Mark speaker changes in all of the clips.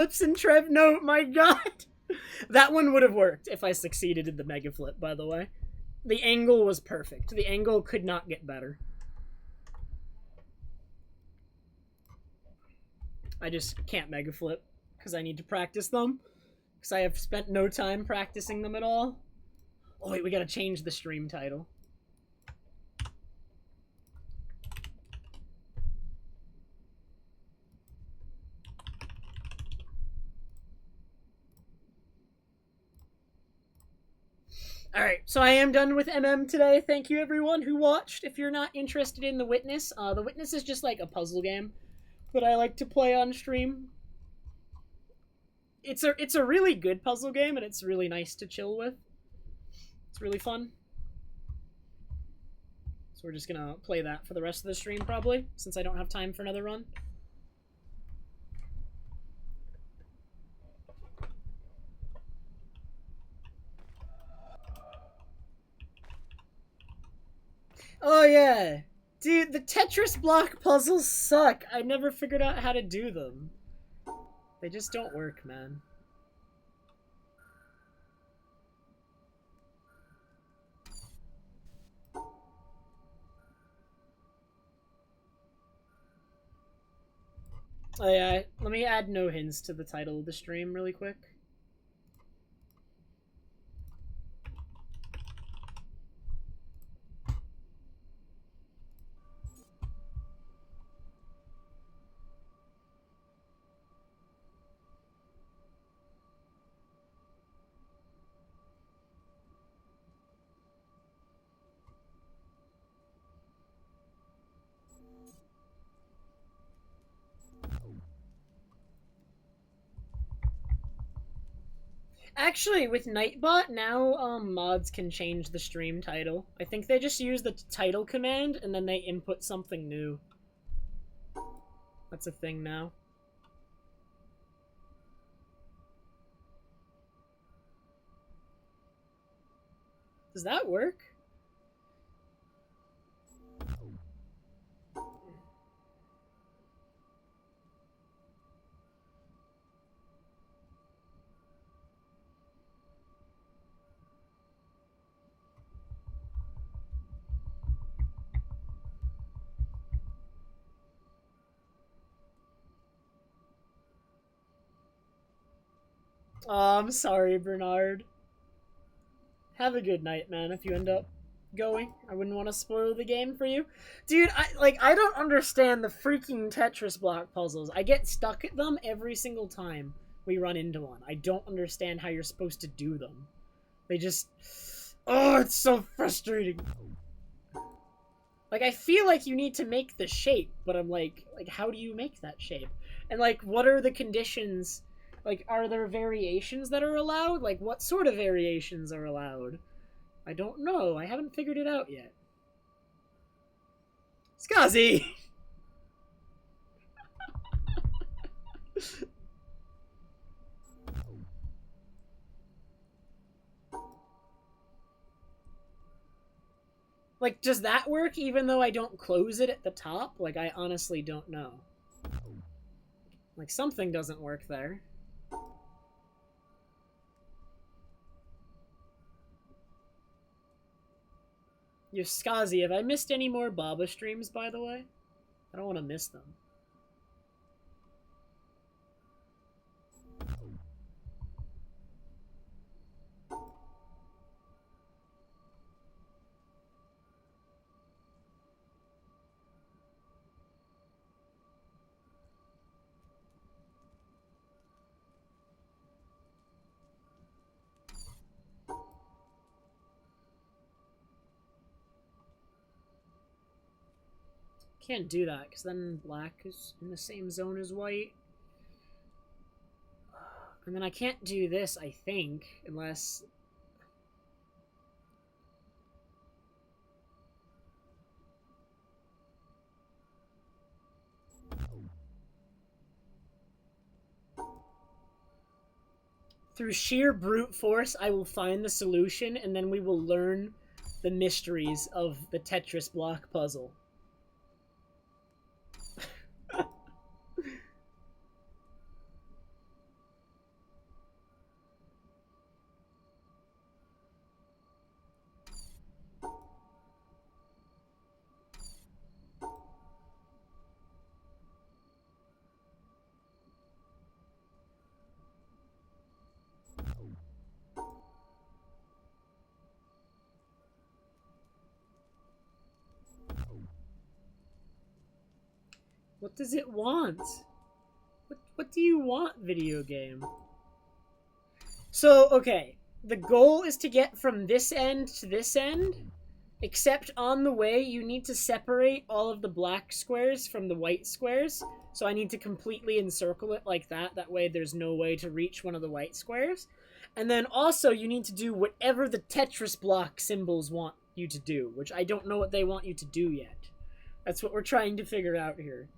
Speaker 1: flips and Trev. No, my god. That one would have worked if I succeeded in the mega flip, by the way. The angle was perfect. The angle could not get better. I just can't mega flip because I need to practice them. Because I have spent no time practicing them at all. Oh wait, we gotta change the stream title. Alright, so I am done with MM today. Thank you everyone who watched. If you're not interested in The Witness, The Witness is just like a puzzle game that I like to play on stream. It's a really good puzzle game, and it's really nice to chill with. It's really fun. So we're just gonna play that for the rest of the stream, probably, since I don't have time for another run. Oh yeah! Dude, the Tetris block puzzles suck. I never figured out how to do them. They just don't work, man. Oh yeah, let me add no hints to the title of the stream really quick. Actually, with Nightbot, now mods can change the stream title. I think they just use the title command and then they input something new. That's a thing now. Does that work? Oh, I'm sorry, Bernard. Have a good night, man, if you end up going. I wouldn't want to spoil the game for you. Dude, I don't understand the freaking Tetris block puzzles. I get stuck at them every single time we run into one. I don't understand how you're supposed to do them. They just... Oh, it's so frustrating. Like, I feel like you need to make the shape, but I'm like, how do you make that shape? And, like, what are the conditions? Like, are there variations that are allowed? Like, what sort of variations are allowed? I don't know. I haven't figured it out yet. Skazi! Like, does that work even though I don't close it at the top? Like, I honestly don't know. Like, something doesn't work there. Yo, Skazi, have I missed any more Baba streams, by the way? I don't want to miss them. Can't do that, because then black is in the same zone as white. And then I can't do this, I think, unless... Through sheer brute force, I will find the solution, and then we will learn the mysteries of the Tetris block puzzle. What does it want? What do you want, video game? So, okay. The goal is to get from this end to this end, except on the way you need to separate all of the black squares from the white squares. So I need to completely encircle it like that. That way there's no way to reach one of the white squares. And then also you need to do whatever the Tetris block symbols want you to do, which I don't know what they want you to do yet. That's what we're trying to figure out here.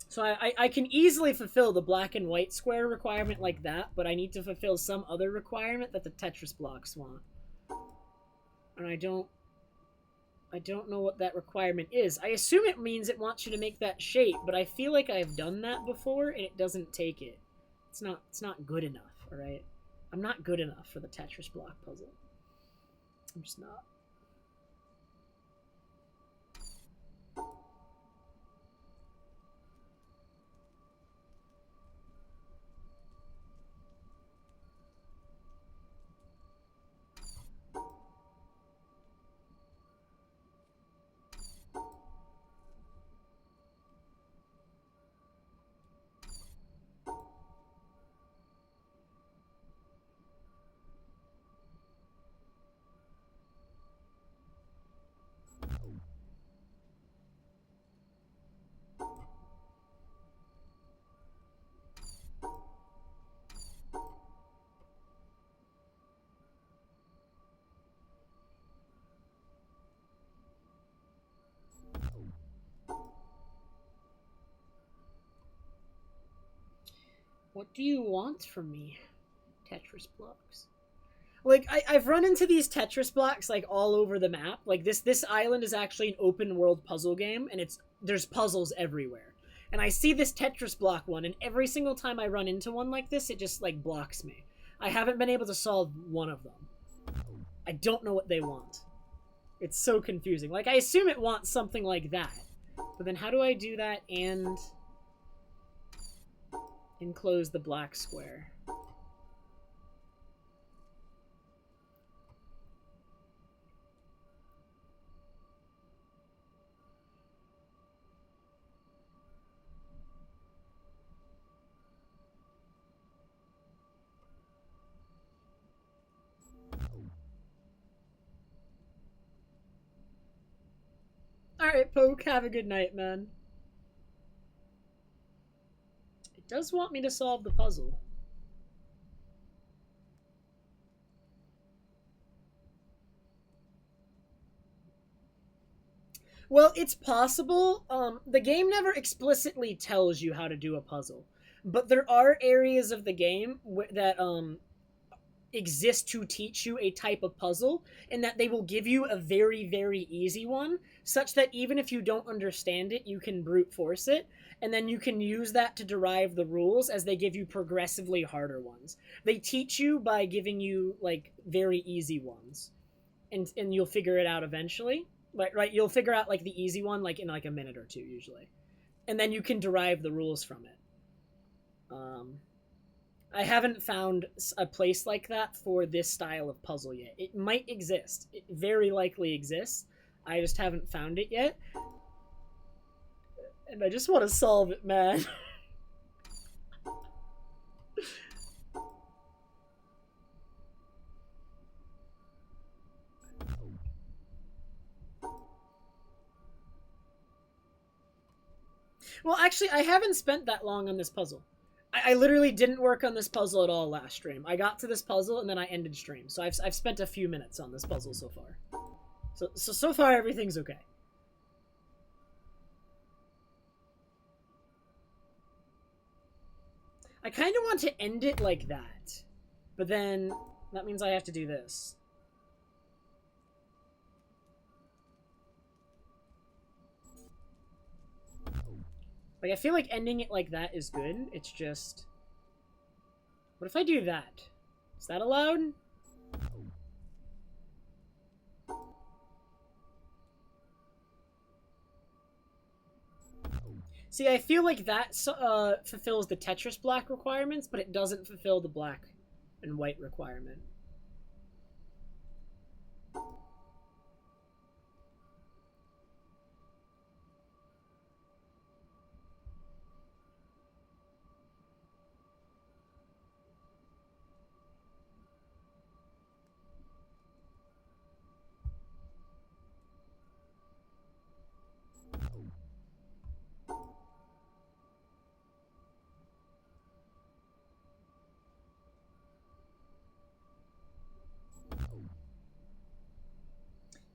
Speaker 1: So I can easily fulfill the black and white square requirement like that, but I need to fulfill some other requirement that the Tetris blocks want. And I don't know what that requirement is. I assume it means it wants you to make that shape, but I feel like I've done that before and it doesn't take it. It's not good enough, alright? I'm not good enough for the Tetris block puzzle. I'm just not. What do you want from me, Tetris blocks? Like, I've run into these Tetris blocks, like, all over the map. Like, this island is actually an open world puzzle game, and there's puzzles everywhere. And I see this Tetris block one, and every single time I run into one like this, it just, like, blocks me. I haven't been able to solve one of them. I don't know what they want. It's so confusing. Like, I assume it wants something like that. But then how do I do that and enclose the black square? Alright, Poke, have a good night, man. It does want me to solve the puzzle. Well, it's possible. The game never explicitly tells you how to do a puzzle, but there are areas of the game that exist to teach you a type of puzzle, and that they will give you a very, very easy one, such that even if you don't understand it, you can brute force it, and then you can use that to derive the rules as they give you progressively harder ones. They teach you by giving you, like, very easy ones, and you'll figure it out eventually. Right, you'll figure out, like, the easy one, like, in, like, a minute or two, usually. And then you can derive the rules from it. I haven't found a place like that for this style of puzzle yet. It might exist. It very likely exists. I just haven't found it yet. And I just want to solve it, man. Well, actually, I haven't spent that long on this puzzle. I literally didn't work on this puzzle at all last stream. I got to this puzzle and then I ended stream. So I've spent a few minutes on this puzzle so far. So far everything's okay. I kind of want to end it like that. But then that means I have to do this. Like, I feel like ending it like that is good. It's just... What if I do that? Is that allowed? See, I feel like that fulfills the Tetris block requirements, but it doesn't fulfill the black and white requirement.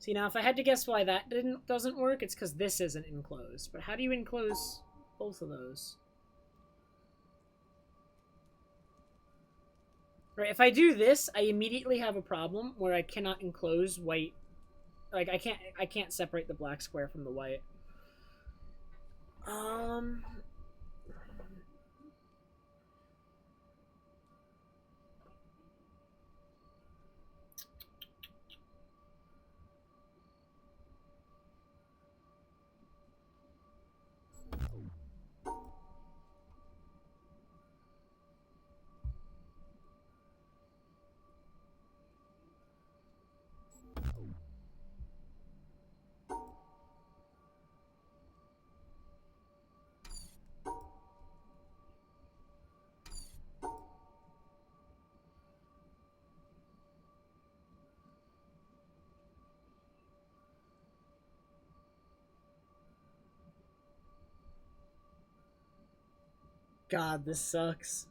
Speaker 1: See, now if I had to guess why that doesn't work, it's because this isn't enclosed. But how do you enclose both of those? Right, if I do this, I immediately have a problem where I cannot enclose white. Like, I can't separate the black square from the white. God, this sucks.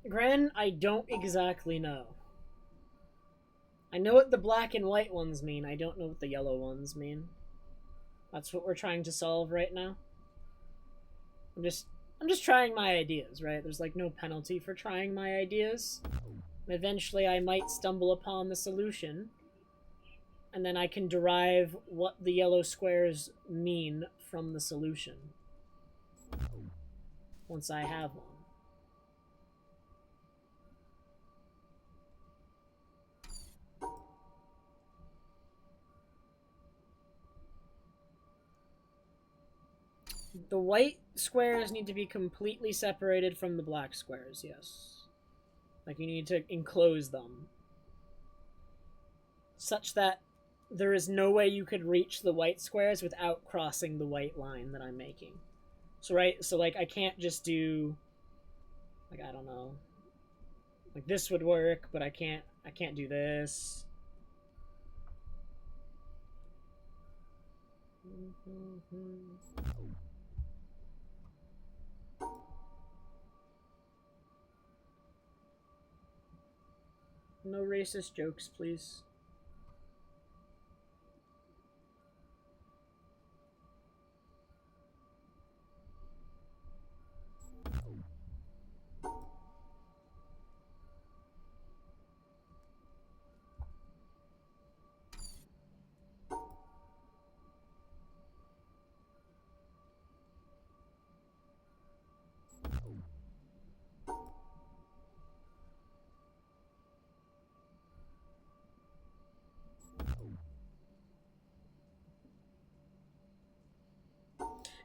Speaker 1: Gren, I don't exactly know. I know what the black and white ones mean. I don't know what the yellow ones mean. That's what we're trying to solve right now. I'm just trying my ideas, right? There's like no penalty for trying my ideas. Eventually I might stumble upon the solution, and then I can derive what the yellow squares mean from the solution. Once I have one. The white squares need to be completely separated from the black squares, yes. Like, you need to enclose them. Such that there is no way you could reach the white squares without crossing the white line that I'm making. So, right, so, like, I can't just do, like, I don't know. Like, this would work, but I can't do this. No racist jokes, please.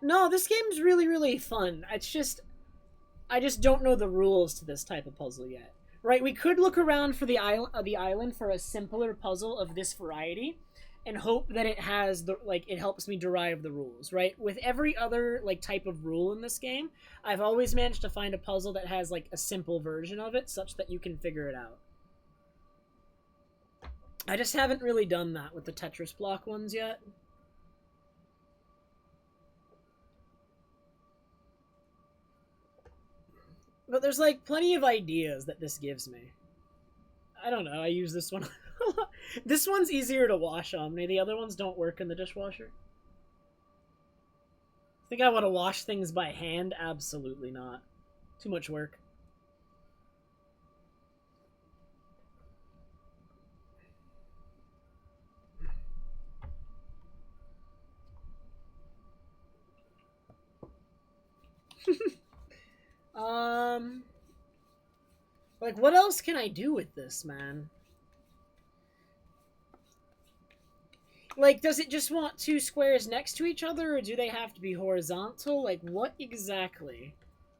Speaker 1: No, this game's really, really fun. It's just, I just don't know the rules to this type of puzzle yet. Right, we could look around for the island for a simpler puzzle of this variety, and hope that it has the it helps me derive the rules. Right, with every other like type of rule in this game, I've always managed to find a puzzle that has like a simple version of it, such that you can figure it out. I just haven't really done that with the Tetris block ones yet. But there's like plenty of ideas that this gives me. I don't know, I use this one a lot. This one's easier to wash on me. The other ones don't work in the dishwasher. Think I want to wash things by hand? Absolutely not. Too much work. Like, what else can I do with this, man? Like, does it just want two squares next to each other, or do they have to be horizontal? Like, what exactly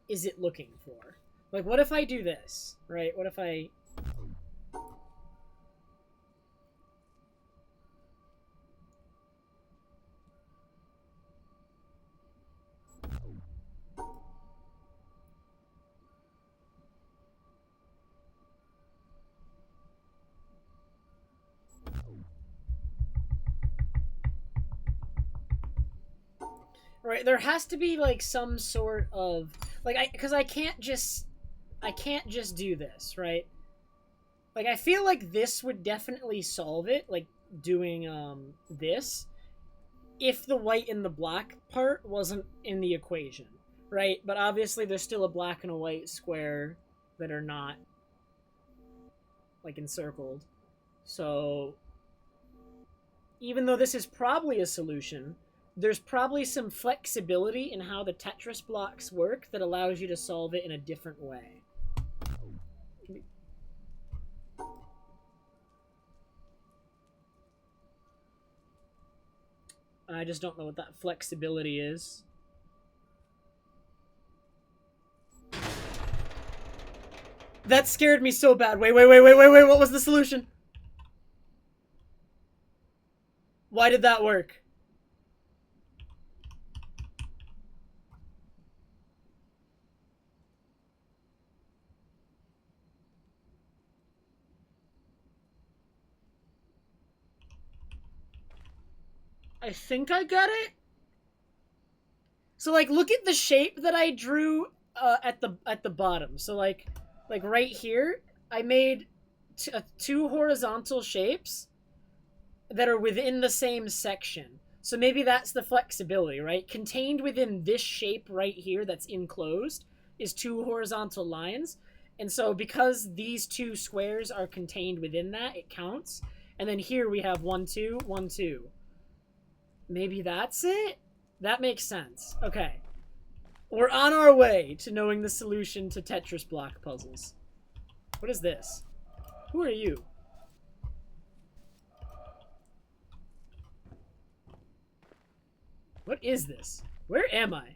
Speaker 1: is it looking for? Like, what if I do this, right? What if I... Right, there has to be, like, some sort of... Like, because I can't just do this, right? Like, I feel like this would definitely solve it, like, doing, this, if the white and the black part wasn't in the equation, right? But obviously there's still a black and a white square that are not, like, encircled. So, even though this is probably a solution, there's probably some flexibility in how the Tetris blocks work that allows you to solve it in a different way. I just don't know what that flexibility is. That scared me so bad. Wait, what was the solution? Why did that work? I think I got it. So, like, look at the shape that I drew at the bottom. So, like right here, I made two horizontal shapes that are within the same section. So maybe that's the flexibility, right? Contained within this shape right here that's enclosed is two horizontal lines. And so because these two squares are contained within that, it counts. And then here we have 1, 2, 1, 2. Maybe that's it? That makes sense. Okay. We're on our way to knowing the solution to Tetris block puzzles. What is this? Who are you? What is this? Where am I?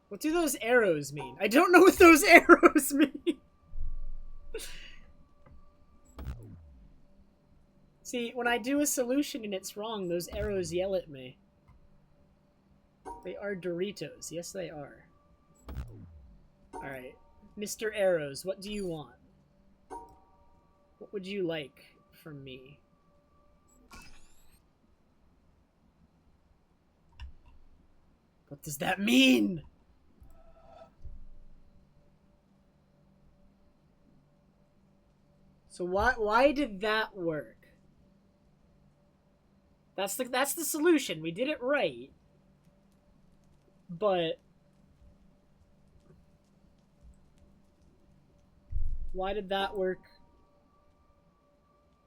Speaker 1: What do those arrows mean? I don't know what those arrows mean. See, when I do a solution and it's wrong, those arrows yell at me. They are Doritos. Yes, they are. Alright. Mr. Arrows, what do you want? What would you like from me? What does that mean? So why did that work? That's the solution. We did it right. But why did that work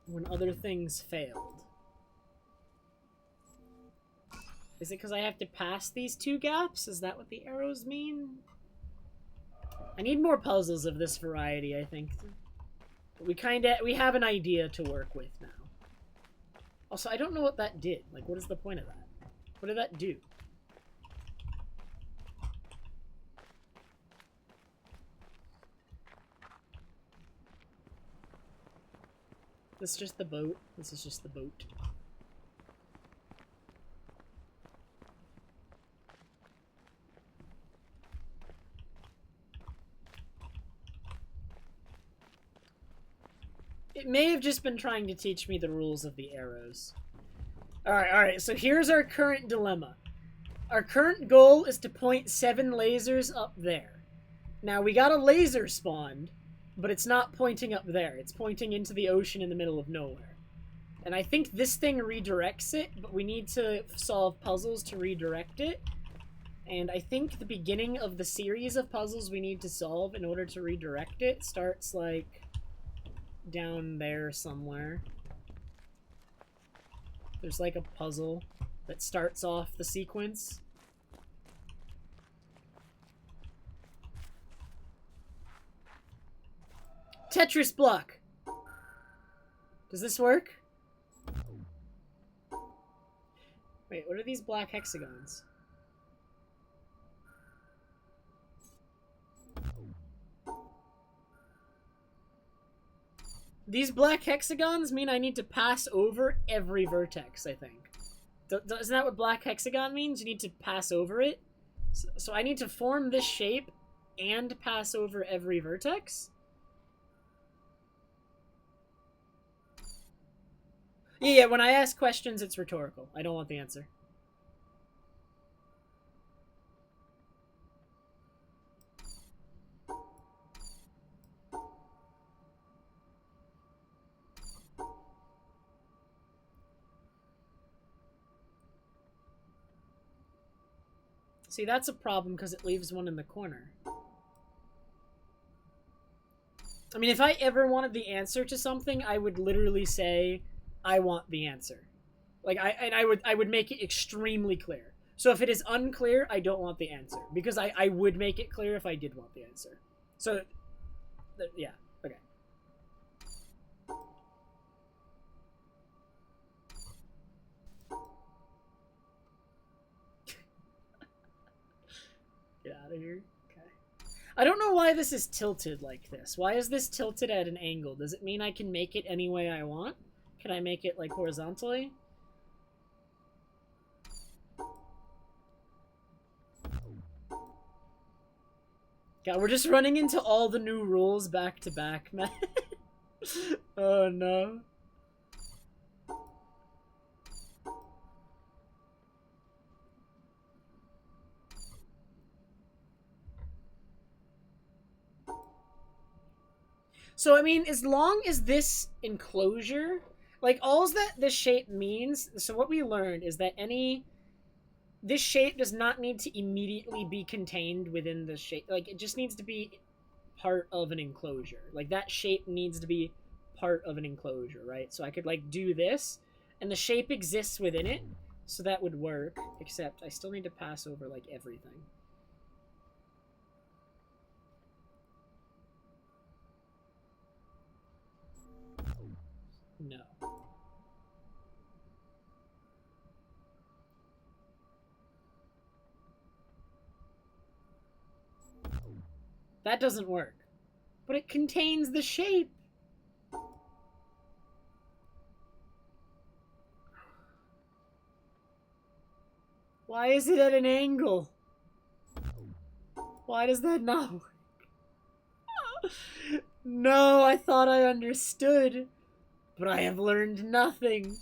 Speaker 1: when other things failed? Is it because I have to pass these two gaps? Is that what the arrows mean? I need more puzzles of this variety, I think. But we have an idea to work with now. Also, I don't know what that did. Like, what is the point of that? What did that do? This is just the boat. This is just the boat. It may have just been trying to teach me the rules of the arrows. Alright, so here's our current dilemma. Our current goal is to point 7 lasers up there. Now, we got a laser spawned, but it's not pointing up there. It's pointing into the ocean in the middle of nowhere. And I think this thing redirects it, but we need to solve puzzles to redirect it. And I think the beginning of the series of puzzles we need to solve in order to redirect it starts, like, down there somewhere. There's, like, a puzzle that starts off the sequence. Tetris block! Does this work? Wait, what are these black hexagons? These black hexagons mean I need to pass over every vertex, I think. Isn't that what black hexagon means? You need to pass over it? So I need to form this shape and pass over every vertex? Yeah, when I ask questions, it's rhetorical. I don't want the answer. See, that's a problem because it leaves one in the corner. I mean, if I ever wanted the answer to something, I would literally say, I want the answer. Like, I would make it extremely clear. So if it is unclear, I don't want the answer. Because I would make it clear if I did want the answer. So, yeah, okay. Get out of here. Okay. I don't know why this is tilted like this. Why is this tilted at an angle? Does it mean I can make it any way I want? Can I make it, like, horizontally? God, we're just running into all the new rules back to back, man. Oh, no. So, I mean, as long as this enclosure, like, all that this shape means, so what we learned is that this shape does not need to immediately be contained within the shape. Like, it just needs to be part of an enclosure. Like, that shape needs to be part of an enclosure, right? So I could, like, do this, and the shape exists within it, so that would work, except I still need to pass over, like, everything. No. That doesn't work. But it contains the shape. Why is it at an angle? Why does that not work? No, I thought I understood. But I have learned nothing.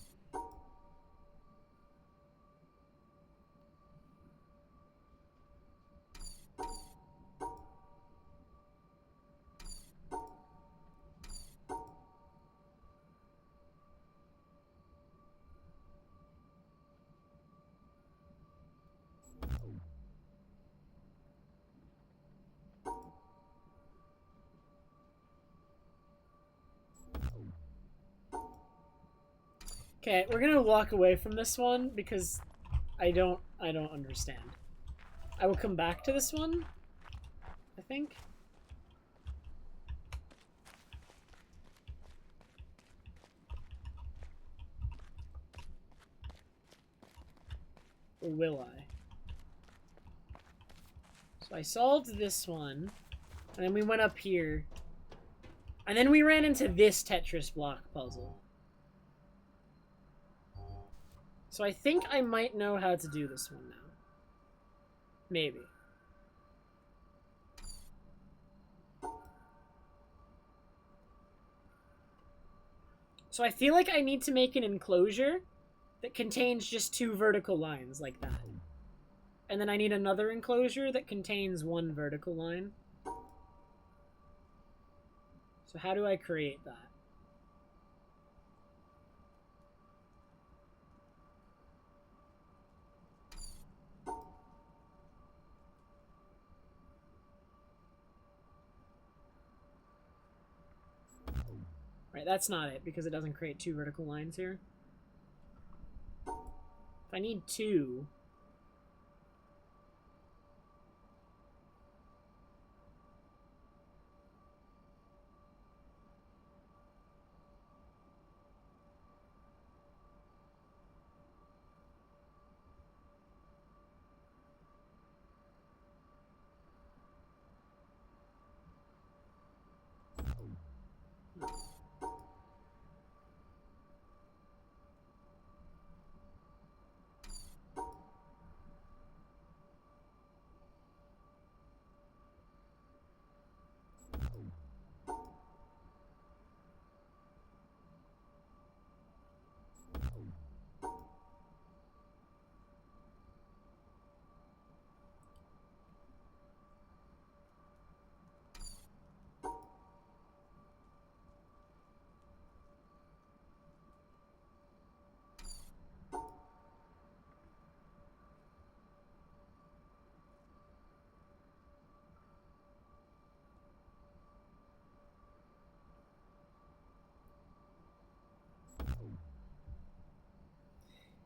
Speaker 1: Okay, we're gonna walk away from this one because I don't understand. I will come back to this one, I think. Or will I? So I solved this one, and then we went up here, and then we ran into this Tetris block puzzle. So I think I might know how to do this one now. Maybe. So I feel like I need to make an enclosure that contains just 2 vertical lines like that. And then I need another enclosure that contains 1 vertical line. So how do I create that? Right, that's not it, because it doesn't create 2 vertical lines here. If I need 2...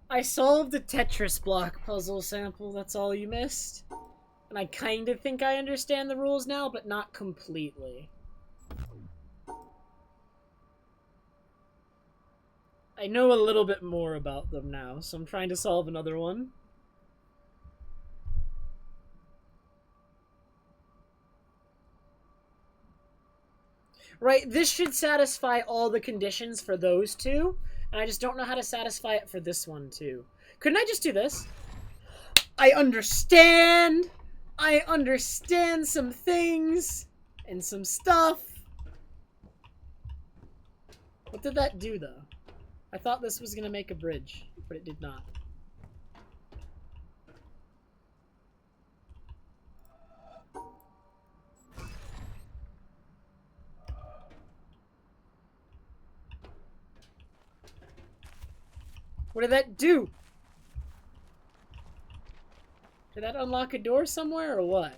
Speaker 1: I solved the Tetris block puzzle sample, that's all you missed. And I kind of think I understand the rules now, but not completely. I know a little bit more about them now, so I'm trying to solve another one. Right, this should satisfy all the conditions for those 2, and I just don't know how to satisfy it for this one too. Couldn't I just do this? I understand! I understand some things and some stuff. What did that do, though? I thought this was gonna make a bridge, but it did not. What did that do? Did that unlock a door somewhere, or what?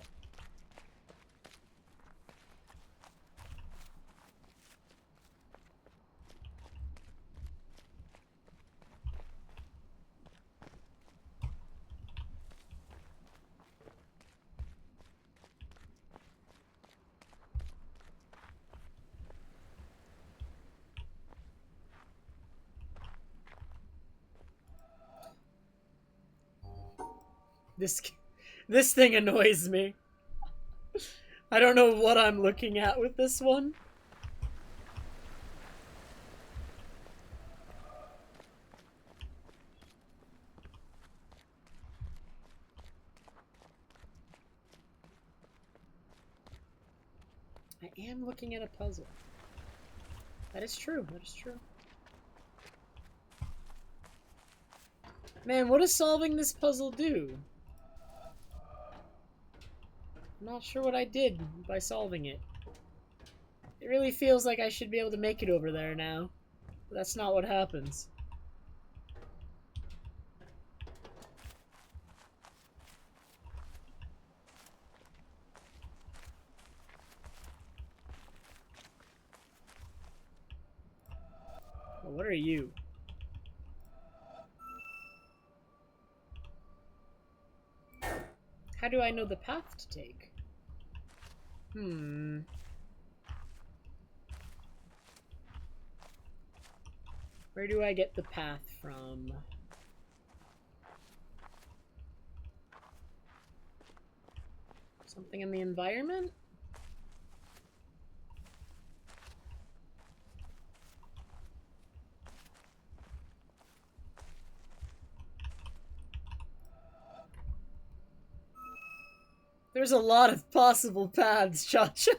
Speaker 1: This thing annoys me. I don't know what I'm looking at with this one. I am looking at a puzzle. That is true. That is true. Man, what does solving this puzzle do? I'm not sure what I did by solving it. It really feels like I should be able to make it over there now. But that's not what happens. Well, what are you? How do I know the path to take? Where do I get the path from? Something in the environment? There's a lot of possible paths, Cha-Cha.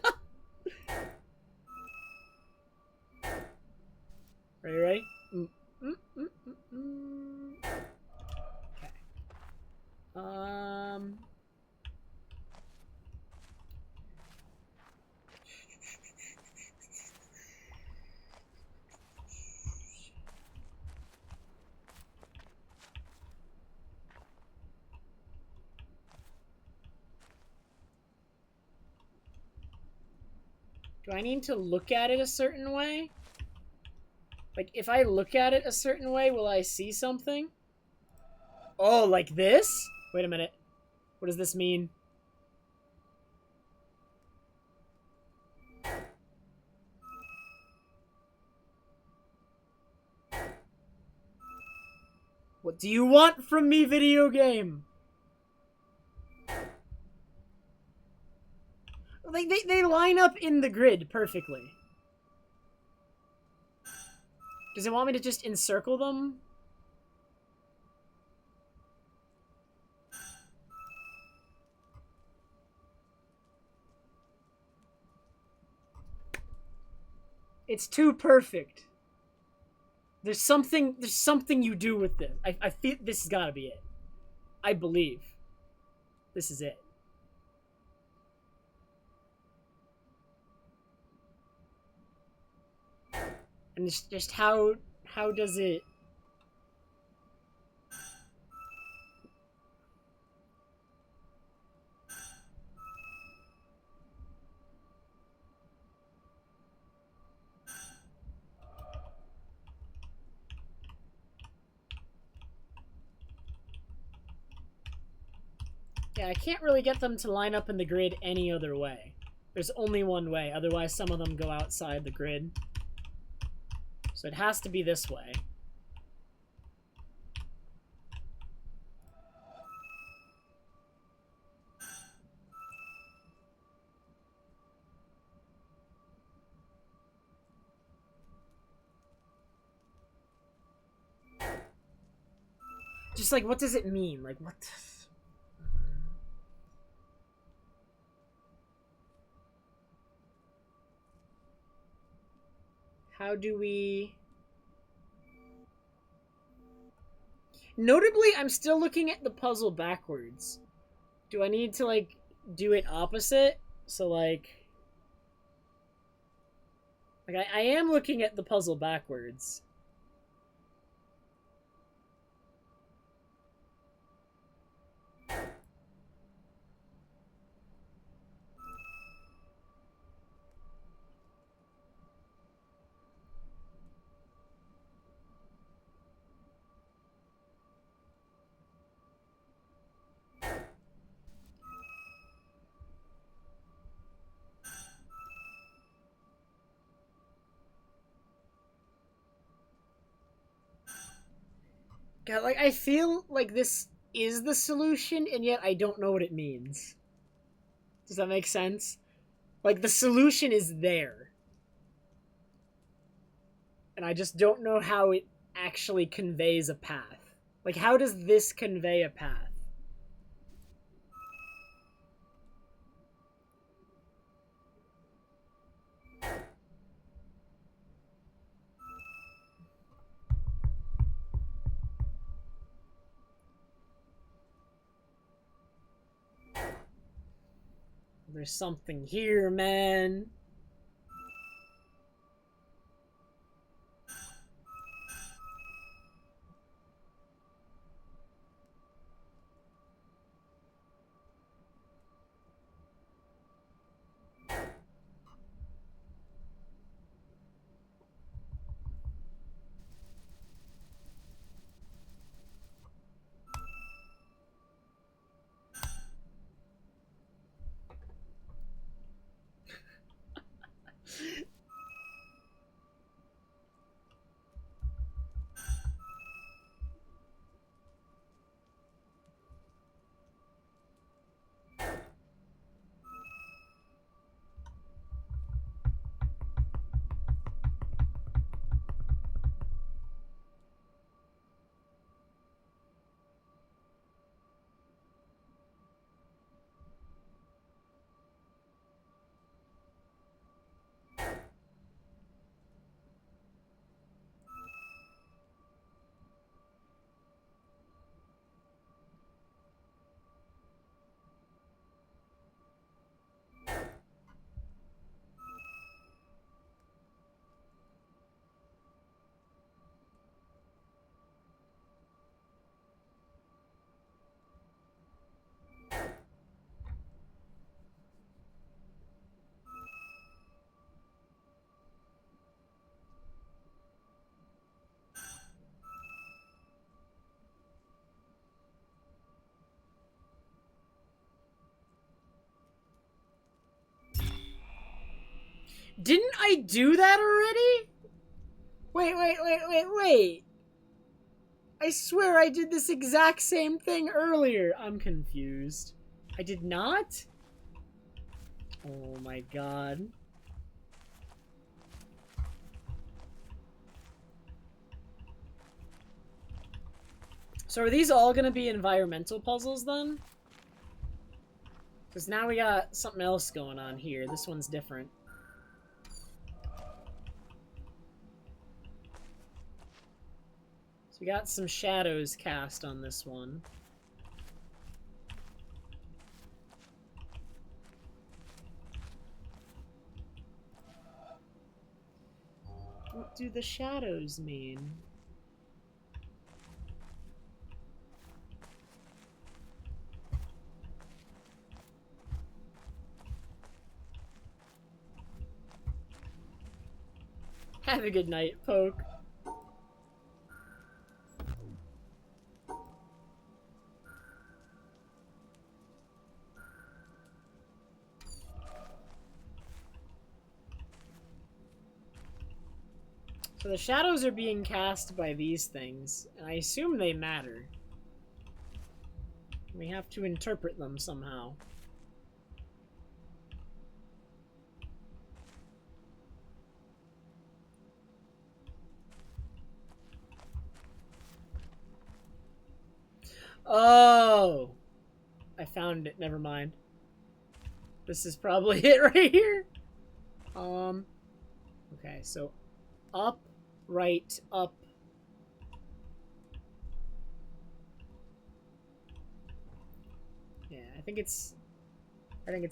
Speaker 1: Ready? Mm, mm, mm, mm. Okay. Do I need to look at it a certain way? Like, if I look at it a certain way, will I see something? Oh, like this? Wait a minute. What does this mean? What do you want from me, video game? They line up in the grid perfectly. Does it want me to just encircle them? It's too perfect. There's something you do with this. I feel this has gotta be it. I believe. This is it. And it's just how does it Yeah, I can't really get them to line up in the grid any other way. There's only one way, otherwise some of them go outside the grid. So it has to be this way. Just like, what does it mean? Like, what? How do we... Notably, I'm still looking at the puzzle backwards. Do I need to, like, do it opposite? So, like I am looking at the puzzle backwards. God, like, I feel like this is the solution, and yet I don't know what it means. Does that make sense? Like, the solution is there. And I just don't know how it actually conveys a path. Like, how does this convey a path? There's something here, man. Didn't I do that already? Wait. I swear I did this exact same thing earlier. I'm confused. I did not? Oh my god. So are these all gonna be environmental puzzles then? Because now we got something else going on here. This one's different. So we got some shadows cast on this one. What do the shadows mean? Have a good night, Poke. So the shadows are being cast by these things, and I assume they matter. We have to interpret them somehow. Oh! I found it. Never mind. This is probably it right here. Okay, so up, right, up. Yeah, I think it's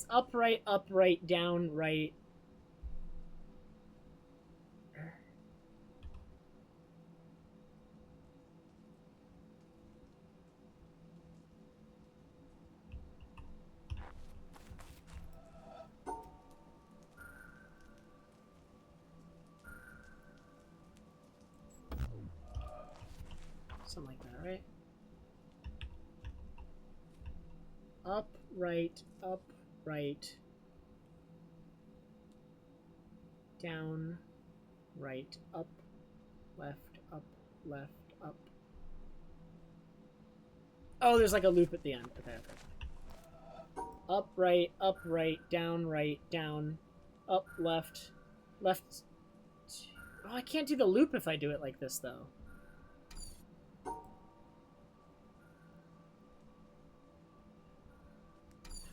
Speaker 1: upright, upright, down, right. Something like that, right? Up, right, down, right, up, left, up. Oh, there's like a loop at the end. Okay. Up, right, down, up, left. Oh, I can't do the loop if I do it like this, though.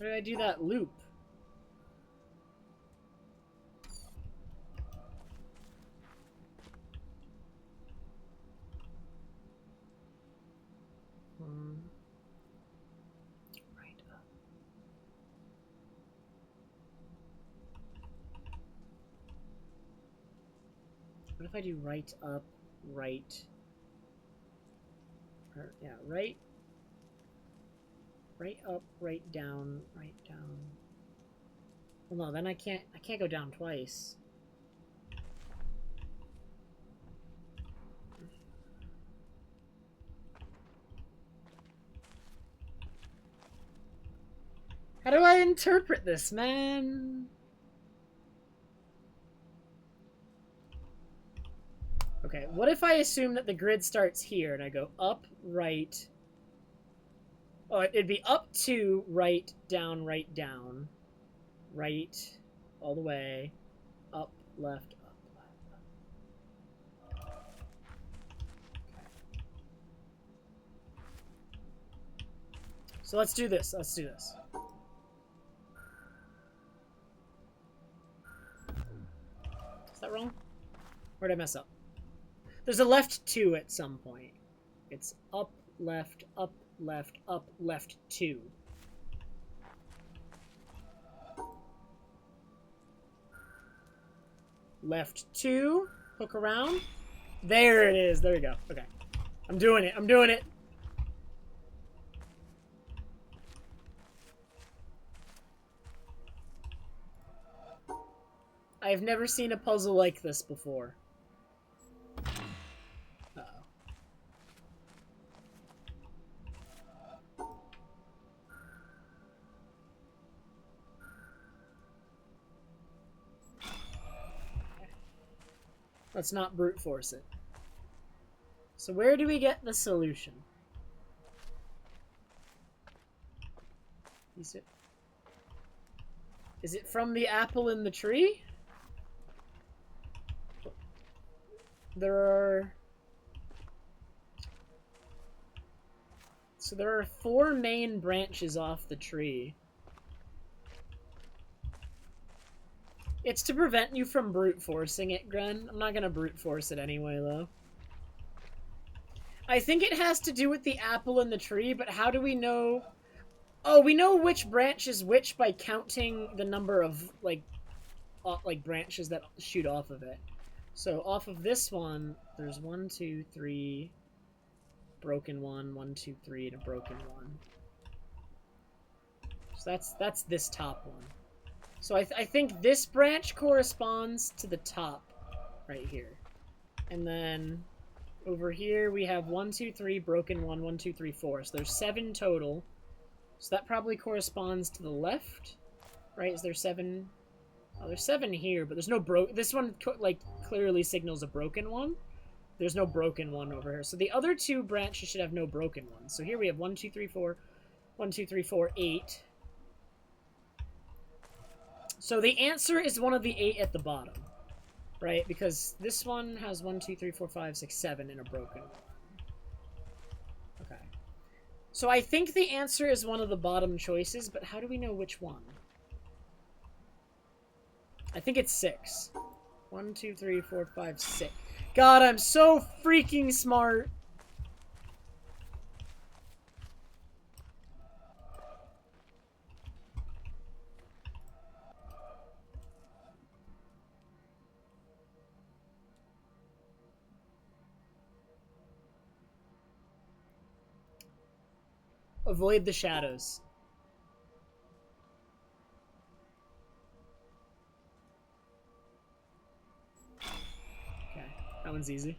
Speaker 1: How did I do that loop? Right up. What if I do right up, right? Or, yeah, right up, right down. Well, no, then I can't go down twice. How do I interpret this, man? Okay, what if I assume that the grid starts here and I go up, right? Oh, it'd be up, 2, right, down, right, all the way, up, left, up, left. Okay. So let's do this. Is that wrong? Where did I mess up? There's a left 2 at some point. It's up, left, 2. Left 2, hook around. There it is. There we go. Okay. I'm doing it. I've never seen a puzzle like this before. Let's not brute force it. So where do we get the solution? Is it from the apple in the tree? There are... So there are 4 main branches off the tree. It's to prevent you from brute forcing it, Gren. I'm not gonna brute force it anyway, though. I think it has to do with the apple in the tree, but how do we know... Oh, we know which branch is which by counting the number of, like branches that shoot off of it. So off of this one, there's 1, 2, 3... broken 1, 1, 2, 3, and a broken 1. So that's this top one. So I think this branch corresponds to the top right here. And then over here we have 1, 2, 3, broken 1, 1, 2, 3, 4. So there's 7 total. So that probably corresponds to the left, right? Is there 7? Oh, there's 7 here, but there's no this one like clearly signals a broken one. There's no broken one over here. So the other 2 branches should have no broken ones. So here we have 1, 2, 3, 4, 1, 2, 3, 4, 8. So the answer is one of the 8 at the bottom, right? Because this one has 1, 2, 3, 4, 5, 6, 7 in a broken one. Okay. So I think the answer is one of the bottom choices, but how do we know which one? I think it's 6. 1, 2, 3, 4, 5, 6. God, I'm so freaking smart. Avoid the shadows. Okay, that one's easy.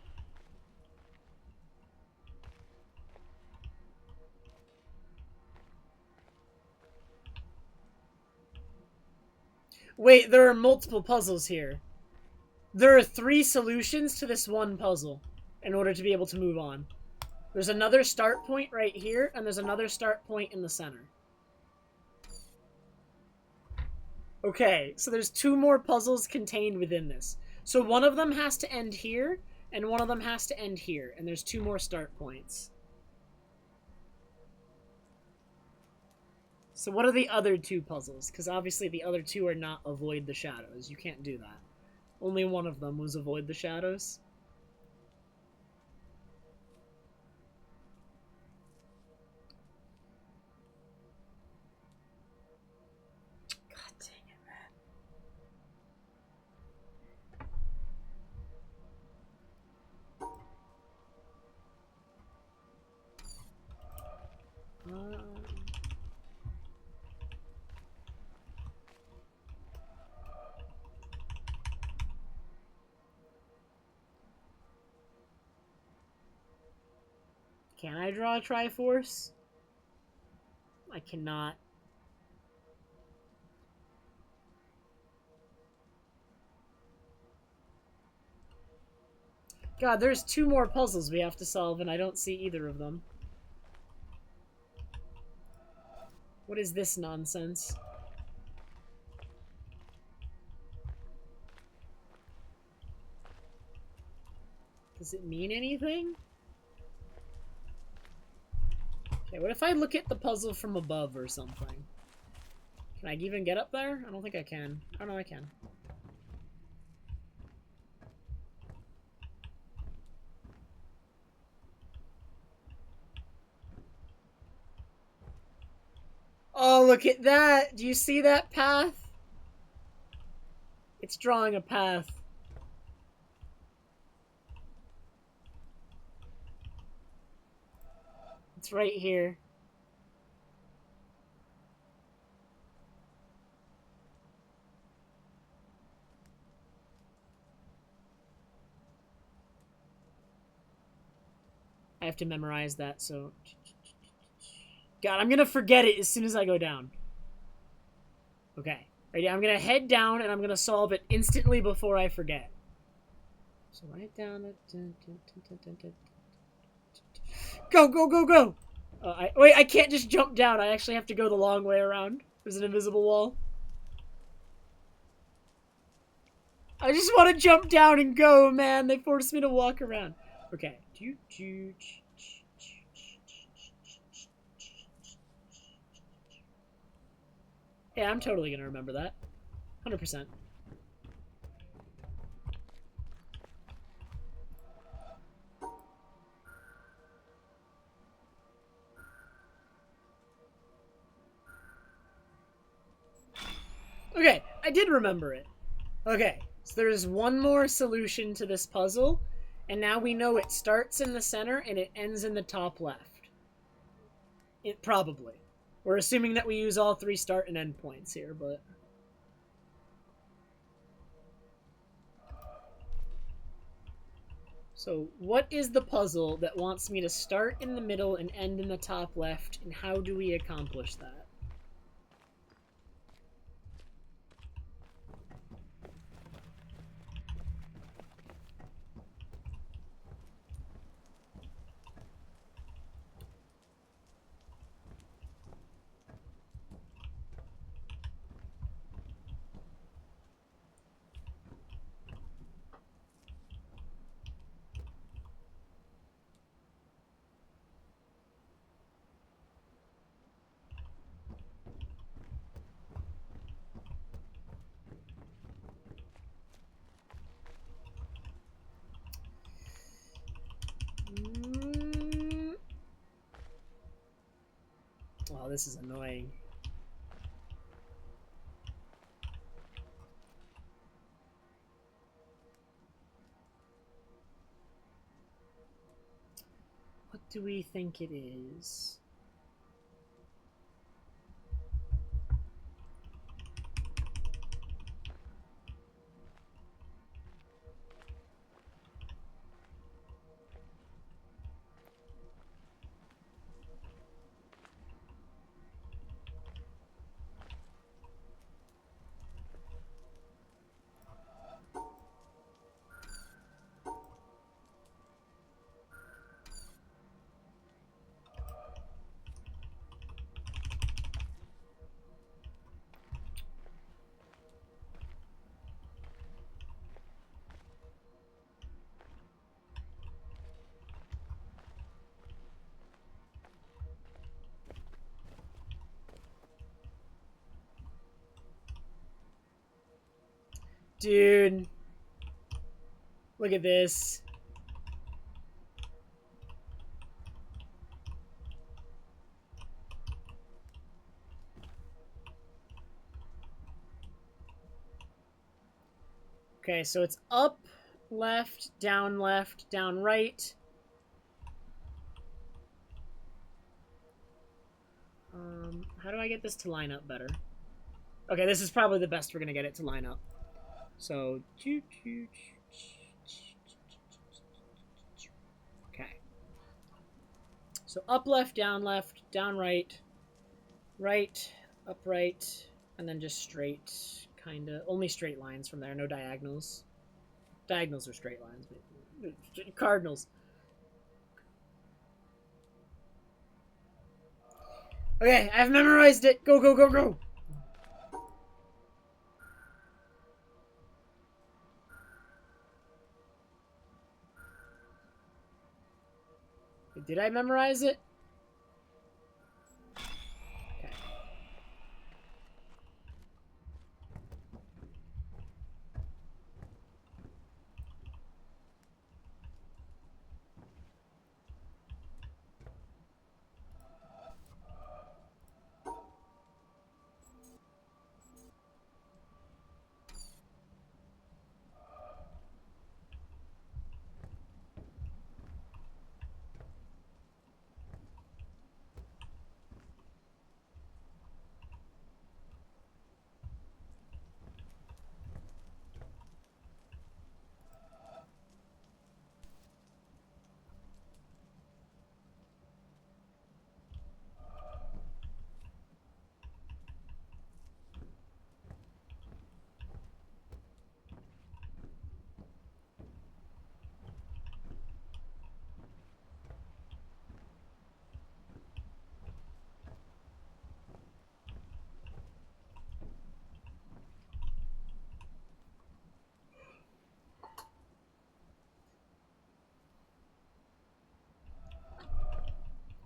Speaker 1: Wait, there are multiple puzzles here. There are 3 solutions to this one puzzle in order to be able to move on. There's another start point right here, and there's another start point in the center. Okay, so there's 2 more puzzles contained within this. So one of them has to end here, and one of them has to end here, and there's 2 more start points. So what are the other 2 puzzles? Because obviously the other 2 are not avoid the shadows. You can't do that. Only one of them was avoid the shadows. God dang it, man. Can I draw a Triforce? I cannot. God, there's 2 more puzzles we have to solve, and I don't see either of them. What is this nonsense? Does it mean anything? Okay, what if I look at the puzzle from above or something? Can I even get up there? I don't think I can. Oh, no, I can. Oh, look at that! Do you see that path? It's drawing a path. It's right here. I have to memorize that, so... God, I'm gonna forget it as soon as I go down. Okay. Ready? I'm gonna head down and I'm gonna solve it instantly before I forget. So write down go, go, go, go! Wait, I can't just jump down. I actually have to go the long way around. There's an invisible wall. I just want to jump down and go, man. They forced me to walk around. Okay. Yeah, I'm totally gonna remember that. 100%. Okay, I did remember it. Okay, so there's one more solution to this puzzle, and now we know it starts in the center and it ends in the top left. It probably. We're assuming that we use all 3 start and end points here, but... So, what is the puzzle that wants me to start in the middle and end in the top left, and how do we accomplish that? Wow, this is annoying. What do we think it is? Dude. Look at this. Okay, so it's up, left, down, right. How do I get this to line up better? Okay, this is probably the best we're gonna get it to line up. So, okay. So up, left, down, right, up, right, and then just straight, kinda. Only straight lines from there, no diagonals. Diagonals are straight lines, but cardinals. Okay, I've memorized it. Go, go, go, go. Did I memorize it? Okay.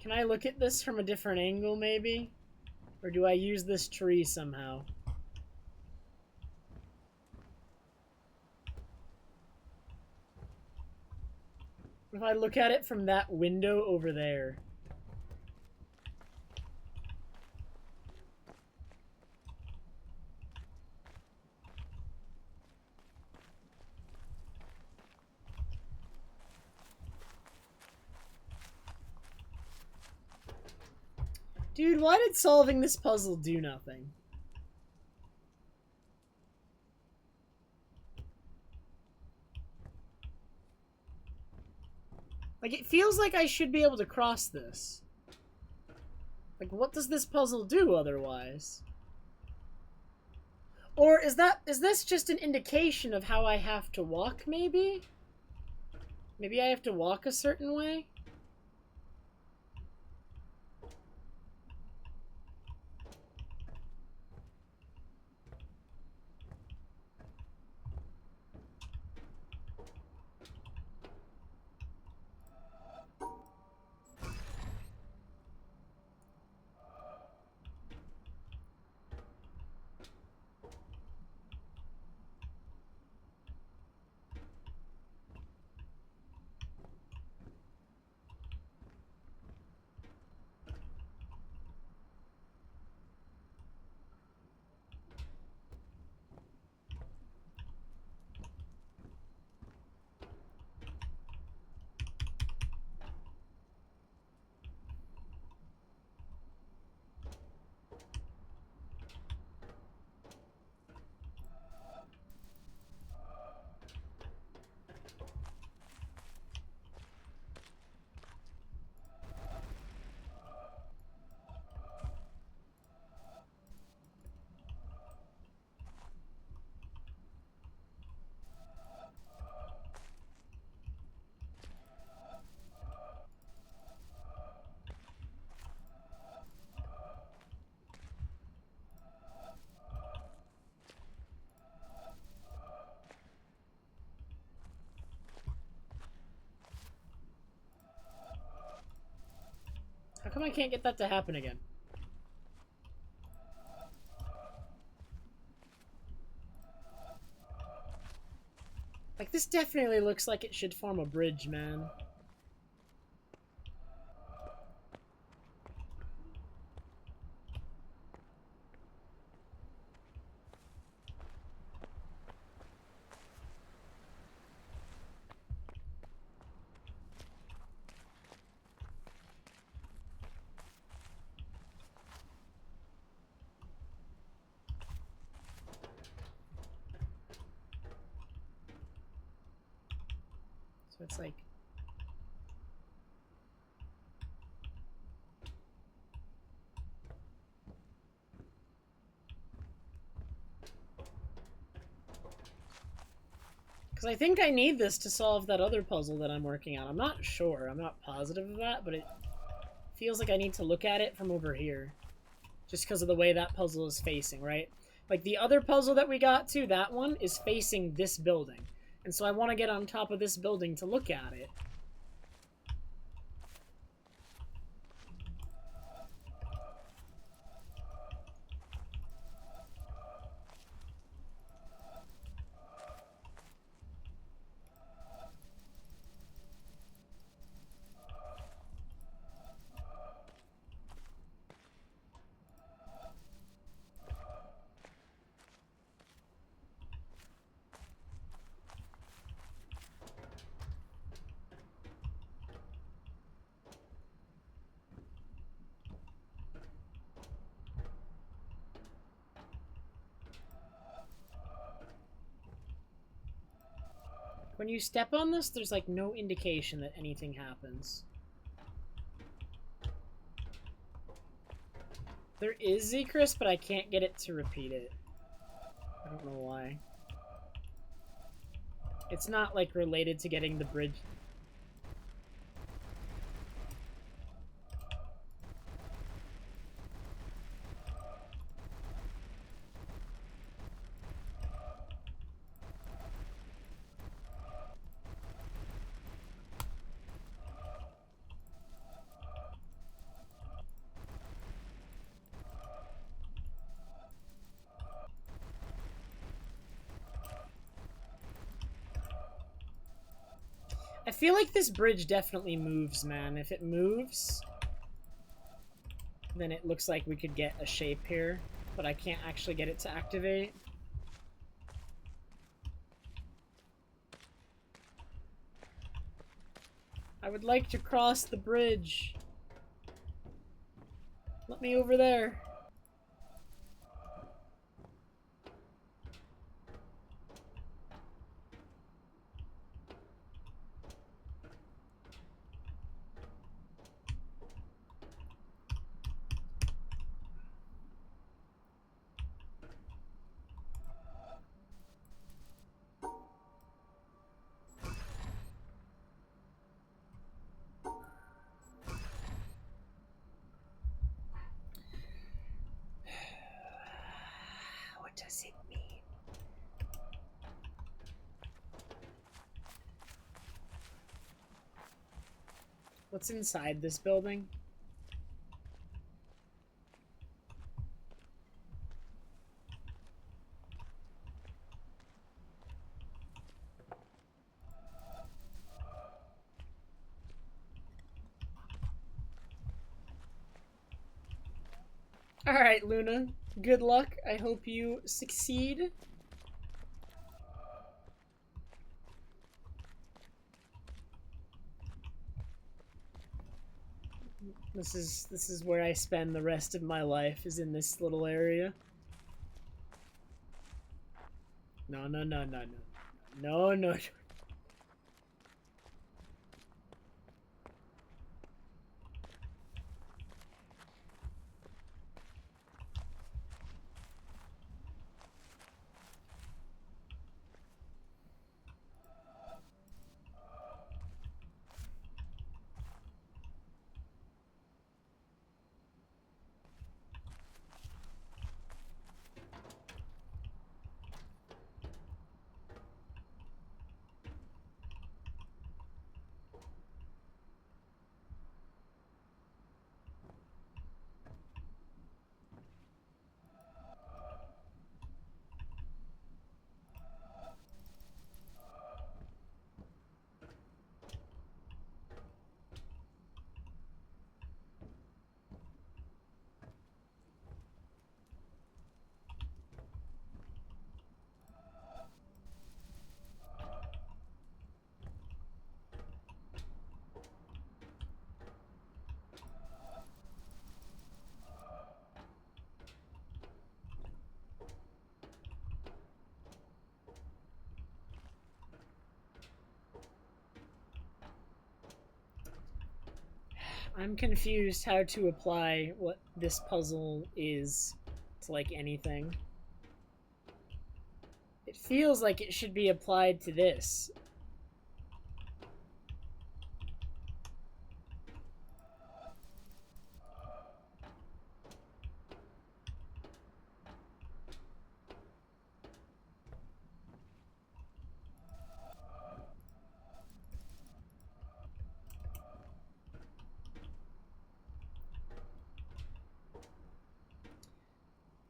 Speaker 1: Can I look at this from a different angle, maybe? Or do I use this tree somehow? If I look at it from that window over there. Dude, why did solving this puzzle do nothing? Like, it feels like I should be able to cross this. Like, what does this puzzle do otherwise? Or is this just an indication of how I have to walk, maybe? Maybe I have to walk a certain way? How come I can't get that to happen again? Like, this definitely looks like it should form a bridge, man. So it's like... Because I think I need this to solve that other puzzle that I'm working on. I'm not sure. I'm not positive of that, but it feels like I need to look at it from over here. Just because of the way that puzzle is facing, right? Like, the other puzzle that we got to, that one, is facing this building. And so I want to get on top of this building to look at it. When you step on this, there's like no indication that anything happens. There is Zekris, but I can't get it to repeat it. I don't know why. It's not like related to getting the bridge. feel like this bridge definitely moves, man. If it moves, then it looks like we could get a shape here, but I can't actually get it to activate. I would like to cross the bridge. Let me over there. What does it mean? What's inside this building? Alright, Luna. Good luck. I hope you succeed. This is where I spend the rest of my life, is in this little area. No, no, no, no, no. No, no, no. I'm confused how to apply what this puzzle is to, like, anything. It feels like it should be applied to this.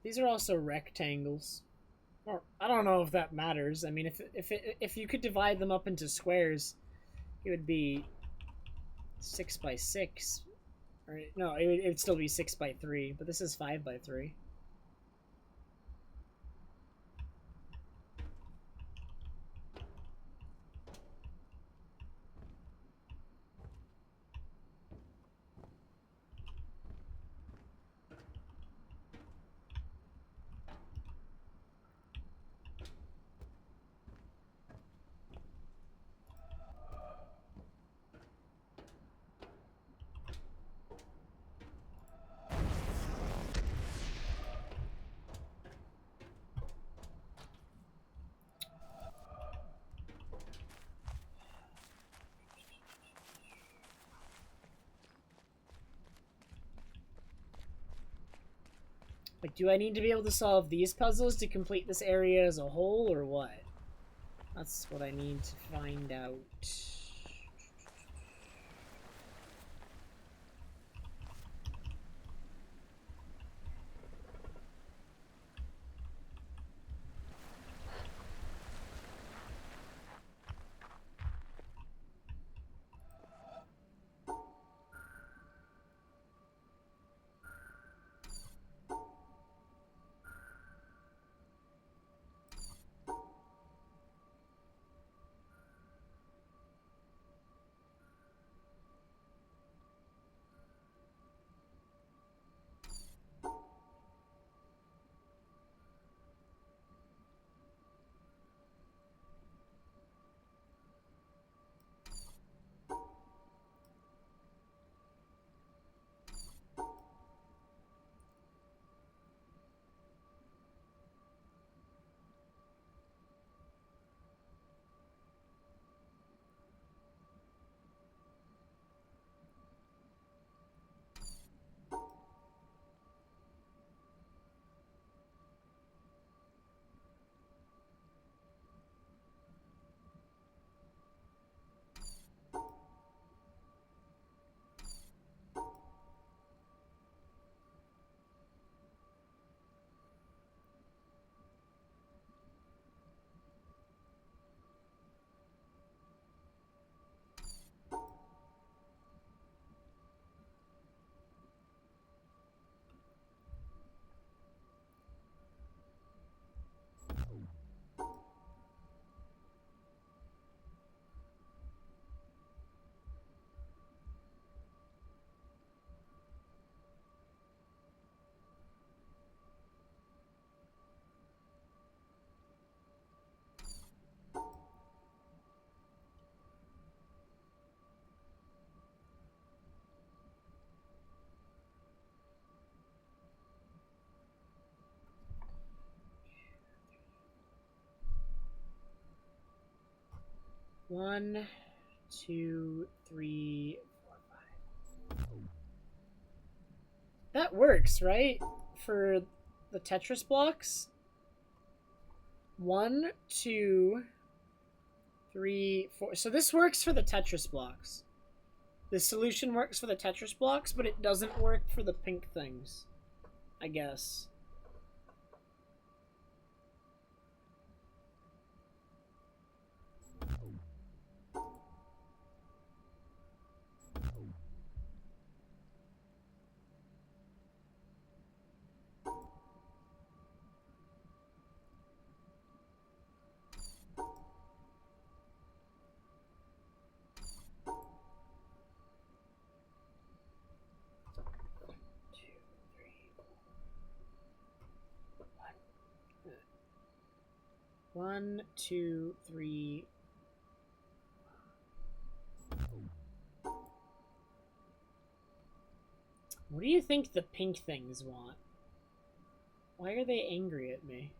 Speaker 1: These are also rectangles. Or, I don't know if that matters. I mean, if you could divide them up into squares, it would be 6 by 6. Or, no, it would still be 6 by 3, but this is 5 by 3. Like, do I need to be able to solve these puzzles to complete this area as a whole, or what? That's what I need to find out. 1, 2, 3, 4, 5. That works, right? For the Tetris blocks? 1, 2, 3, 4. So this works for the Tetris blocks. The solution works for the Tetris blocks, but it doesn't work for the pink things, I guess. One, two, three. What do you think the pink things want? Why are they angry at me?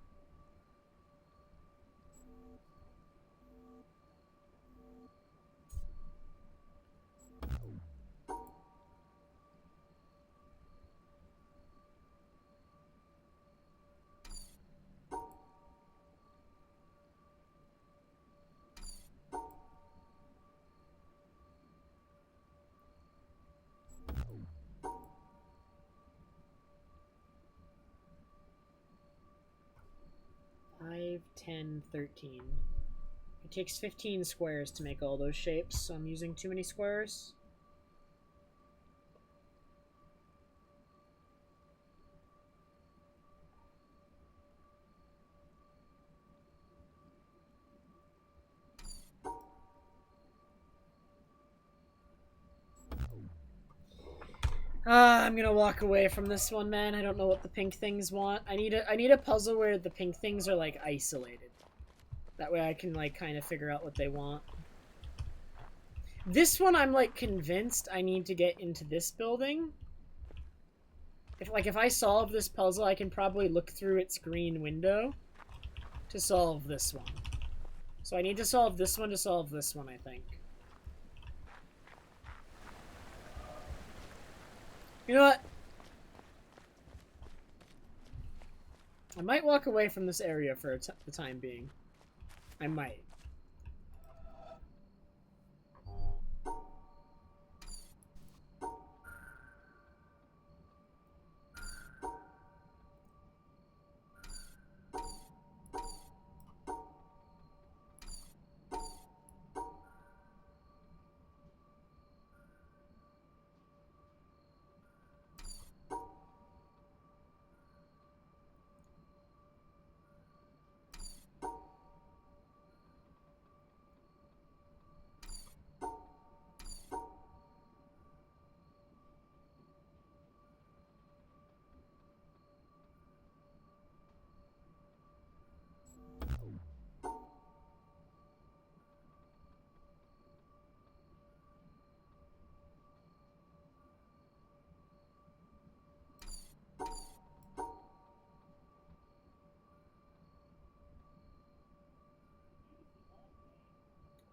Speaker 1: Five, 10, 13. It takes 15 squares to make all those shapes, so I'm using too many squares. I'm gonna walk away from this one, man. I don't know what the pink things want. I need a puzzle where the pink things are like isolated. That way I can like kind of figure out what they want. This one I'm like convinced I need to get into this building. If I solve this puzzle, I can probably look through its green window to solve this one. So I need to solve this one to solve this one, I think. You know what? I might walk away from this area for the time being. I might.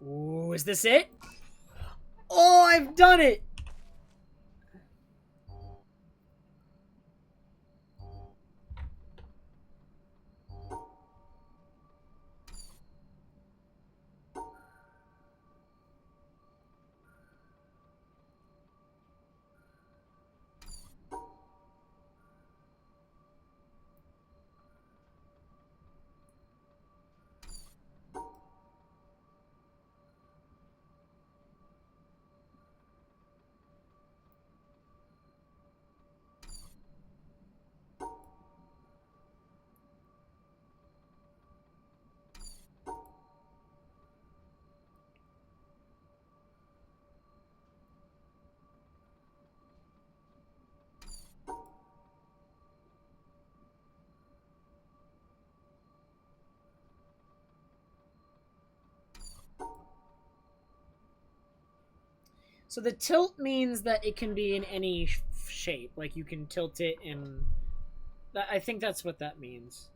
Speaker 1: Ooh, is this it? Oh, I've done it! So the tilt means that it can be in any shape. Like, you can tilt it in... I think that's what that means.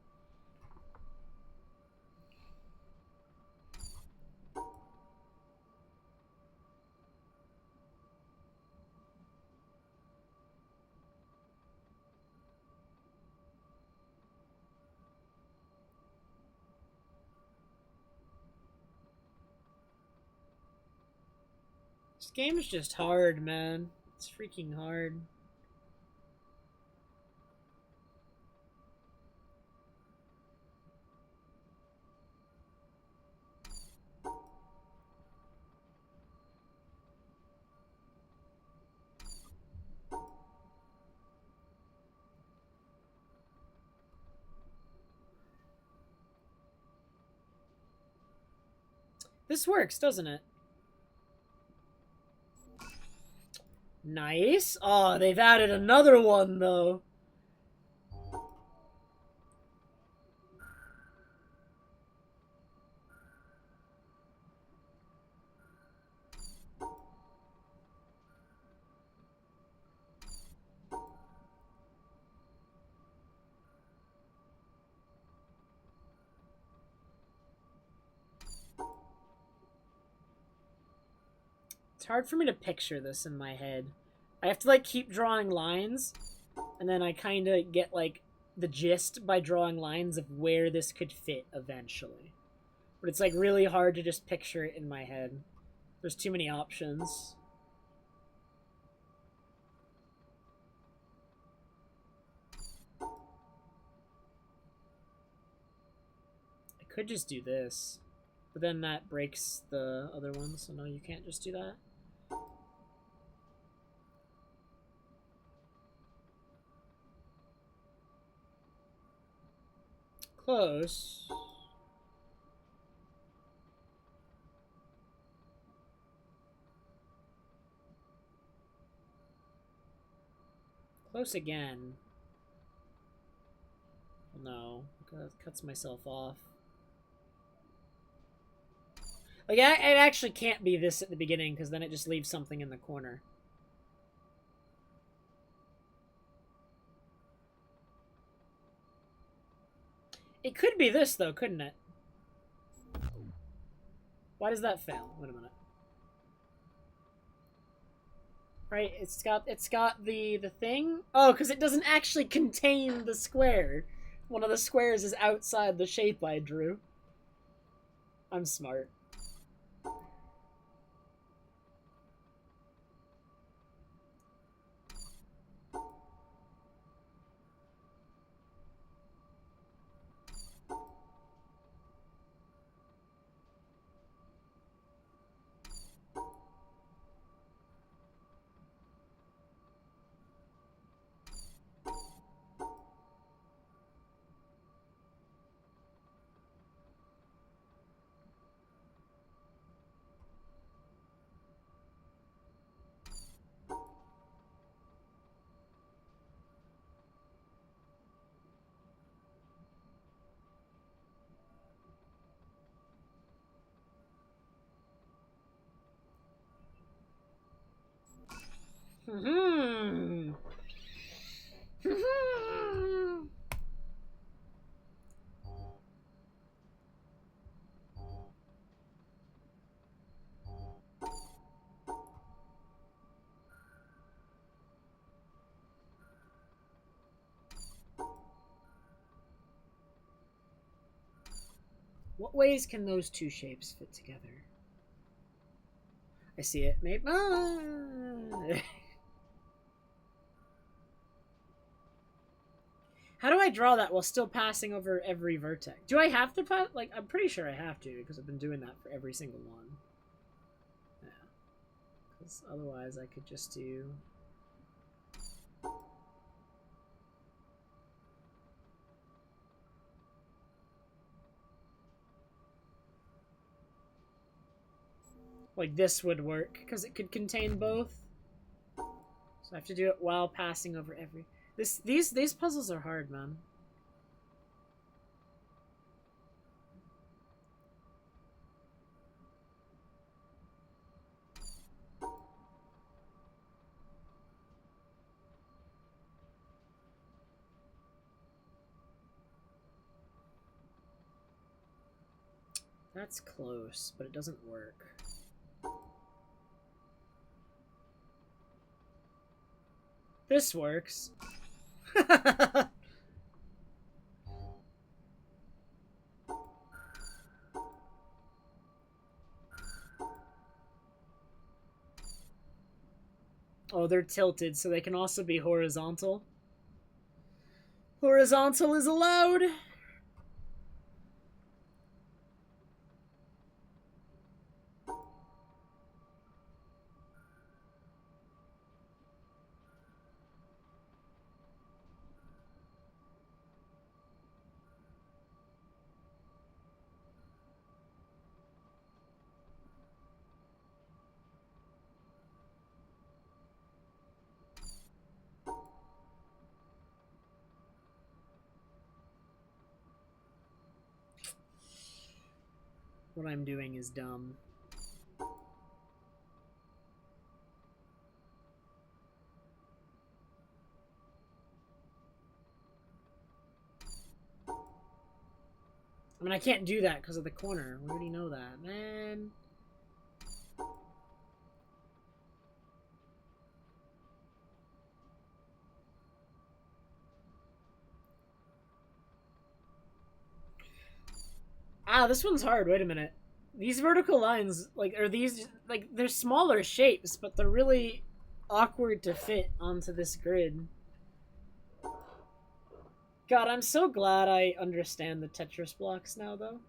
Speaker 1: This game is just hard, man. It's freaking hard. This works, doesn't it? Nice. Oh, they've added another one, though. It's hard for me to picture this in my head. I have to, like, keep drawing lines, and then I kind of get, like, the gist by drawing lines of where this could fit eventually. But it's, like, really hard to just picture it in my head. There's too many options. I could just do this, but then that breaks the other one, so no, you can't just do that. Close. Close again. No, that cuts myself off. Like, it actually can't be this at the beginning, because then it just leaves something in the corner. It could be this, though, couldn't it? Why does that fail? Wait a minute. Right, it's got the thing. Oh, because it doesn't actually contain the square. One of the squares is outside the shape I drew. I'm smart. Hmm. What ways can those two shapes fit together? I see it. Maybe. How do I draw that while still passing over every vertex? Do I have to pass? Like, I'm pretty sure I have to because I've been doing that for every single one. Yeah. Because otherwise I could just do... Like, this would work because it could contain both. So I have to do it while passing over every... These puzzles are hard, man. That's close, but it doesn't work. This works. Oh, they're tilted, so they can also be horizontal. Horizontal is allowed. What I'm doing is dumb. I mean, I can't do that because of the corner. We already know that, man. Ah, this one's hard. Wait a minute. These vertical lines, like, are these, like, they're smaller shapes, but they're really awkward to fit onto this grid. God, I'm so glad I understand the Tetris blocks now, though.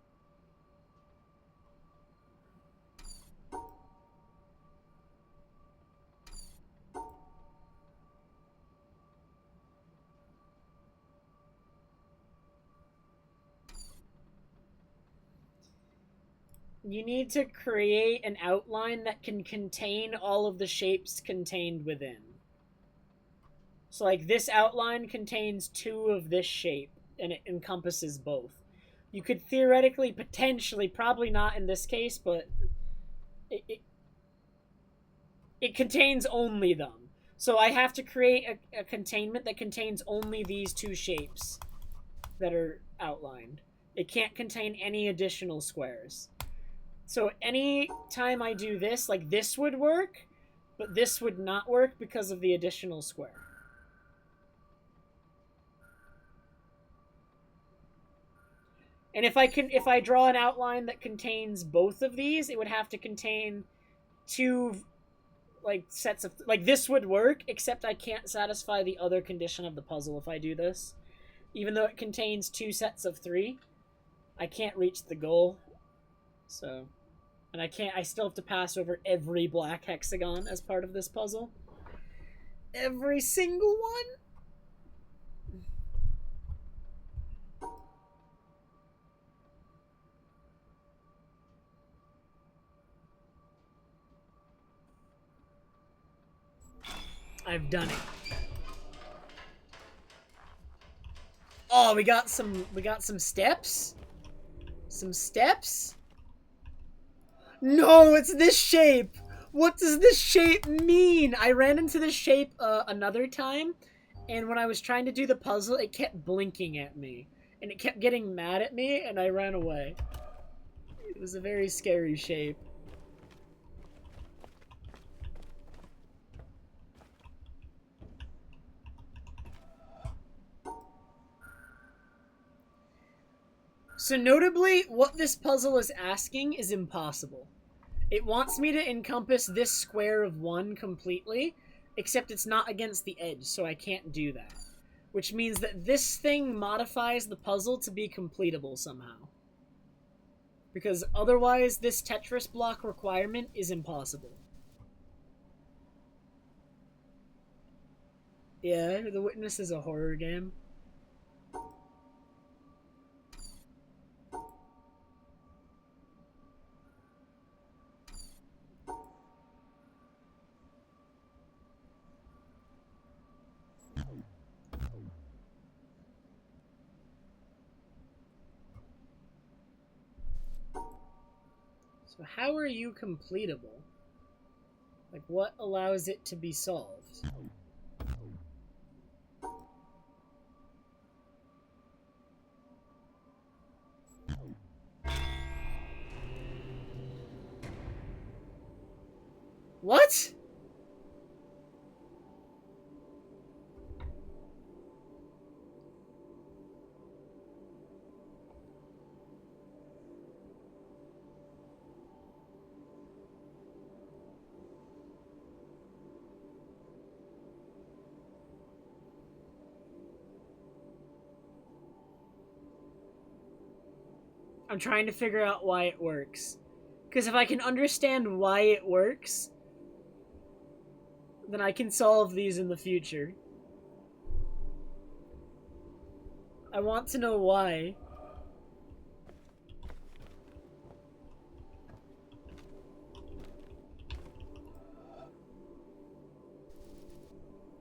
Speaker 1: You need to create an outline that can contain all of the shapes contained within. So, like, this outline contains two of this shape, and it encompasses both. You could theoretically, potentially, probably not in this case, but it, it, it contains only them. So I have to create a containment that contains only these two shapes that are outlined. It can't contain any additional squares. So any time I do this, like this would work, but this would not work because of the additional square. And if I draw an outline that contains both of these, it would have to contain two like sets of like this would work, except I can't satisfy the other condition of the puzzle if I do this. Even though it contains two sets of three, I can't reach the goal. So, and I still have to pass over every black hexagon as part of this puzzle. Every single one? I've done it. Oh, we got some steps? Some steps? No, it's this shape. What does this shape mean? I ran into this shape another time, and when I was trying to do the puzzle, it kept blinking at me, and it kept getting mad at me, and I ran away. It was a very scary shape. So notably, what this puzzle is asking is impossible. It wants me to encompass this square of 1 completely, except it's not against the edge, so I can't do that. Which means that this thing modifies the puzzle to be completable somehow. Because otherwise, this Tetris block requirement is impossible. Yeah, The Witness is a horror game. So how are you completable? Like, what allows it to be solved? What? I'm trying to figure out why it works. Because if I can understand why it works, then I can solve these in the future. I want to know why.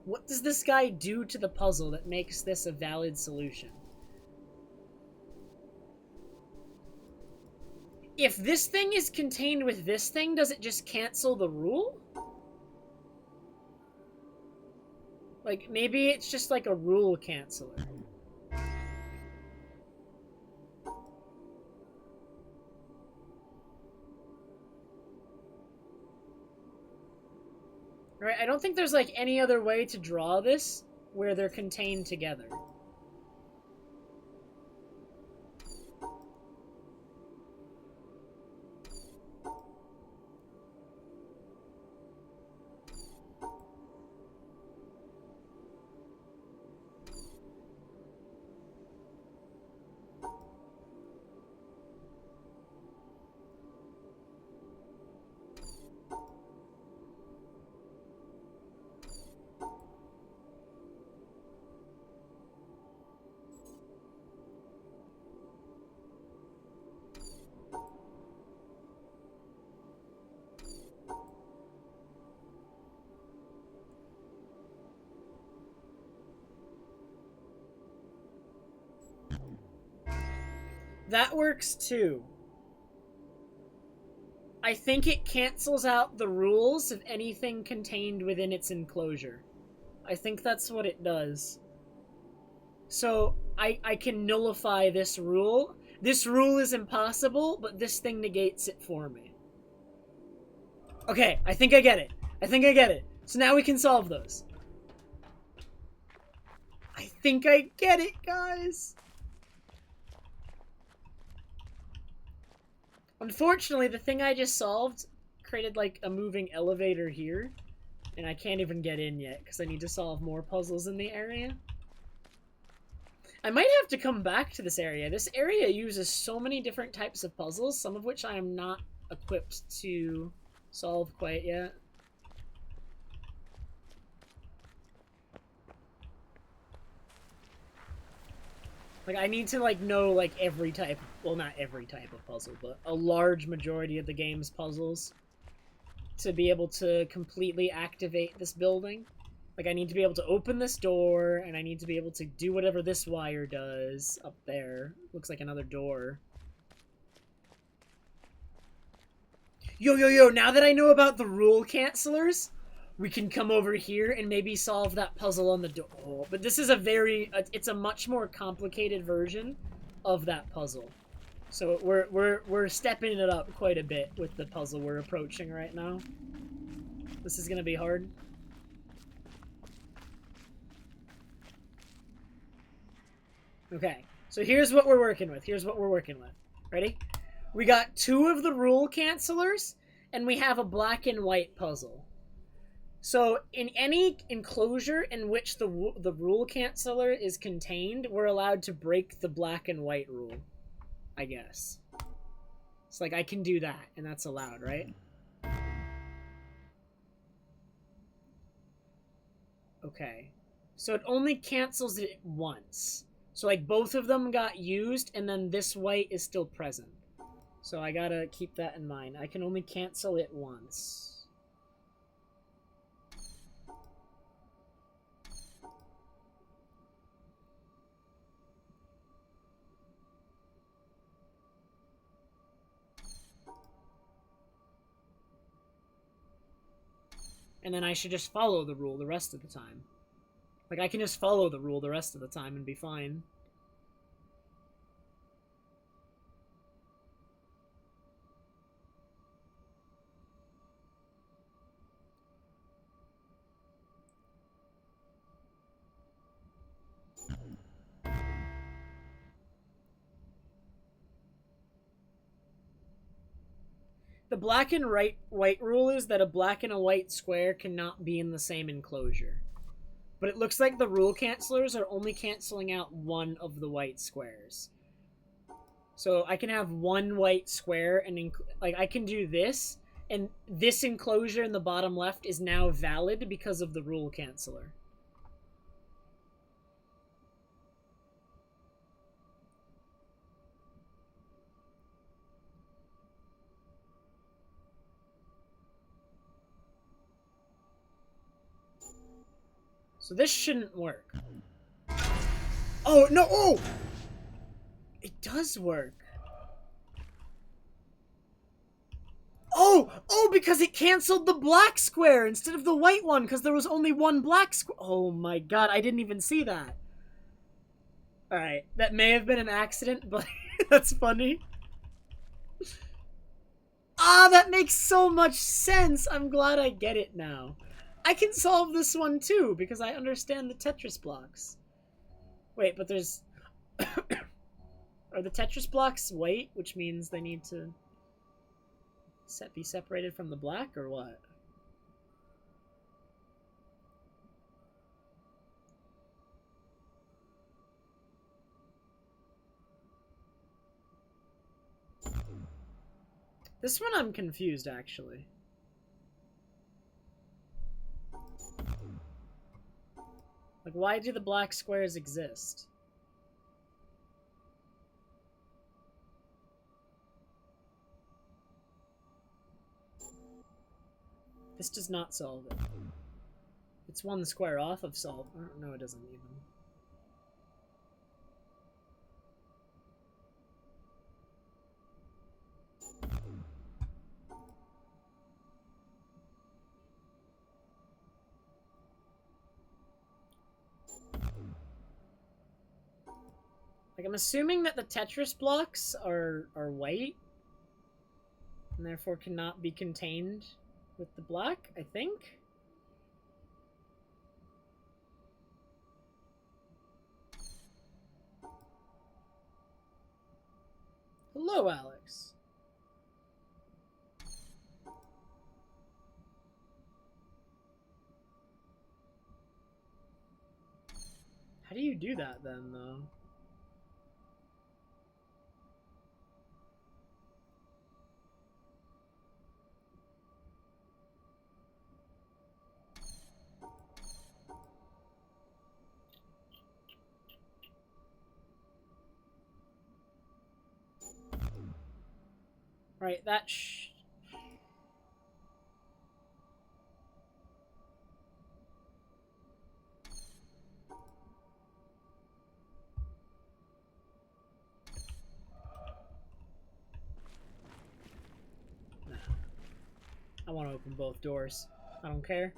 Speaker 1: What does this guy do to the puzzle that makes this a valid solution? If this thing is contained with this thing, does it just cancel the rule? Like, maybe it's just like a rule canceller. Right, I don't think there's like any other way to draw this where they're contained together. That works too. I think it cancels out the rules of anything contained within its enclosure. I think that's what it does. So I can nullify this rule. This rule is impossible, but this thing negates it for me. Okay, I think I get it. I think I get it. So now we can solve those. I think I get it, guys. Unfortunately, the thing I just solved created like a moving elevator here, and I can't even get in yet because I need to solve more puzzles in the area. I might have to come back to this area. This area uses so many different types of puzzles, some of which I am not equipped to solve quite yet. Like, I need to, like, know, like, every type... Well, not every type of puzzle, but a large majority of the game's puzzles to be able to completely activate this building. Like, I need to be able to open this door, and I need to be able to do whatever this wire does up there. Looks like another door. Yo, now that I know about the rule cancelers, we can come over here and maybe solve that puzzle on the door. Oh, but this is a it's a much more complicated version of that puzzle. So we're stepping it up quite a bit with the puzzle we're approaching right now. This is gonna be hard. Okay, so here's what we're working with. Ready? We got 2 of the rule cancelers, and we have a black and white puzzle. So in any enclosure in which the rule canceller is contained, we're allowed to break the black and white rule, I guess. It's like I can do that, and that's allowed, right? Okay. So it only cancels it once. So like both of them got used, and then this white is still present. So I gotta keep that in mind. I can only cancel it once. And then I should just follow the rule the rest of the time. Like, I can just follow the rule the rest of the time and be fine. The black and white rule is that a black and a white square cannot be in the same enclosure. But it looks like the rule cancelers are only canceling out one of the white squares. So I can have one white square and like I can do this, and this enclosure in the bottom left is now valid because of the rule canceller. So this shouldn't work. Oh, no! Oh! It does work. Oh, because it canceled the black square instead of the white one because there was only one black square. Oh my god, I didn't even see that. Alright, that may have been an accident, but that's funny. Ah, that makes so much sense. I'm glad I get it now. I can solve this one too because I understand the Tetris blocks. Wait, but there's... Are the Tetris blocks white, which means they need to be separated from the black, or what? This one I'm confused, actually. Like, why do the black squares exist? This does not solve it. It's one square off of solve. No, it doesn't even. Like, I'm assuming that the Tetris blocks are white, and therefore cannot be contained with the black, I think? Hello, Alex. How do you do that, then, though? Right, that Nah. I want to open both doors. I don't care.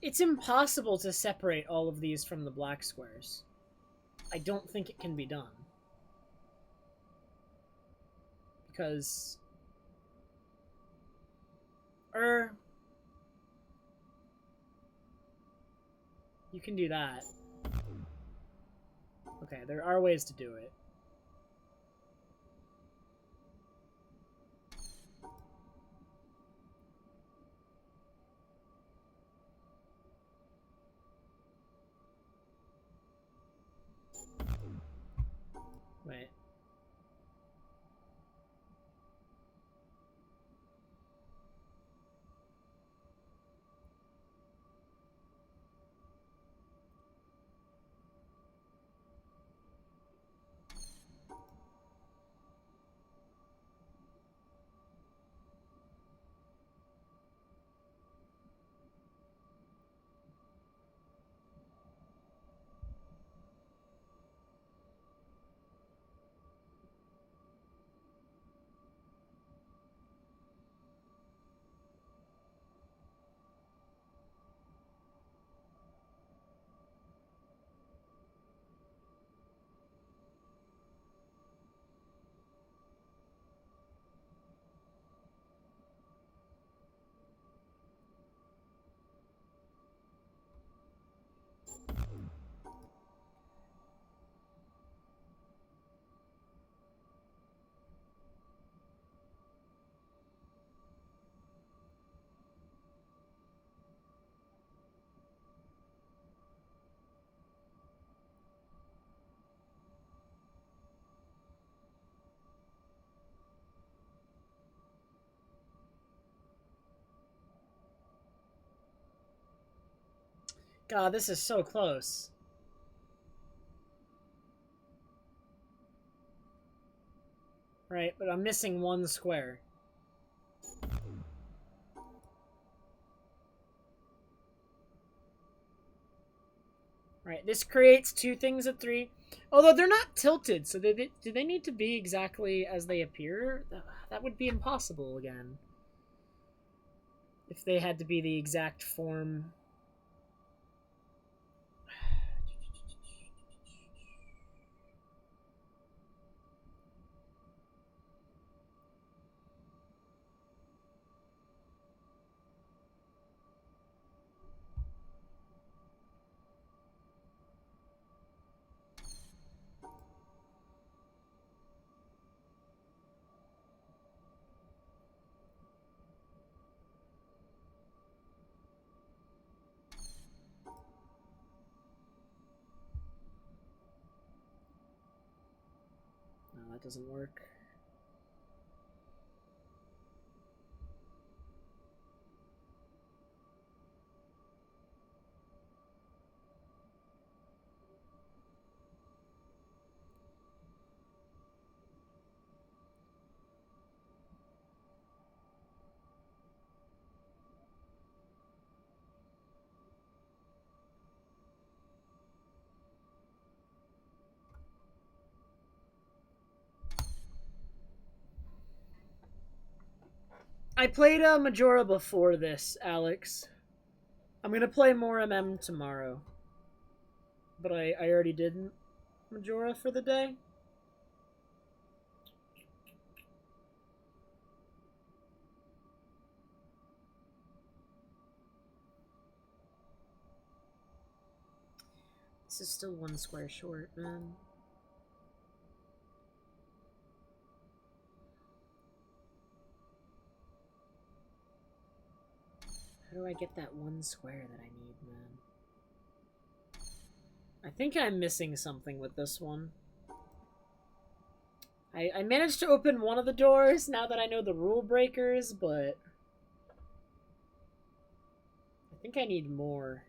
Speaker 1: It's impossible to separate all of these from the black squares. I don't think it can be done. Because... You can do that. Okay, there are ways to do it. Wait. God, this is so close. Right, but I'm missing one square. Right, this creates two things at 3. Although they're not tilted, so do they need to be exactly as they appear? That would be impossible again. If they had to be the exact form. No, that doesn't work. I played Majora before this, Alex. I'm gonna play more MM tomorrow. But I already did Majora for the day. This is still one square short, man. How do I get that one square that I need, man? I think I'm missing something with this one. I managed to open one of the doors now that I know the rule breakers, but I think I need more.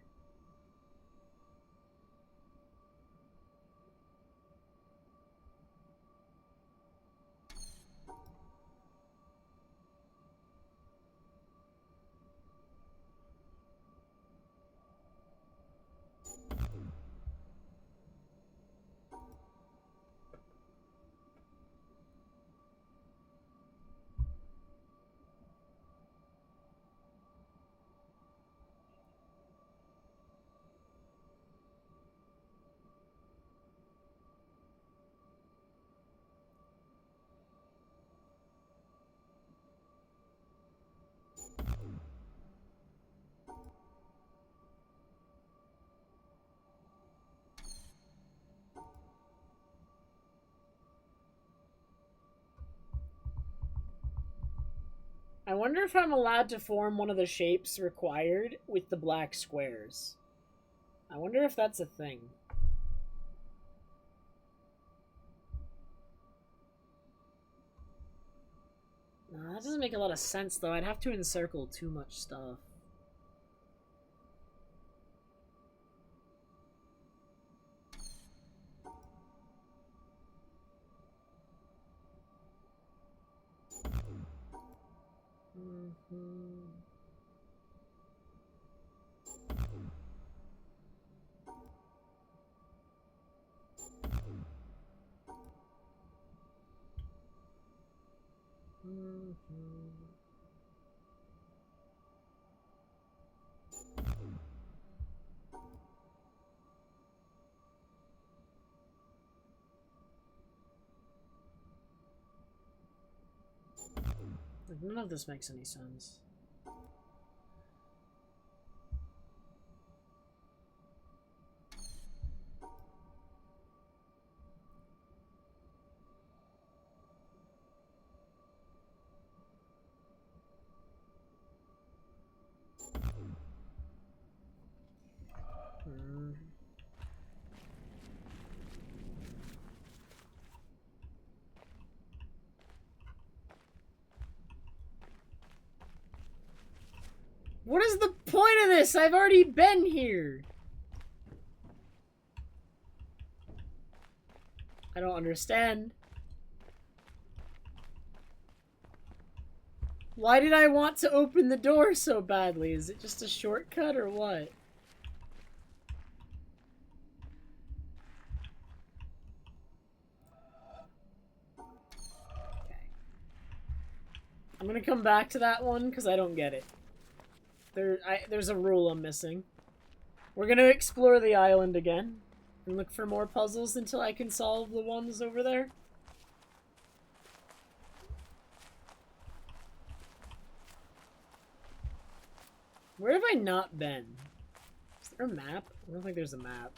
Speaker 1: I wonder if I'm allowed to form one of the shapes required with the black squares. I wonder if that's a thing. No, that doesn't make a lot of sense, though. I'd have to encircle too much stuff. None of this makes any sense. What is the point of this? I've already been here. I don't understand. Why did I want to open the door so badly? Is it just a shortcut or what? Okay. I'm gonna come back to that one because I don't get it. There's a rule I'm missing. We're gonna explore the island again and look for more puzzles until I can solve the ones over there. Where have I not been? Is there a map? I don't think there's a map.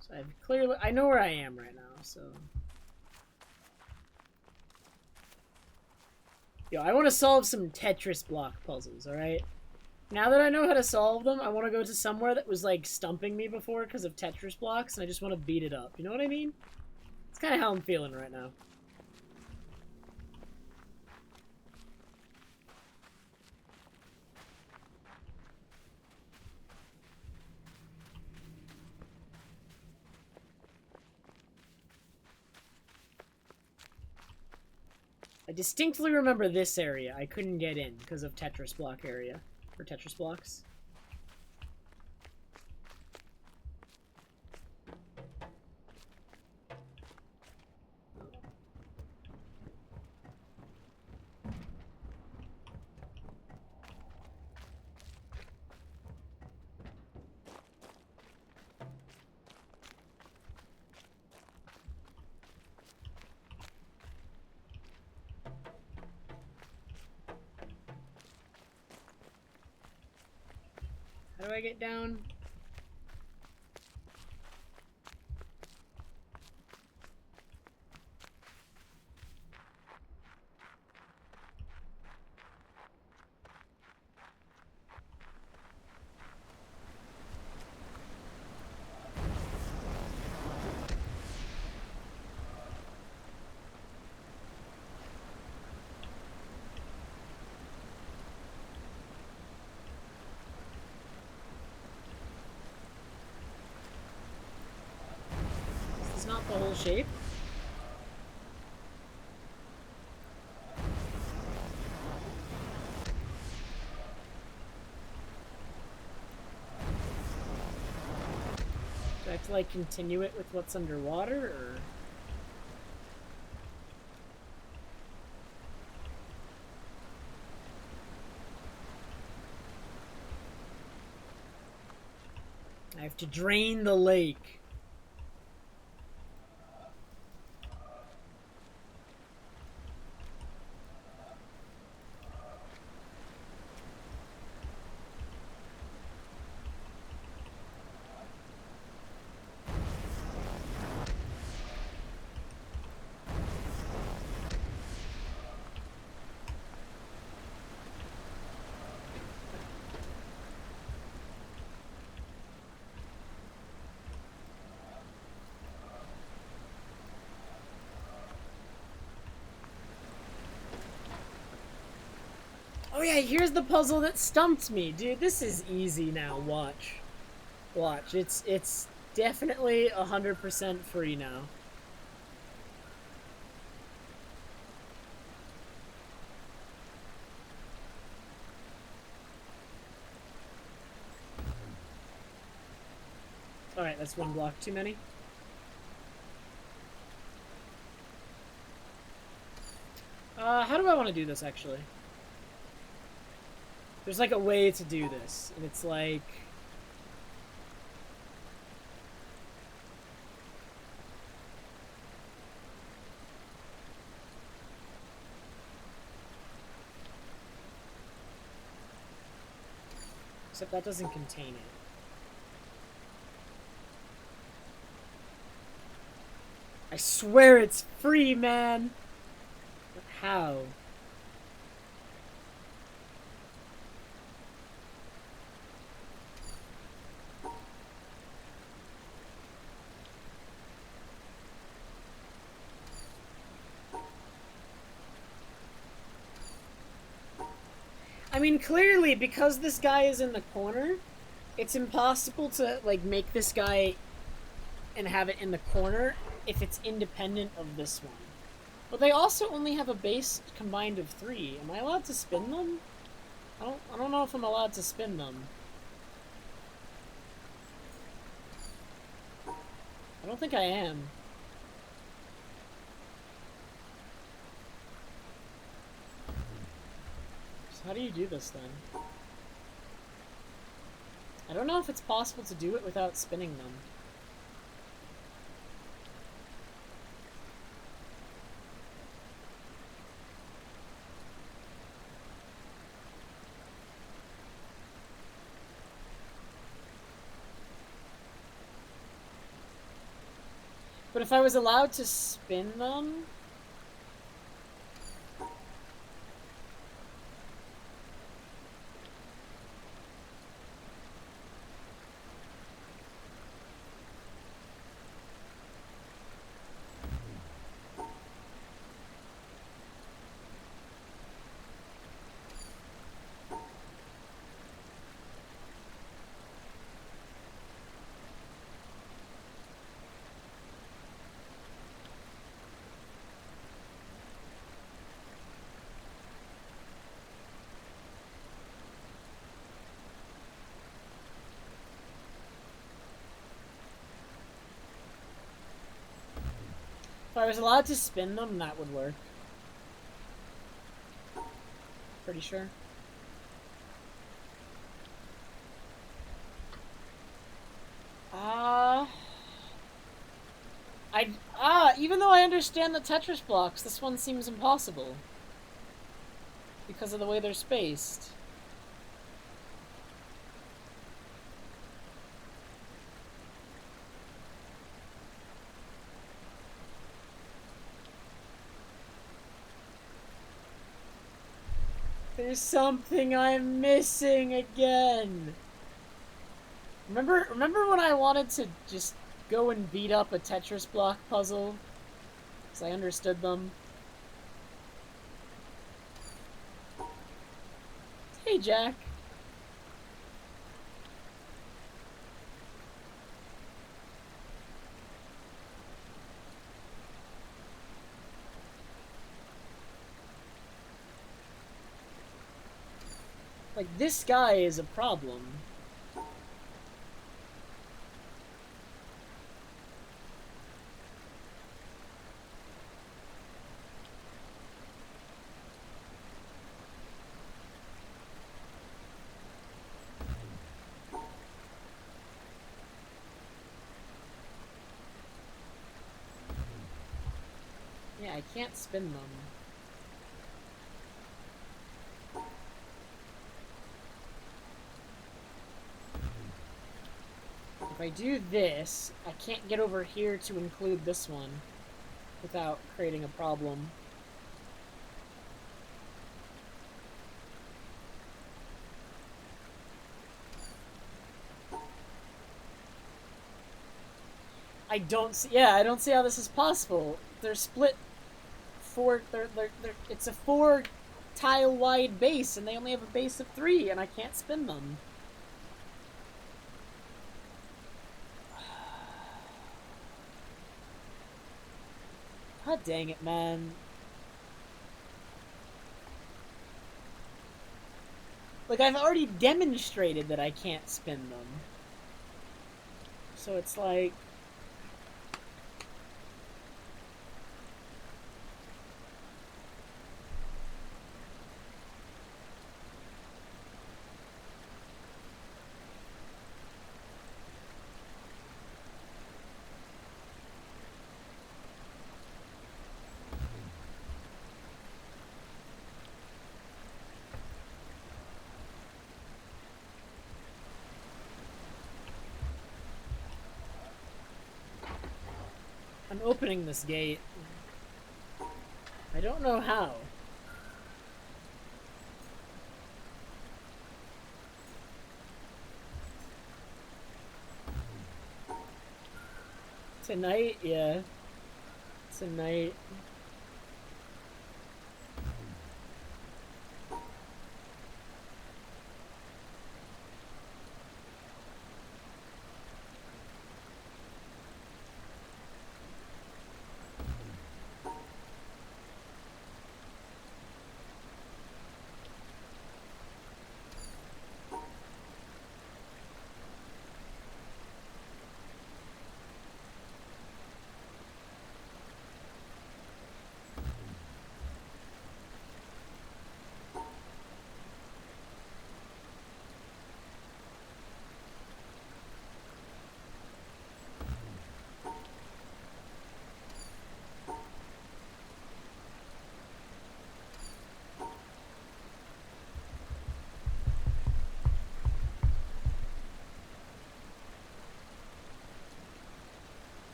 Speaker 1: So I know where I am right now, so. Yo, I want to solve some Tetris block puzzles, alright? Now that I know how to solve them, I want to go to somewhere that was, like, stumping me before because of Tetris blocks, and I just want to beat it up. You know what I mean? It's kind of how I'm feeling right now. I distinctly remember this area. I couldn't get in because of Tetris block area. Or Tetris blocks. How do I get down? Is this not the whole shape? Do I have to, like, continue it with what's underwater, or...? I have to drain the lake. Oh yeah, here's the puzzle that stumped me. Dude, this is easy now. Watch. Watch. It's definitely 100% free now. Alright, that's one block too many. How do I want to do this, actually? There's, like, a way to do this, and it's like... Except that doesn't contain it. I swear it's free, man! But how? I mean, clearly, because this guy is in the corner, It's impossible to, like, make this guy and have it in the corner if it's independent of this one. But they also only have a base combined of 3. Am I allowed to spin them? I don't know if I'm allowed to spin them. I don't think I am. So how do you do this then? I don't know if it's possible to do it without spinning them. But if I was allowed to spin them... If I was allowed to spin them, that would work. Pretty sure. Even though I understand the Tetris blocks, this one seems impossible. Because of the way they're spaced. There's something I'm missing again. Remember when I wanted to just go and beat up a Tetris block puzzle? Because I understood them. Hey, Jack. Like, this guy is a problem. Yeah, I can't spin them. If I do this, I can't get over here to include this one without creating a problem. I don't see how this is possible. They're split it's a 4 tile wide base and they only have a base of 3 and I can't spin them. God dang it, man. Like, I've already demonstrated that I can't spin them. So it's like... I'm opening this gate. I don't know how. Tonight, yeah. Tonight.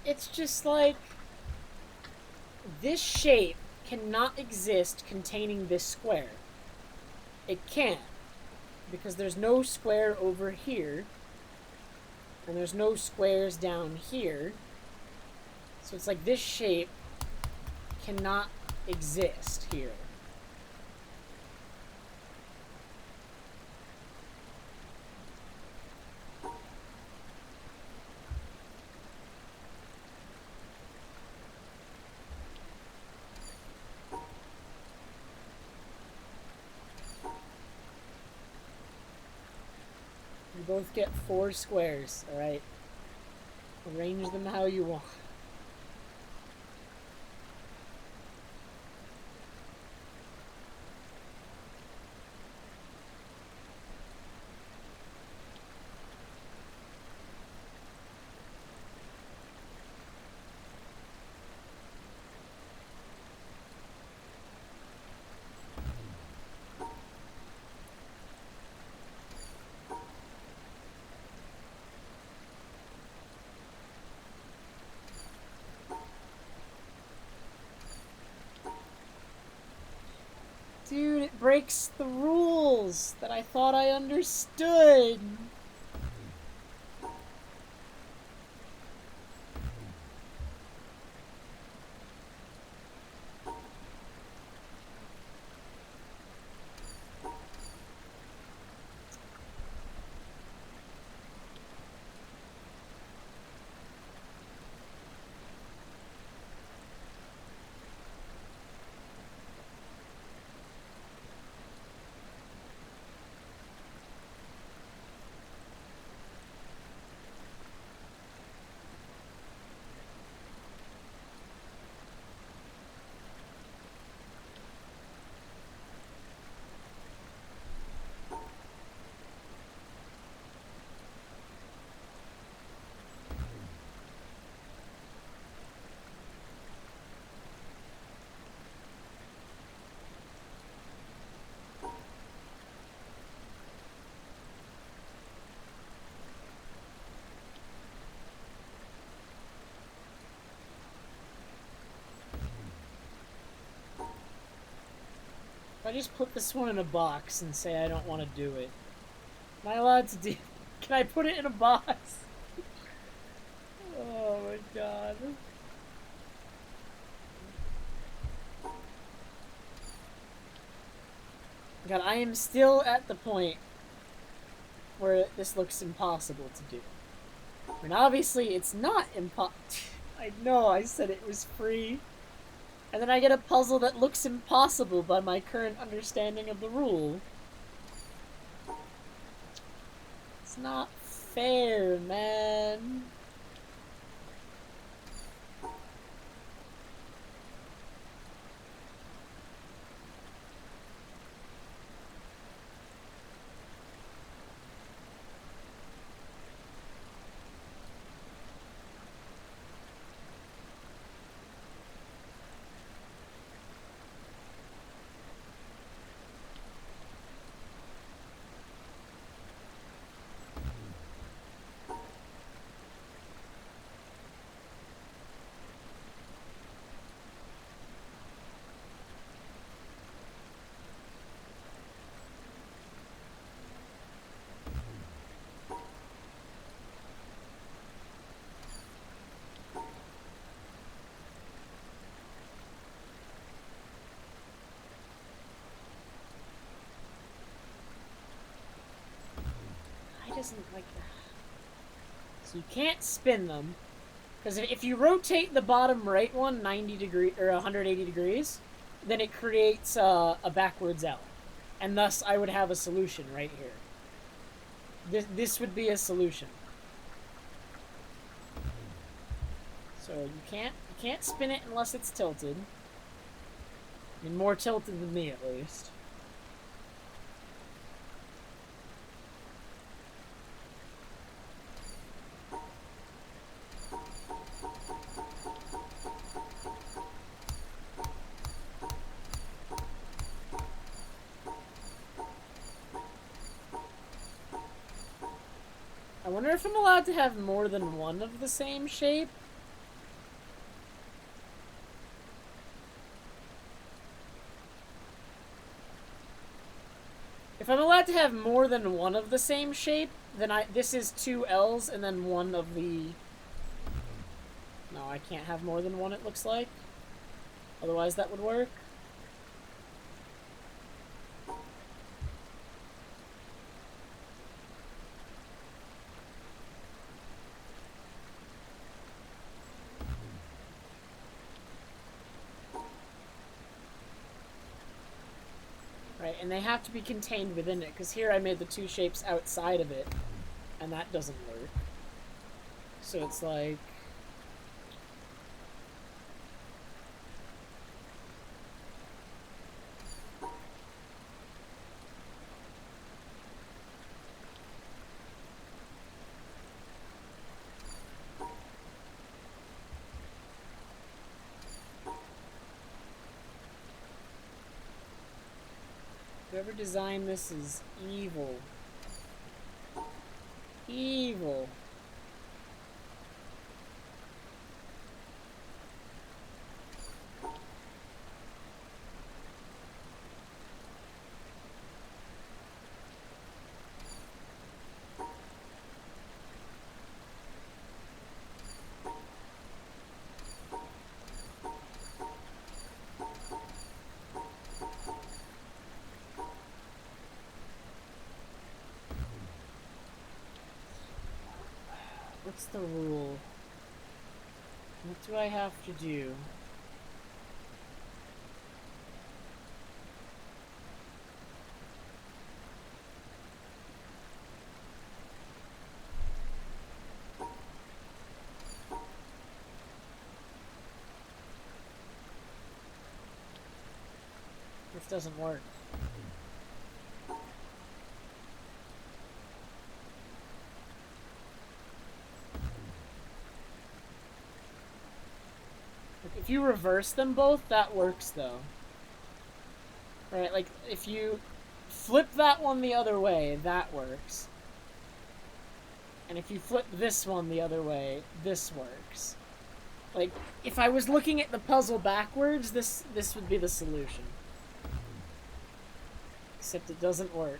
Speaker 1: It's just like, this shape cannot exist containing this square. It can't, because there's no square over here, and there's no squares down here. So it's like this shape cannot exist here. You both get 4 squares, alright? Arrange them how you want. Dude, it breaks the rules that I thought I understood. If I just put this one in a box and say I don't want to do it, am I allowed to do... Can I put it in a box? Oh my god. God, I am still at the point where this looks impossible to do. I mean, obviously, it's not I know I said it was free. And then I get a puzzle that looks impossible by my current understanding of the rule. It's not fair, man. Doesn't like that. So you can't spin them, because if you rotate the bottom right one 90 degrees or 180 degrees, then it creates a backwards L, and thus I would have a solution right here. This would be a solution. So you can't spin it unless it's tilted. I mean, more tilted than me at least. I wonder if I'm allowed to have more than one of the same shape? If I'm allowed to have more than one of the same shape, then this is 2 L's and then one of the... No, I can't have more than one, it looks like. Otherwise that would work. Right, and they have to be contained within it, because here I made the 2 shapes outside of it, and that doesn't work. So it's like... Whoever designed this is evil. Evil. What's the rule? What do I have to do? This doesn't work. If you reverse them both, that works though. Right, like if you flip that one the other way, that works. And if you flip this one the other way, this works. Like, if I was looking at the puzzle backwards, this would be the solution. Except it doesn't work.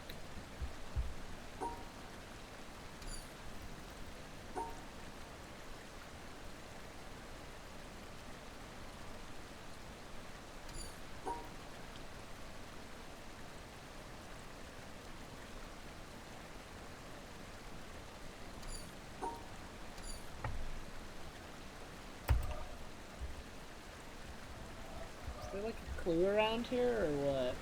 Speaker 1: Is there like a clue around here, or what?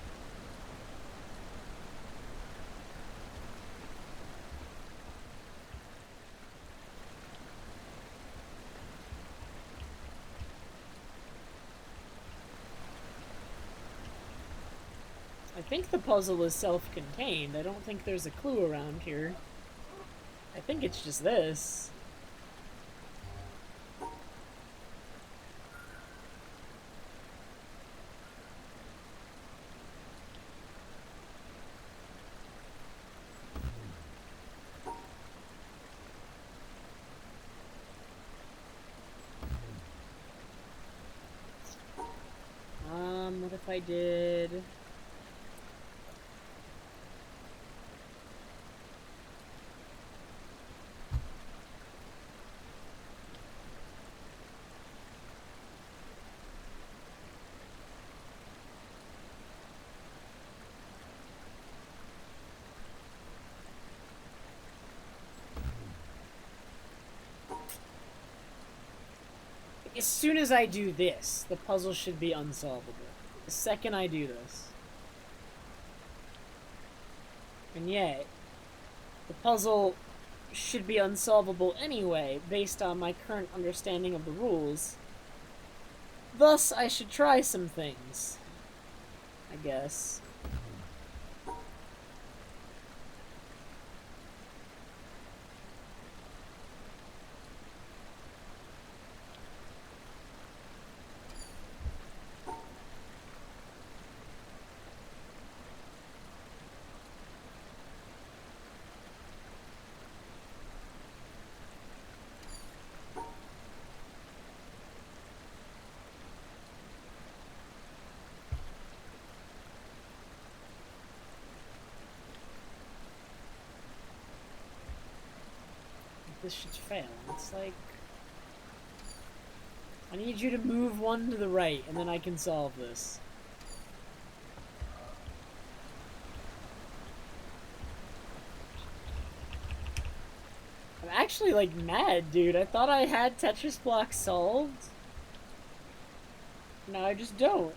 Speaker 1: I think the puzzle is self-contained. I don't think there's a clue around here. I think it's just this. What if I did... As soon as I do this, the puzzle should be unsolvable. The second I do this. And yet, the puzzle should be unsolvable anyway, based on my current understanding of the rules. Thus, I should try some things. I guess. this should fail. It's like... I need you to move one to the right, and then I can solve this. I'm actually, like, mad, dude. I thought I had Tetris block solved. Now I just don't.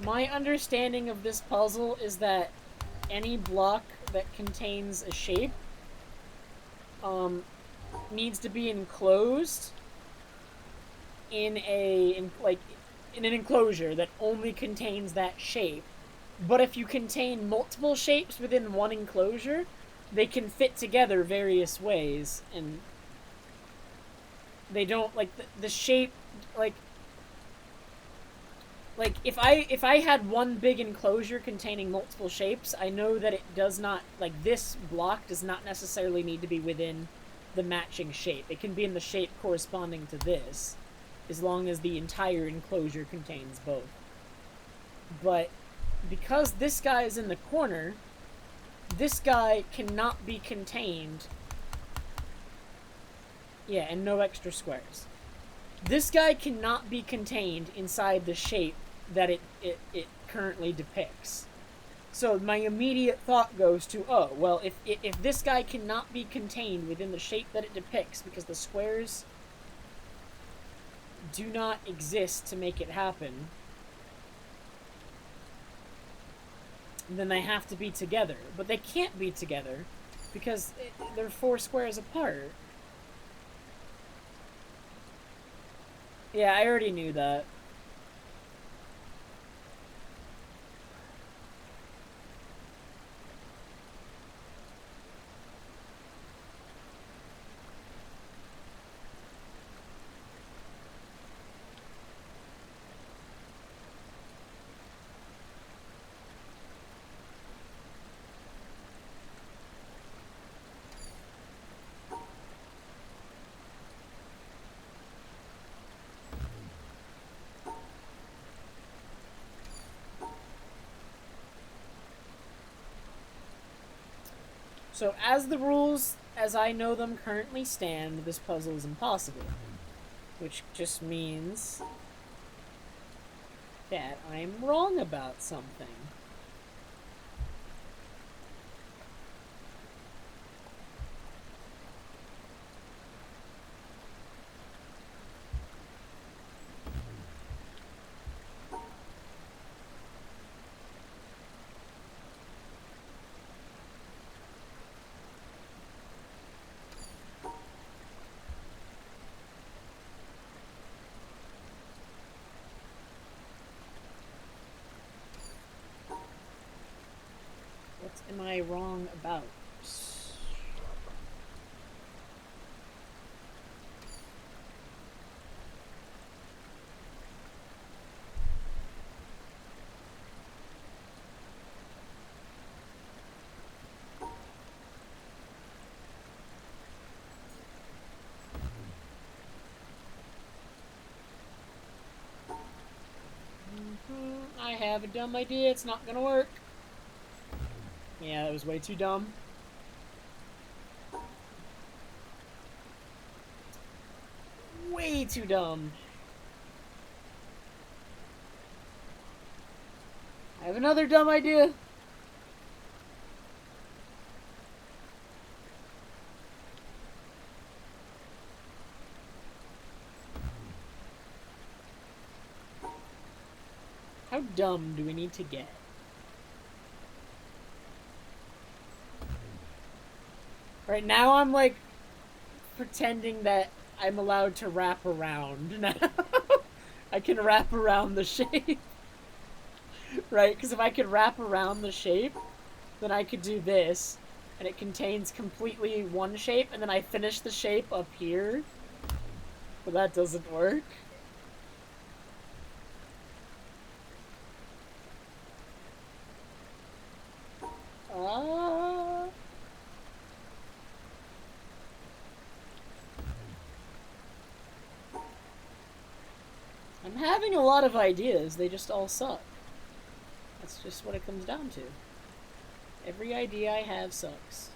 Speaker 1: My understanding of this puzzle is that any block that contains a shape needs to be enclosed in an enclosure that only contains that shape. But if you contain multiple shapes within one enclosure, they can fit together various ways, and they don't, like, the shape, like if I had one big enclosure containing multiple shapes, I know that it does not, like, this block does not necessarily need to be within the matching shape. It can be in the shape corresponding to this, as long as the entire enclosure contains both. But because this guy is in the corner, this guy cannot be contained. Yeah, and no extra squares. This guy cannot be contained inside the shape that it currently depicts. So my immediate thought goes to, oh, well, if this guy cannot be contained within the shape that it depicts because the squares do not exist to make it happen, then they have to be together. But they can't be together because they're 4 squares apart. Yeah, I already knew that. So as the rules, as I know them currently stand, this puzzle is impossible. Which just means that I'm wrong about something. What am I wrong about? I have a dumb idea. It's not gonna work. Yeah, that was way too dumb. Way too dumb. I have another dumb idea. How dumb do we need to get? Right now I'm like pretending that I'm allowed to wrap around now. I can wrap around the shape. Right? Because if I could wrap around the shape, then I could do this. And it contains completely one shape, and then I finish the shape up here. But that doesn't work. I'm having a lot of ideas, they just all suck. That's just what it comes down to. Every idea I have sucks.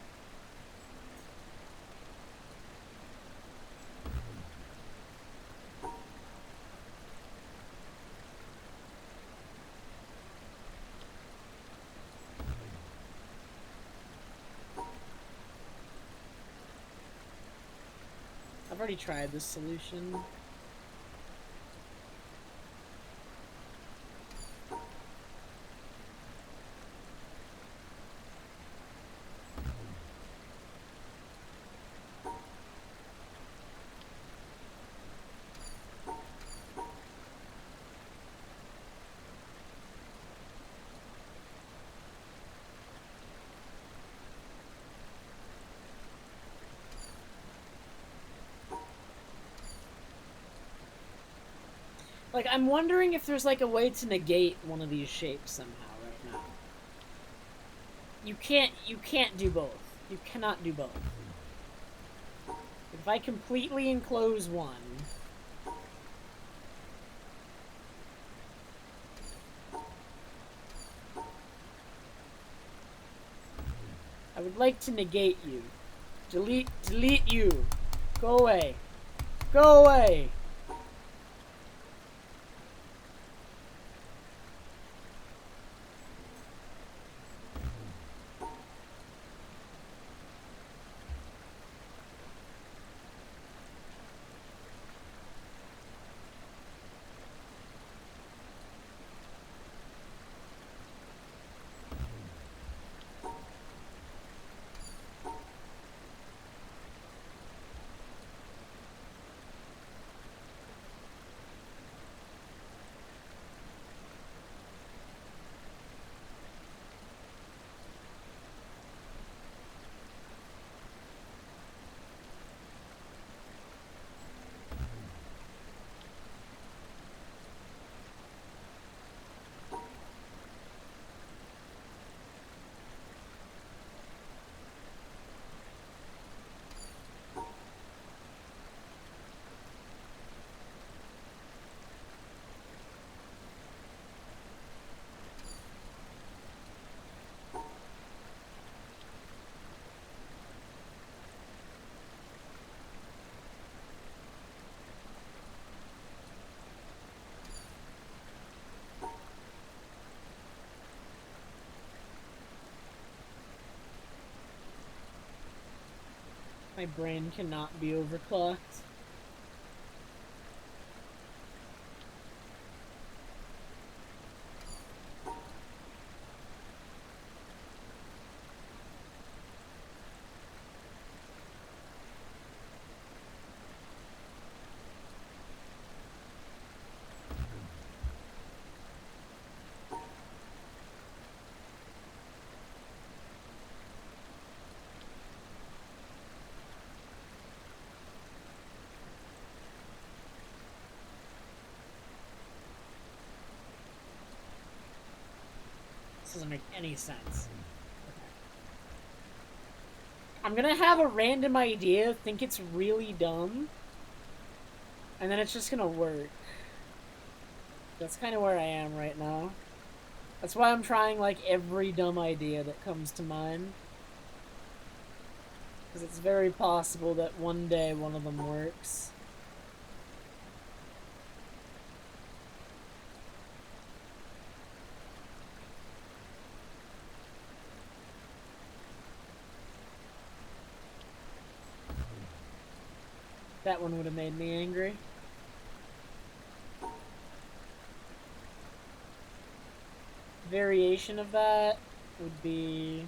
Speaker 1: I've already tried this solution. Like, I'm wondering if there's like a way to negate one of these shapes somehow right now. You can't do both. You cannot do both. If I completely enclose one, I would like to negate you. Delete you. Go away. Go away. My brain cannot be overclocked. This doesn't make any sense. I'm gonna have a random idea, think it's really dumb, and then it's just gonna work. That's kind of where I am right now. That's why I'm trying, like, every dumb idea that comes to mind. Because it's very possible that one day one of them works. That one would have made me angry. variation of that would be...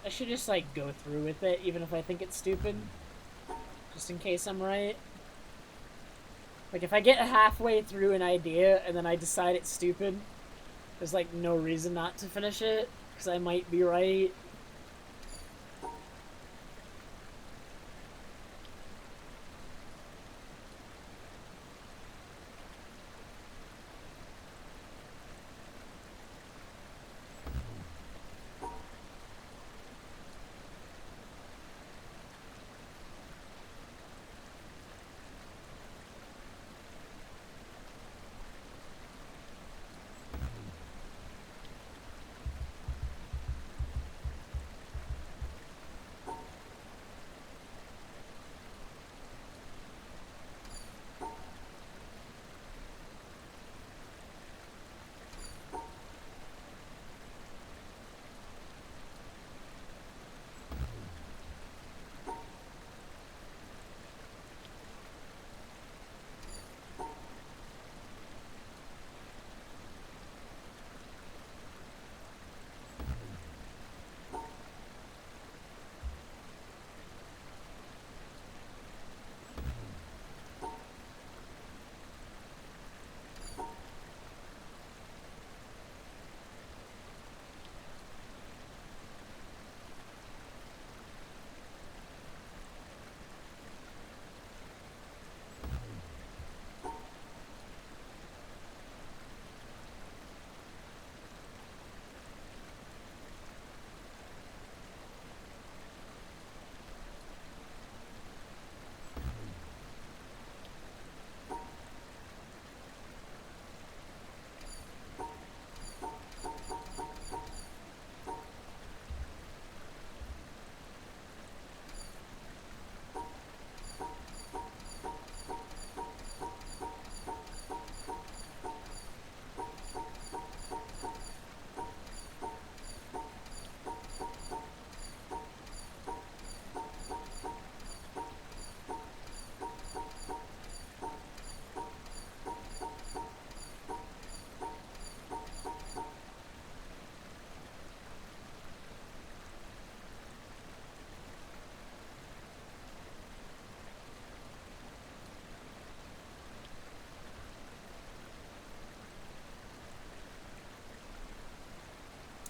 Speaker 1: I should just, like, go through with it, even if I think it's stupid. Just in case I'm right. Like, if I get halfway through an idea and then I decide it's stupid, there's, like, no reason not to finish it, because I might be right.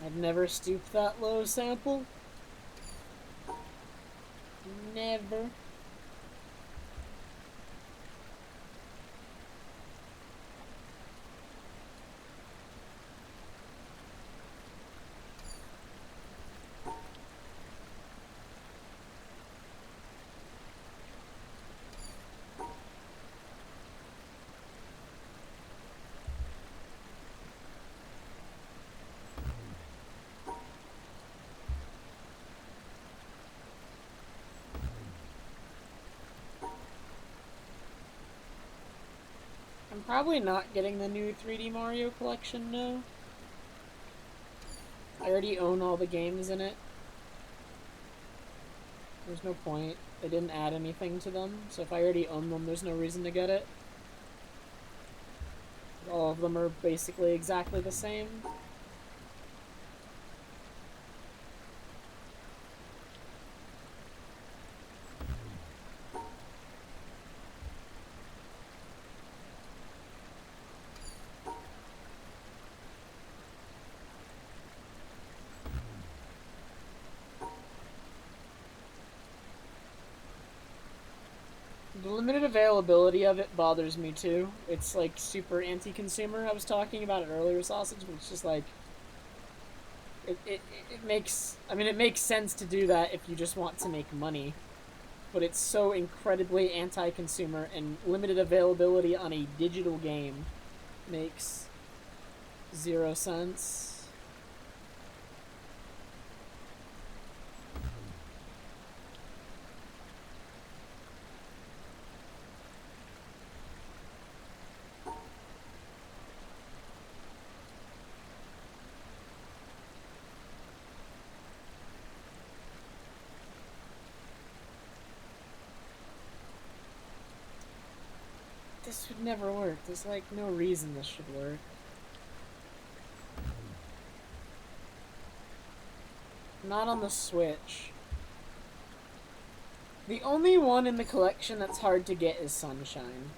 Speaker 1: I'd never stoop that low, Sample. Never. I'm probably not getting the new 3D Mario collection, no. I already own all the games in it. There's no point. They didn't add anything to them, so if I already own them, there's no reason to get it. All of them are basically exactly the same. The limited availability of it bothers me too. It's like super anti-consumer. I was talking about it earlier, Sausage, but it's just like it makes, I mean, it makes sense to do that if you just want to make money, but it's so incredibly anti-consumer, and limited availability on a digital game makes zero sense. This would never work. There's like no reason this should work. Not on the Switch. The only one in the collection that's hard to get is Sunshine.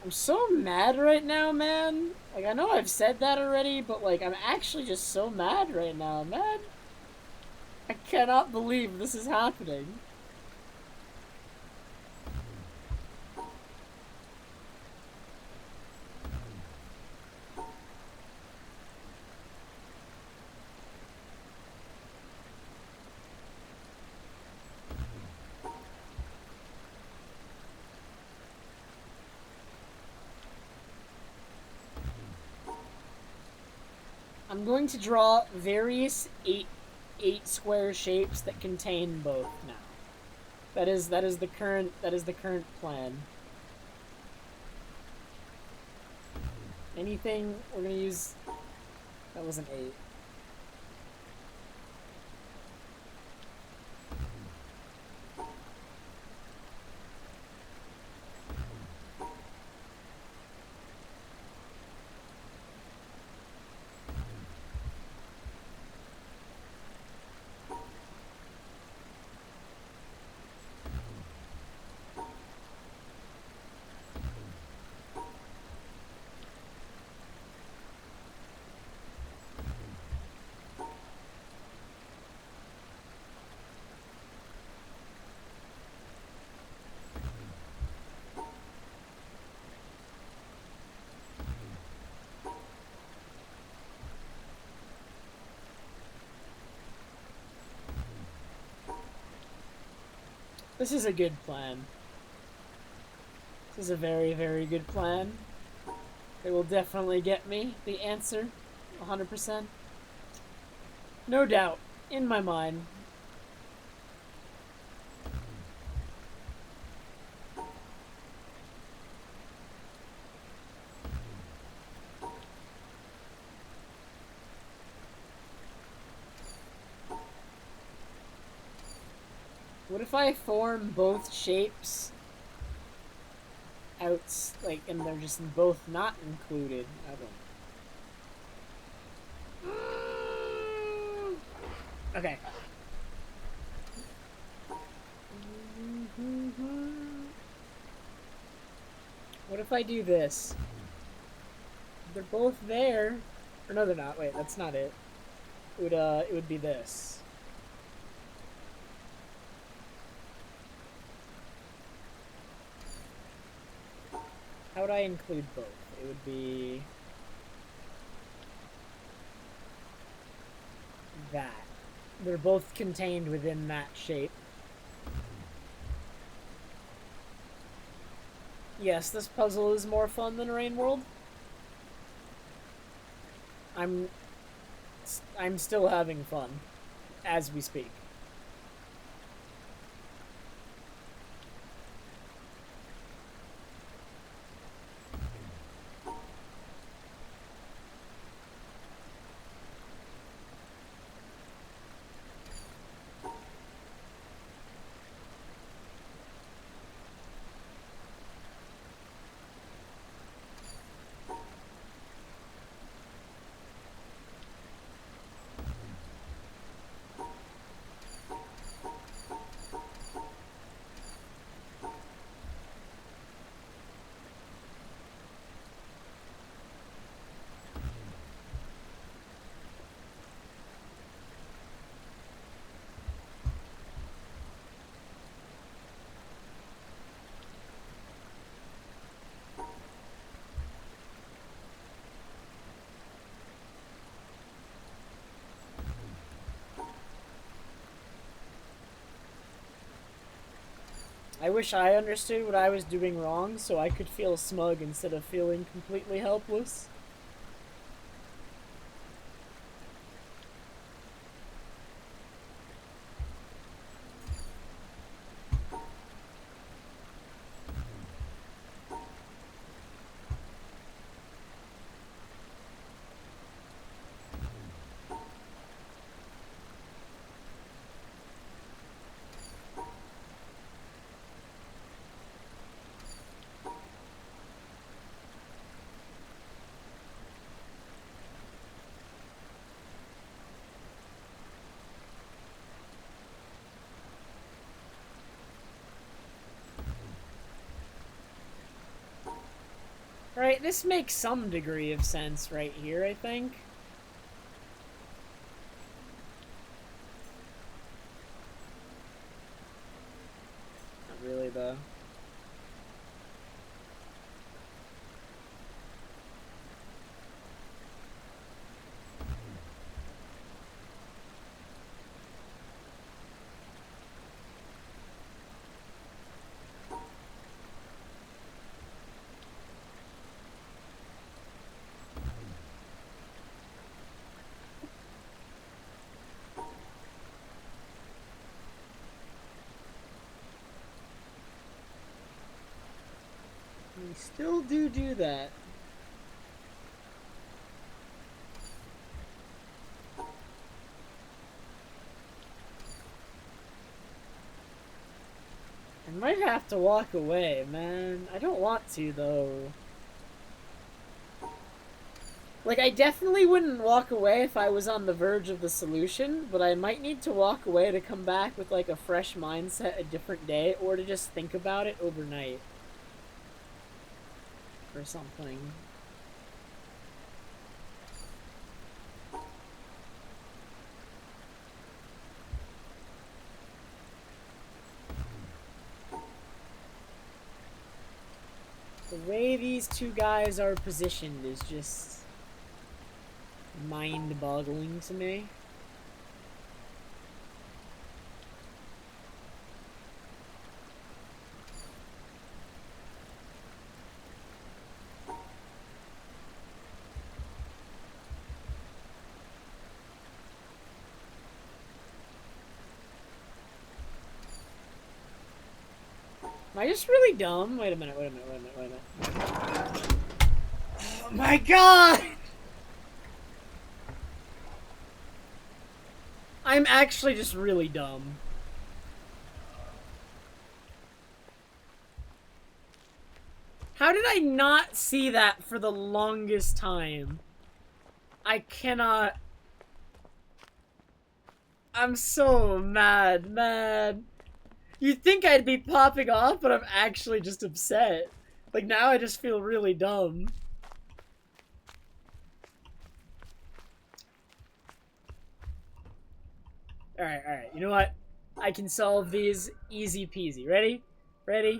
Speaker 1: I'm so mad right now, man. Like, I know I've said that already, but, like, I'm actually just so mad right now, man. I cannot believe this is happening. I'm going to draw various eight square shapes that contain both now. That is the current plan. Anything we're gonna use. That was an 8. This is a good plan. This is a very, very good plan. It will definitely get me the answer. 100%. No doubt. In my mind. What if I form both shapes out, like, and they're just both not included? I don't. Okay. What if I do this? They're both there. Or no, they're not. Wait, that's not it. It would be this. How would I include both? It would be that. They're both contained within that shape. Yes, this puzzle is more fun than Rain World. I'm I'm still having fun as we speak. I wish I understood what I was doing wrong so I could feel smug instead of feeling completely helpless. Right, this makes some degree of sense right here, I think. Not really, though. We still do that. I might have to walk away, man. I don't want to, though. Like, I definitely wouldn't walk away if I was on the verge of the solution, but I might need to walk away to come back with, like, a fresh mindset a different day, or to just think about it overnight. Or something. The way these two guys are positioned is just mind-boggling to me. Am I just really dumb? Wait a minute, wait a minute, wait a minute, wait a minute. Oh my god! I'm actually just really dumb. How did I not see that for the longest time? I cannot... I'm so mad. You'd think I'd be popping off, but I'm actually just upset. Like, now I just feel really dumb. Alright. You know what? I can solve these easy peasy. Ready? Ready?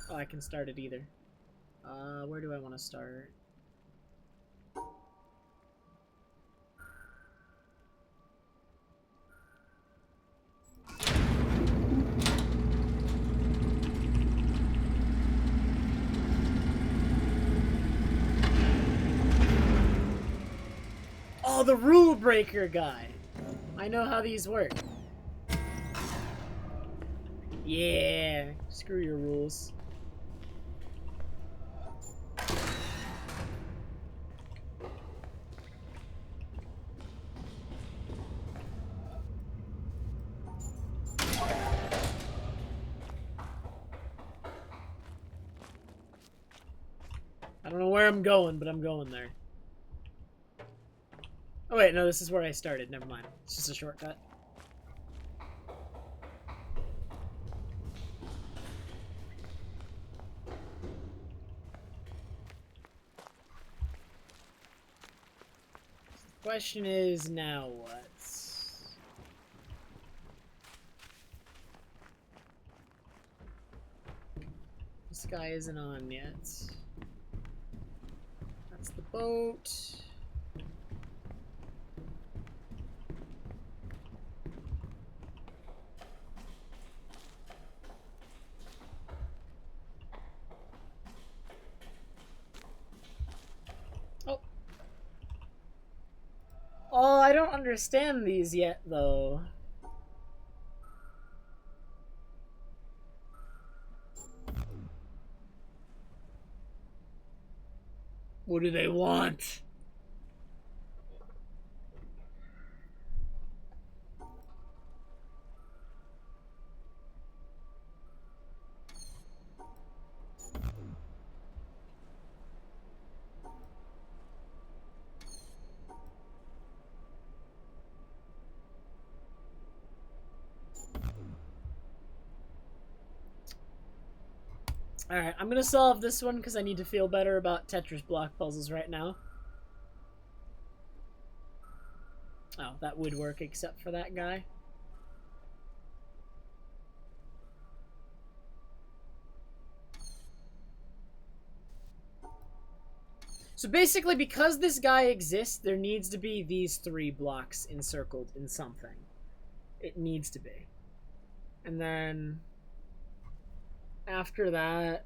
Speaker 1: Oh, I can start it either. Where do I want to start? Oh, the rule breaker guy. I know how these work. Yeah. Screw your rules. I don't know where I'm going, but I'm going there. Oh wait, no, this is where I started. Never mind. It's just a shortcut. The question is, now what? This guy isn't on yet. That's the boat. Oh. Oh, I don't understand these yet, though. What do they want? Alright, I'm gonna solve this one because I need to feel better about Tetris block puzzles right now. Oh, that would work except for that guy. So basically, because this guy exists, there needs to be these 3 blocks encircled in something. It needs to be. And then after that,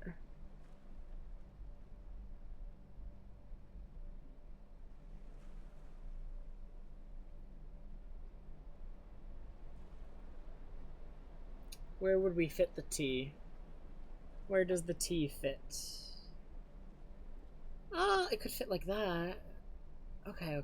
Speaker 1: where would we fit the T? Where does the T fit? Ah, it could fit like that. Okay.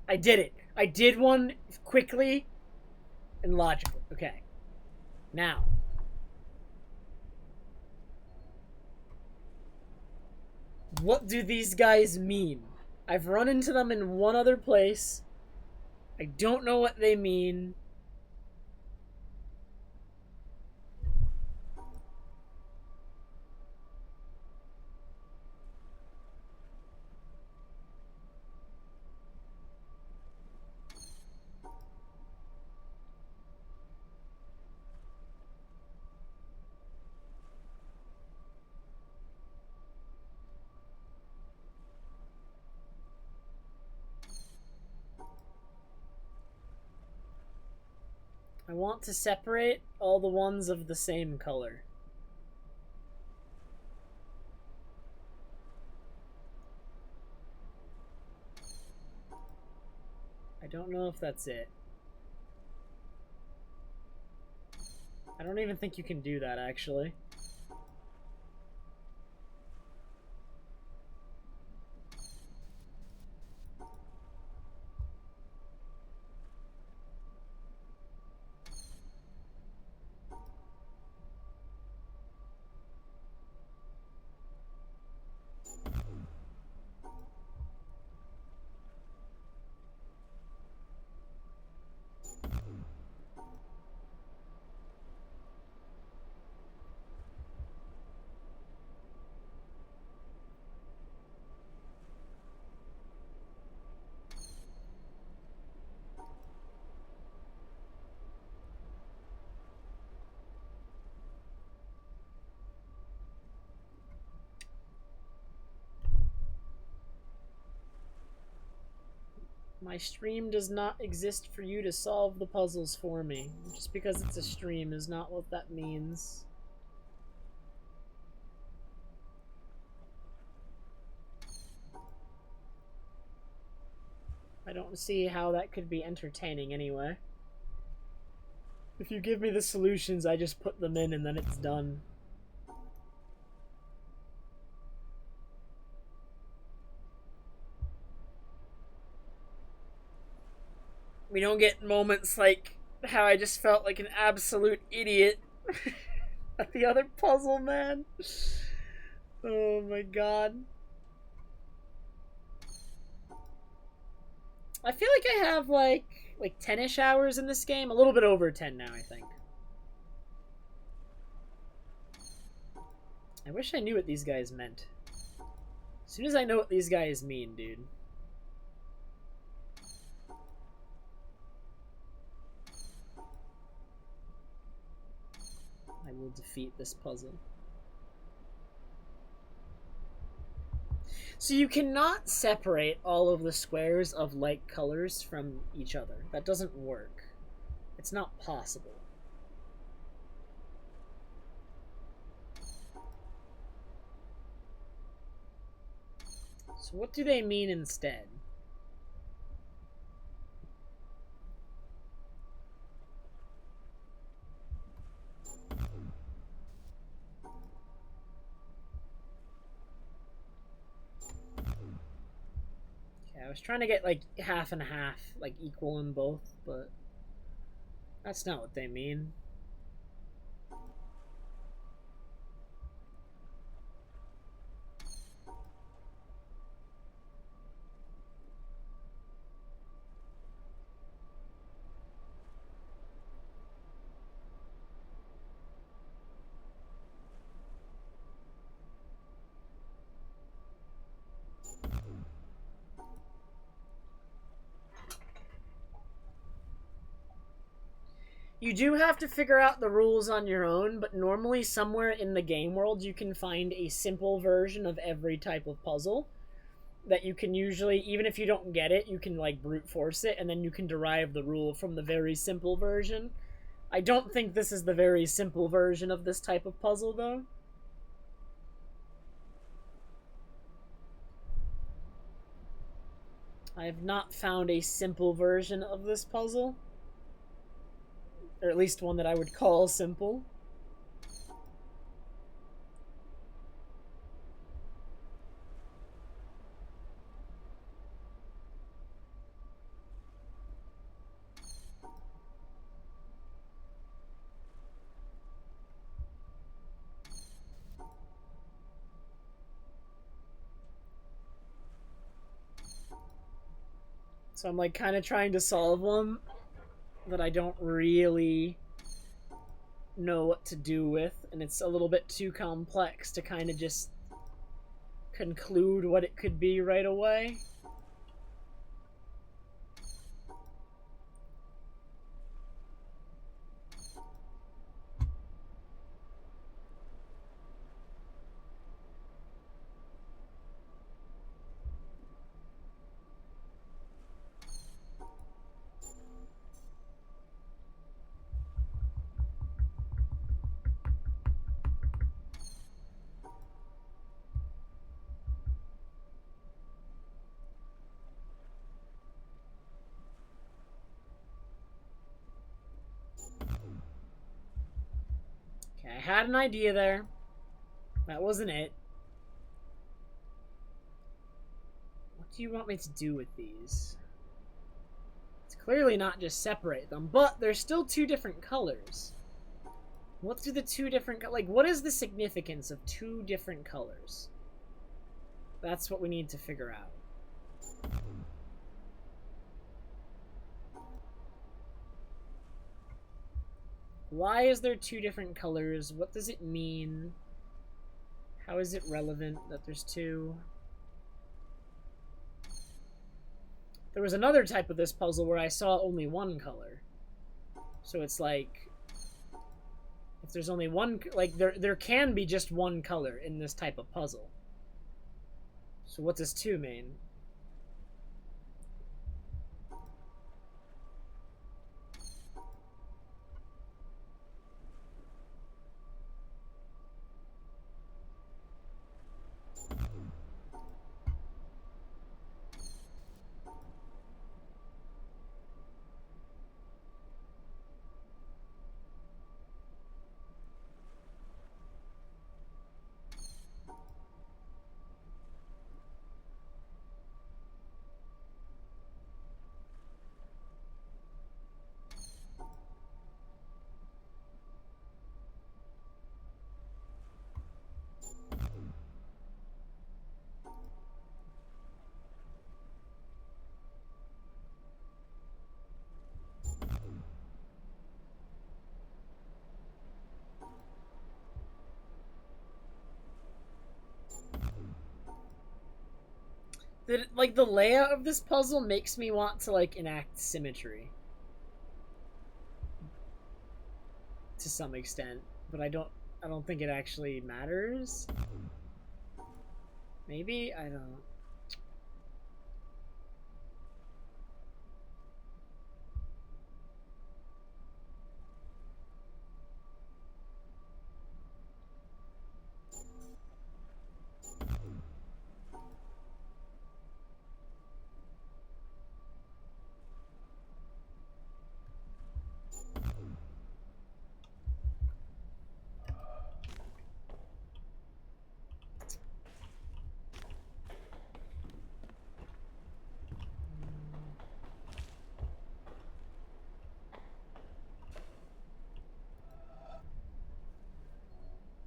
Speaker 1: I did it. I did one quickly and logically. Okay. Now. What do these guys mean? I've run into them in one other place. I don't know what they mean. I want to separate all the ones of the same color. I don't know if that's it. I don't even think you can do that, actually. My stream does not exist for you to solve the puzzles for me. Just because it's a stream is not what that means. I don't see how that could be entertaining anyway. If you give me the solutions, I just put them in and then it's done. We don't get moments like how I just felt like an absolute idiot at the other puzzle, man. Oh my god. I feel like I have like 10-ish hours in this game. A little bit over 10 now, I think. I wish I knew what these guys meant. As soon as I know what these guys mean, dude. I will defeat this puzzle. So you cannot separate all of the squares of like colors from each other. That doesn't work. It's not possible. So what do they mean instead? I was trying to get like half and half, like equal in both, but that's not what they mean. You do have to figure out the rules on your own, but normally somewhere in the game world you can find a simple version of every type of puzzle that you can usually, even if you don't get it, you can like brute force it and then you can derive the rule from the very simple version. I don't think this is the very simple version of this type of puzzle though. I have not found a simple version of this puzzle. Or at least one that I would call simple. So I'm like kind of trying to solve one that I don't really know what to do with, and it's a little bit too complex to kind of just conclude what it could be right away. Okay, I had an idea there. That wasn't it. What do you want me to do with these? It's clearly not just separate them, but they're still two different colors. What do the two different... Like, what is the significance of two different colors? That's what we need to figure out. Why is there two different colors? What does it mean? How is it relevant that there's two? There was another type of this puzzle where I saw only one color. So it's like... If there's only one... Like, there can be just one color in this type of puzzle. So what does two mean? like the layout of this puzzle makes me want to like enact symmetry to some extent, but I don't think it actually matters. Maybe I don't.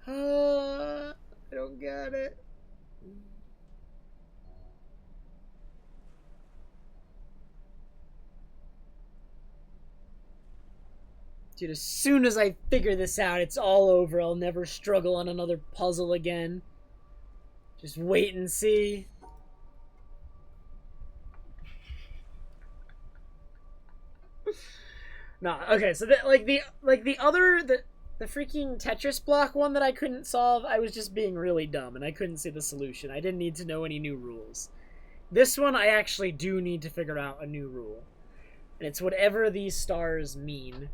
Speaker 1: I don't get it. Dude, as soon as I figure this out, it's all over. I'll never struggle on another puzzle again. Just wait and see. Nah, okay, so the freaking Tetris block one that I couldn't solve, I was just being really dumb and I couldn't see the solution. I didn't need to know any new rules. This one I actually do need to figure out a new rule. And it's whatever these stars mean.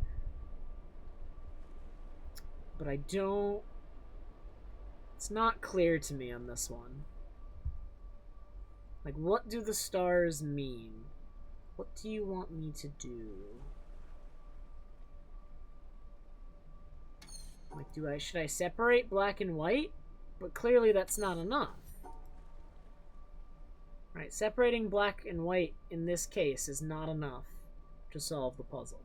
Speaker 1: But I don't... It's not clear to me on this one. Like, what do the stars mean? What do you want me to do? Like, should I separate black and white? But clearly that's not enough. Right, separating black and white in this case is not enough to solve the puzzle.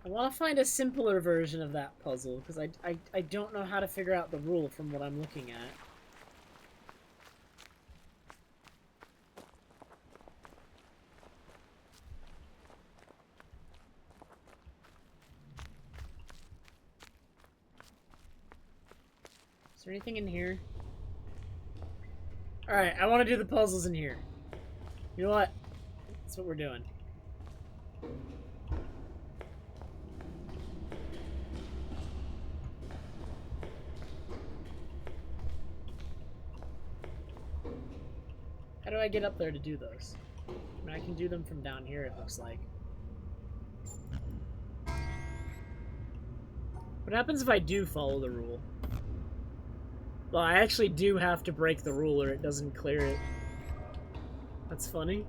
Speaker 1: I want to find a simpler version of that puzzle, because I don't know how to figure out the rule from what I'm looking at. Is there anything in here? Alright, I want to do the puzzles in here. You know what? That's what we're doing. How do I get up there to do those? I mean, I can do them from down here, it looks like. What happens if I do follow the rule? Well, I actually do have to break the rule or it doesn't clear it. That's funny.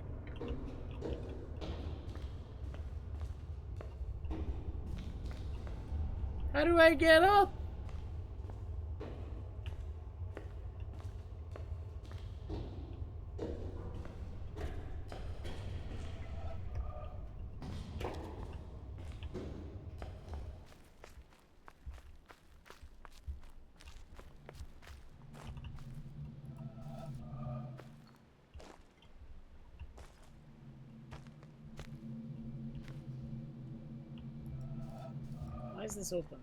Speaker 1: How do I get up? Why is this open?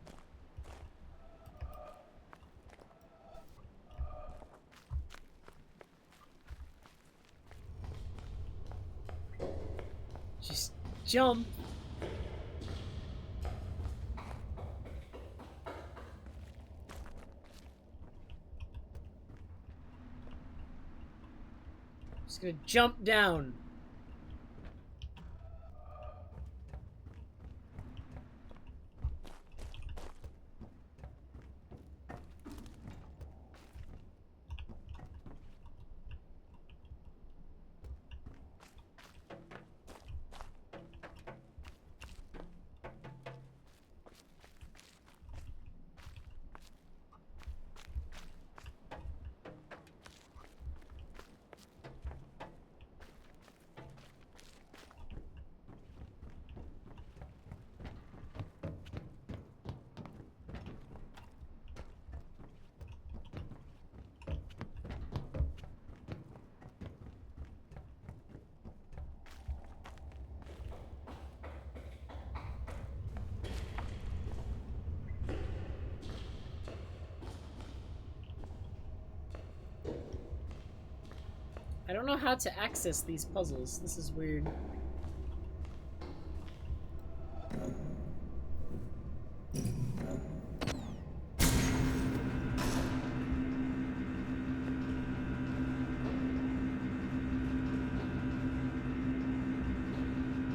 Speaker 1: Just jump. Just gonna jump down. I don't know how to access these puzzles. This is weird.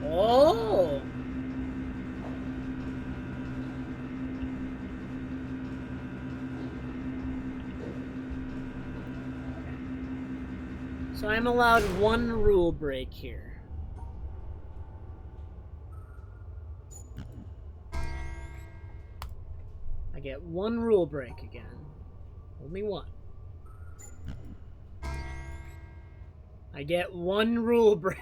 Speaker 1: Oh! So I'm allowed one rule break here. I get one rule break again. Only one. I get one rule break.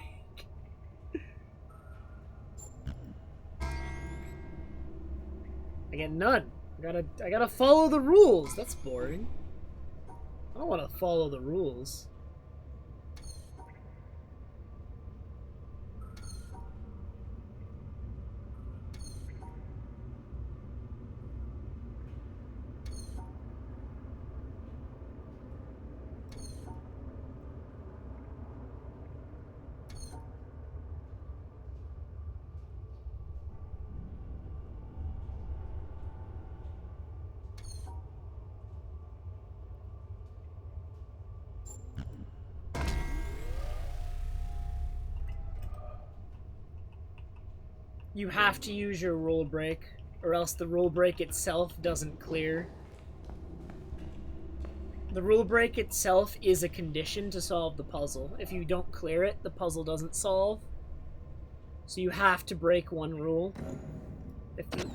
Speaker 1: I get none. I gotta follow the rules. That's boring. I don't want to follow the rules. You have to use your rule break, or else the rule break itself doesn't clear. The rule break itself is a condition to solve the puzzle. If you don't clear it, the puzzle doesn't solve. So you have to break one rule. If you...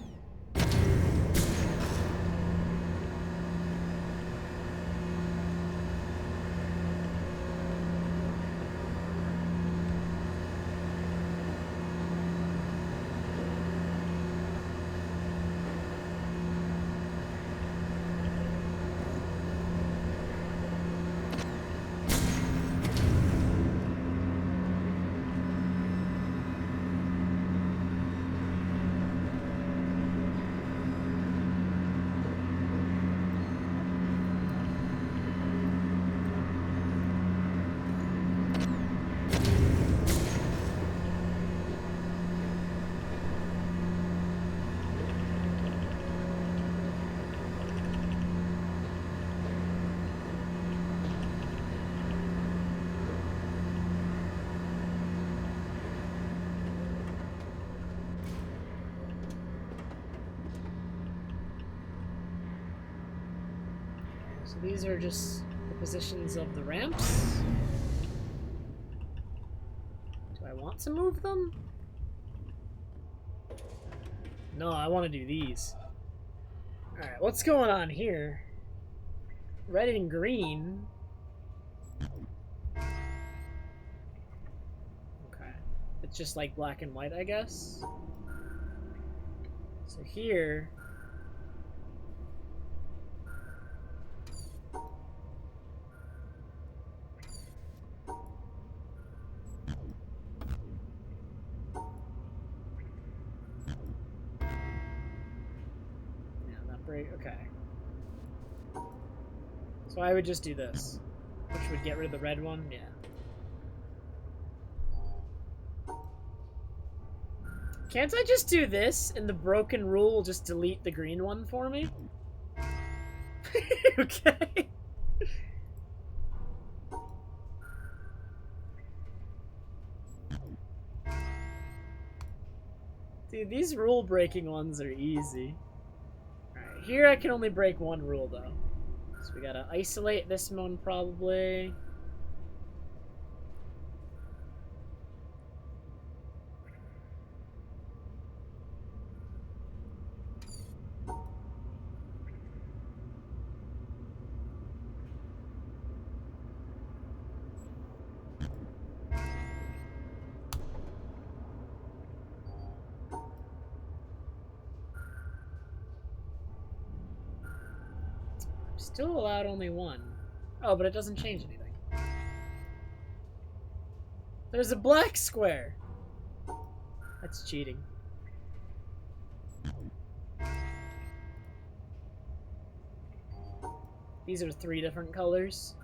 Speaker 1: So these are just the positions of the ramps. Do I want to move them? No, I want to do these. Alright, what's going on here? Red and green. Okay. It's just like black and white, I guess. So here... Okay. So I would just do this, which would get rid of the red one, yeah. Can't I just do this, and the broken rule will just delete the green one for me? Okay. Dude, these rule breaking ones are easy. Alright, here I can only break one rule though. So we gotta isolate this one probably. Still allowed only one. Oh, but it doesn't change anything. There's a black square. That's cheating. These are 3 different colors.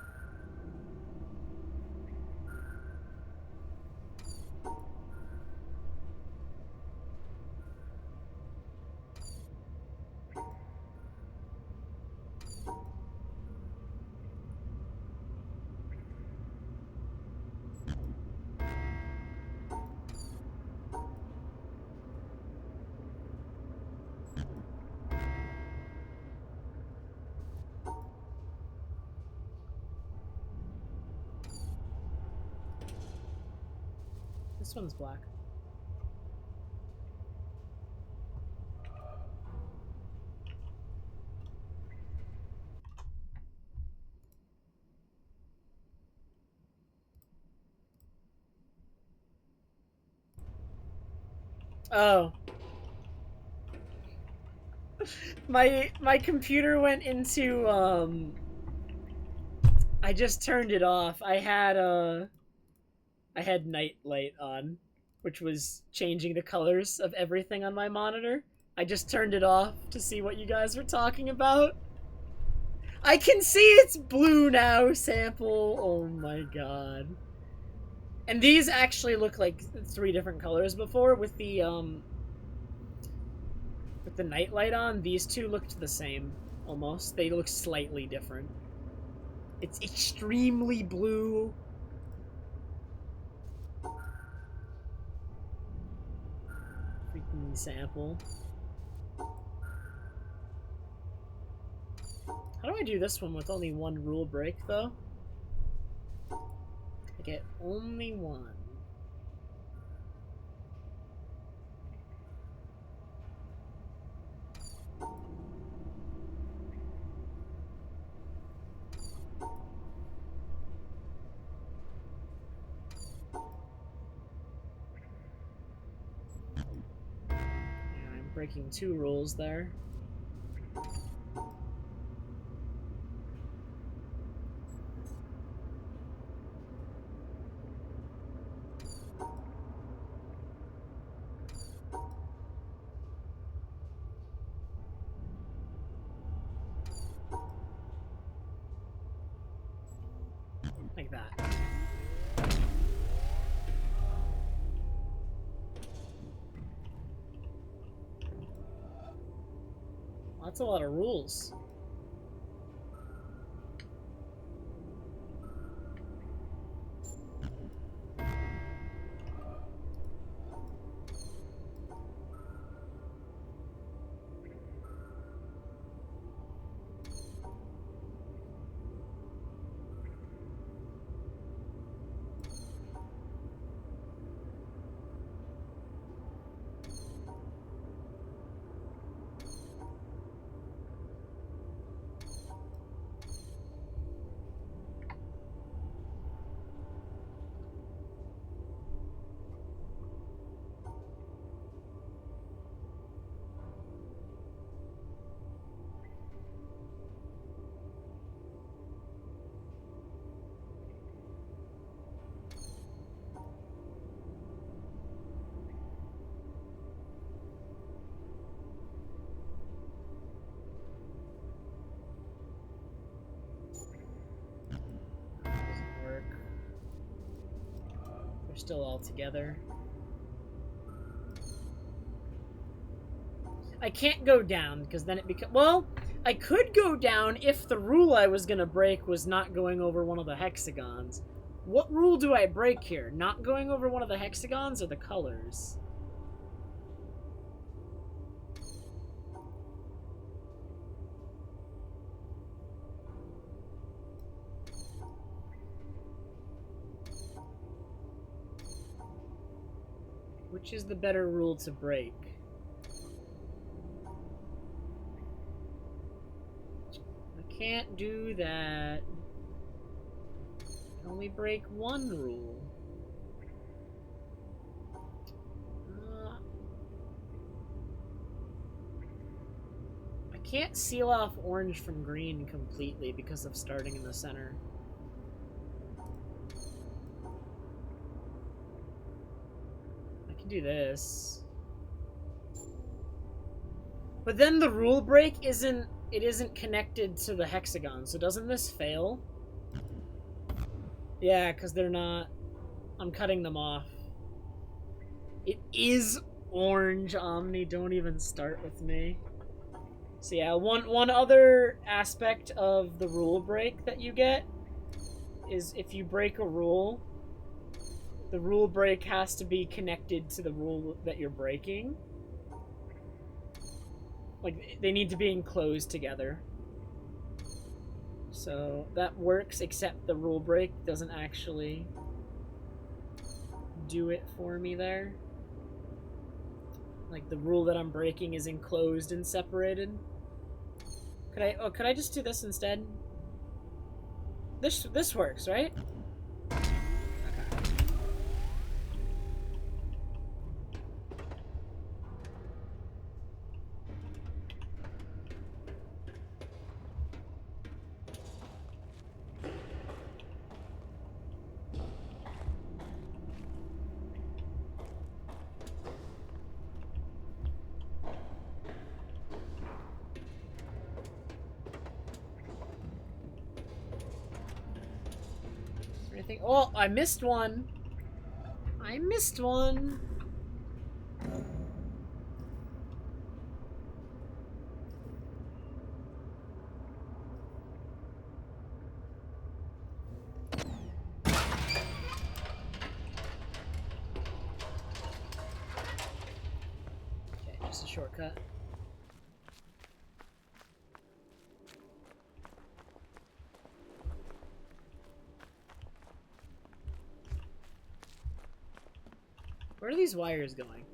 Speaker 1: This one's black. Oh. My computer went into I just turned it off. I had night light on, which was changing the colors of everything on my monitor. I just turned it off to see what you guys were talking about. I can see it's blue now, Sample. Oh my god. And these actually look like 3 different colors before with the night light on. These 2 looked the same almost. They look slightly different. It's extremely blue. Freaking Sample. How do I do this one with only 1 rule break, though? I get only 1. Yeah, I'm breaking 2 rules there. Like that. Well, that's a lot of rules. They're still all together. I can't go down, because then it becomes... Well, I could go down if the rule I was going to break was not going over one of the hexagons. What rule do I break here? Not going over one of the hexagons or the colors? Which is the better rule to break? I can't do that. I can only break one rule. I can't seal off orange from green completely because of starting in the center. I can do this. But then the rule break isn't connected to the hexagon, so doesn't this fail? Yeah, because they're not... I'm cutting them off. It is orange, Omni. Don't even start with me. So yeah, one other aspect of the rule break that you get is if you break a rule, the rule break has to be connected to the rule that you're breaking. Like, they need to be enclosed together. So that works, except the rule break doesn't actually do it for me there. Like, the rule that I'm breaking is enclosed and separated. Could I just do this instead? This works, right? Anything? Oh, I missed one. I missed one. Okay, just a shortcut. Where are these wires going?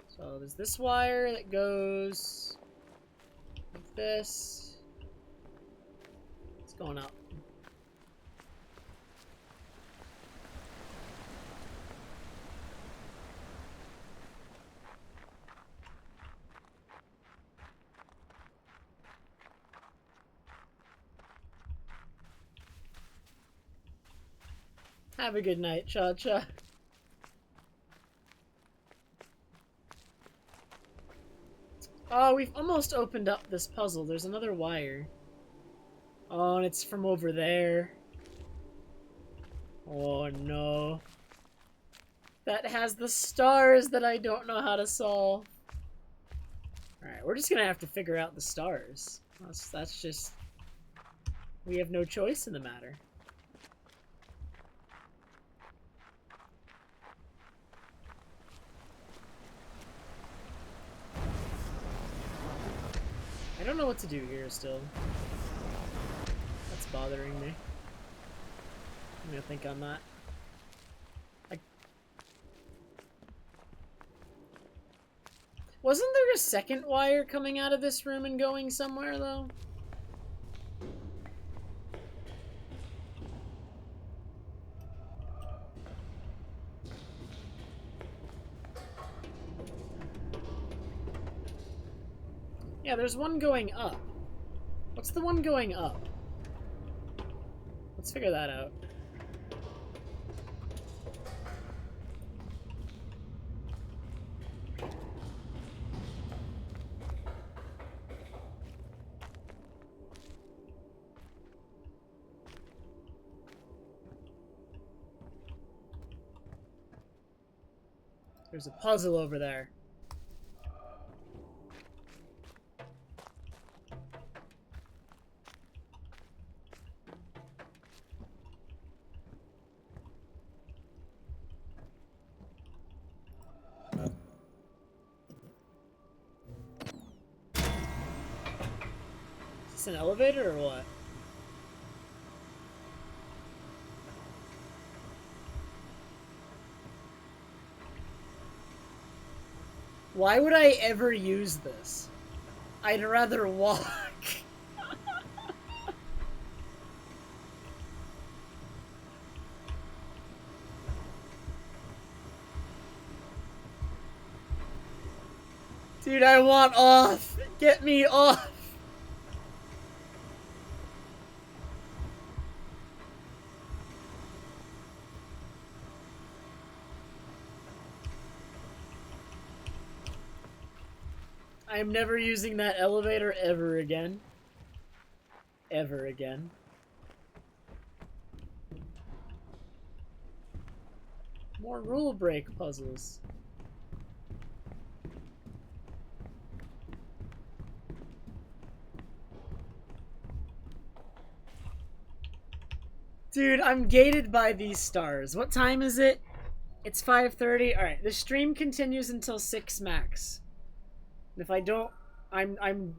Speaker 1: So there's this wire that goes like this. It's going up. Have a good night, Cha-Cha. Oh, we've almost opened up this puzzle. There's another wire. Oh, and it's from over there. Oh, no. That has the stars that I don't know how to solve. Alright, we're just gonna have to figure out the stars. That's just... We have no choice in the matter. I don't know what to do here still. That's bothering me. I'm gonna think on that. Wasn't there a second wire coming out of this room and going somewhere, though? Yeah, there's one going up. What's the one going up? Let's figure that out. There's a puzzle over there. Is this an elevator or what? Why would I ever use this? I'd rather walk. Dude, I want off. Get me off. I'm never using that elevator ever again. Ever again. More rule break puzzles. Dude, I'm gated by these stars. What time is it? It's 5:30. All right, the stream continues until 6 max. And if I don't, I'm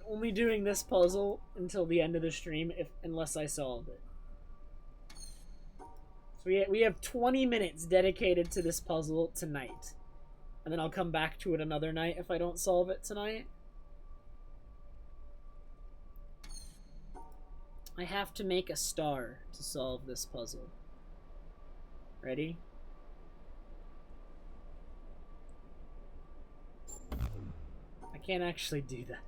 Speaker 1: only doing this puzzle until the end of the stream, unless I solve it. So we have 20 minutes dedicated to this puzzle tonight, and then I'll come back to it another night if I don't solve it tonight. I have to make a star to solve this puzzle. Ready? I can't actually do that.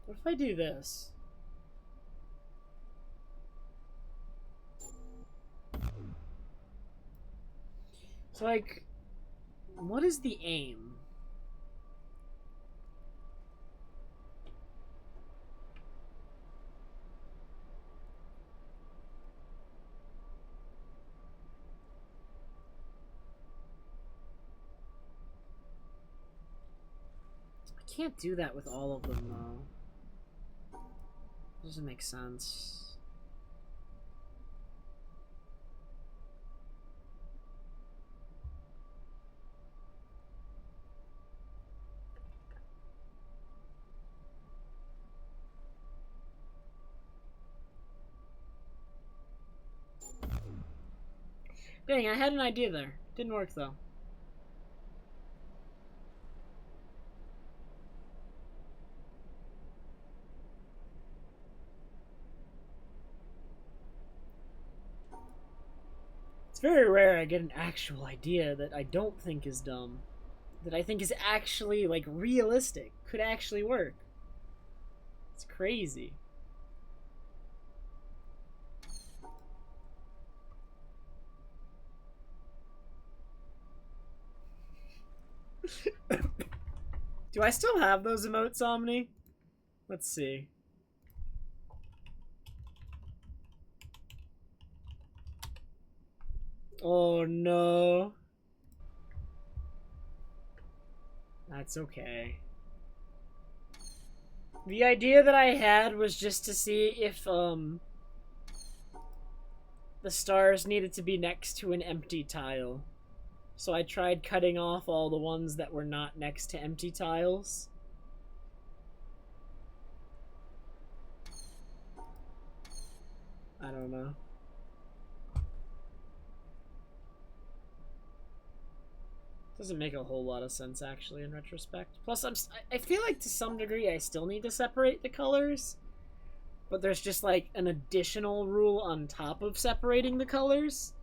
Speaker 1: What if I do this? So, like, what is the aim? I can't do that with all of them, though. Doesn't make sense. Dang, I had an idea there. Didn't work, though. It's very rare I get an actual idea that I don't think is dumb. That I think is actually, like, realistic. Could actually work. It's crazy. Do I still have those emotes, Omni? Let's see. Oh no. That's okay. The idea that I had was just to see if the stars needed to be next to an empty tile. So I tried cutting off all the ones that were not next to empty tiles. I don't know. Doesn't make a whole lot of sense, actually, in retrospect. Plus, I feel like to some degree I still need to separate the colors. But there's just, like, an additional rule on top of separating the colors.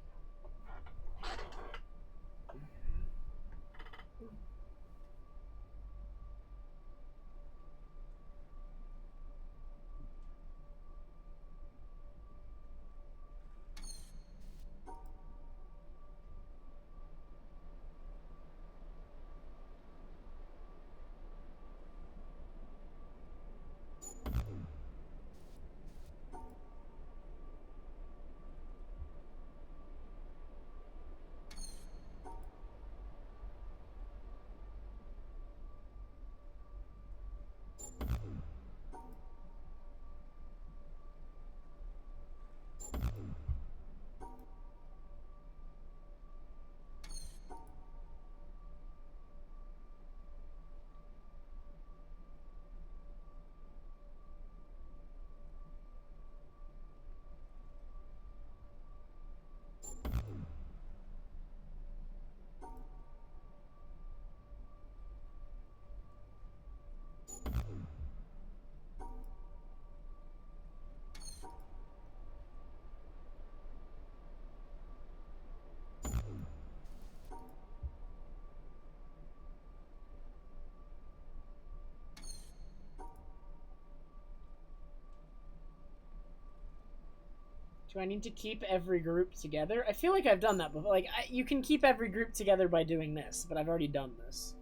Speaker 1: Do I need to keep every group together? I feel like I've done that before. Like, you can keep every group together by doing this, but I've already done this.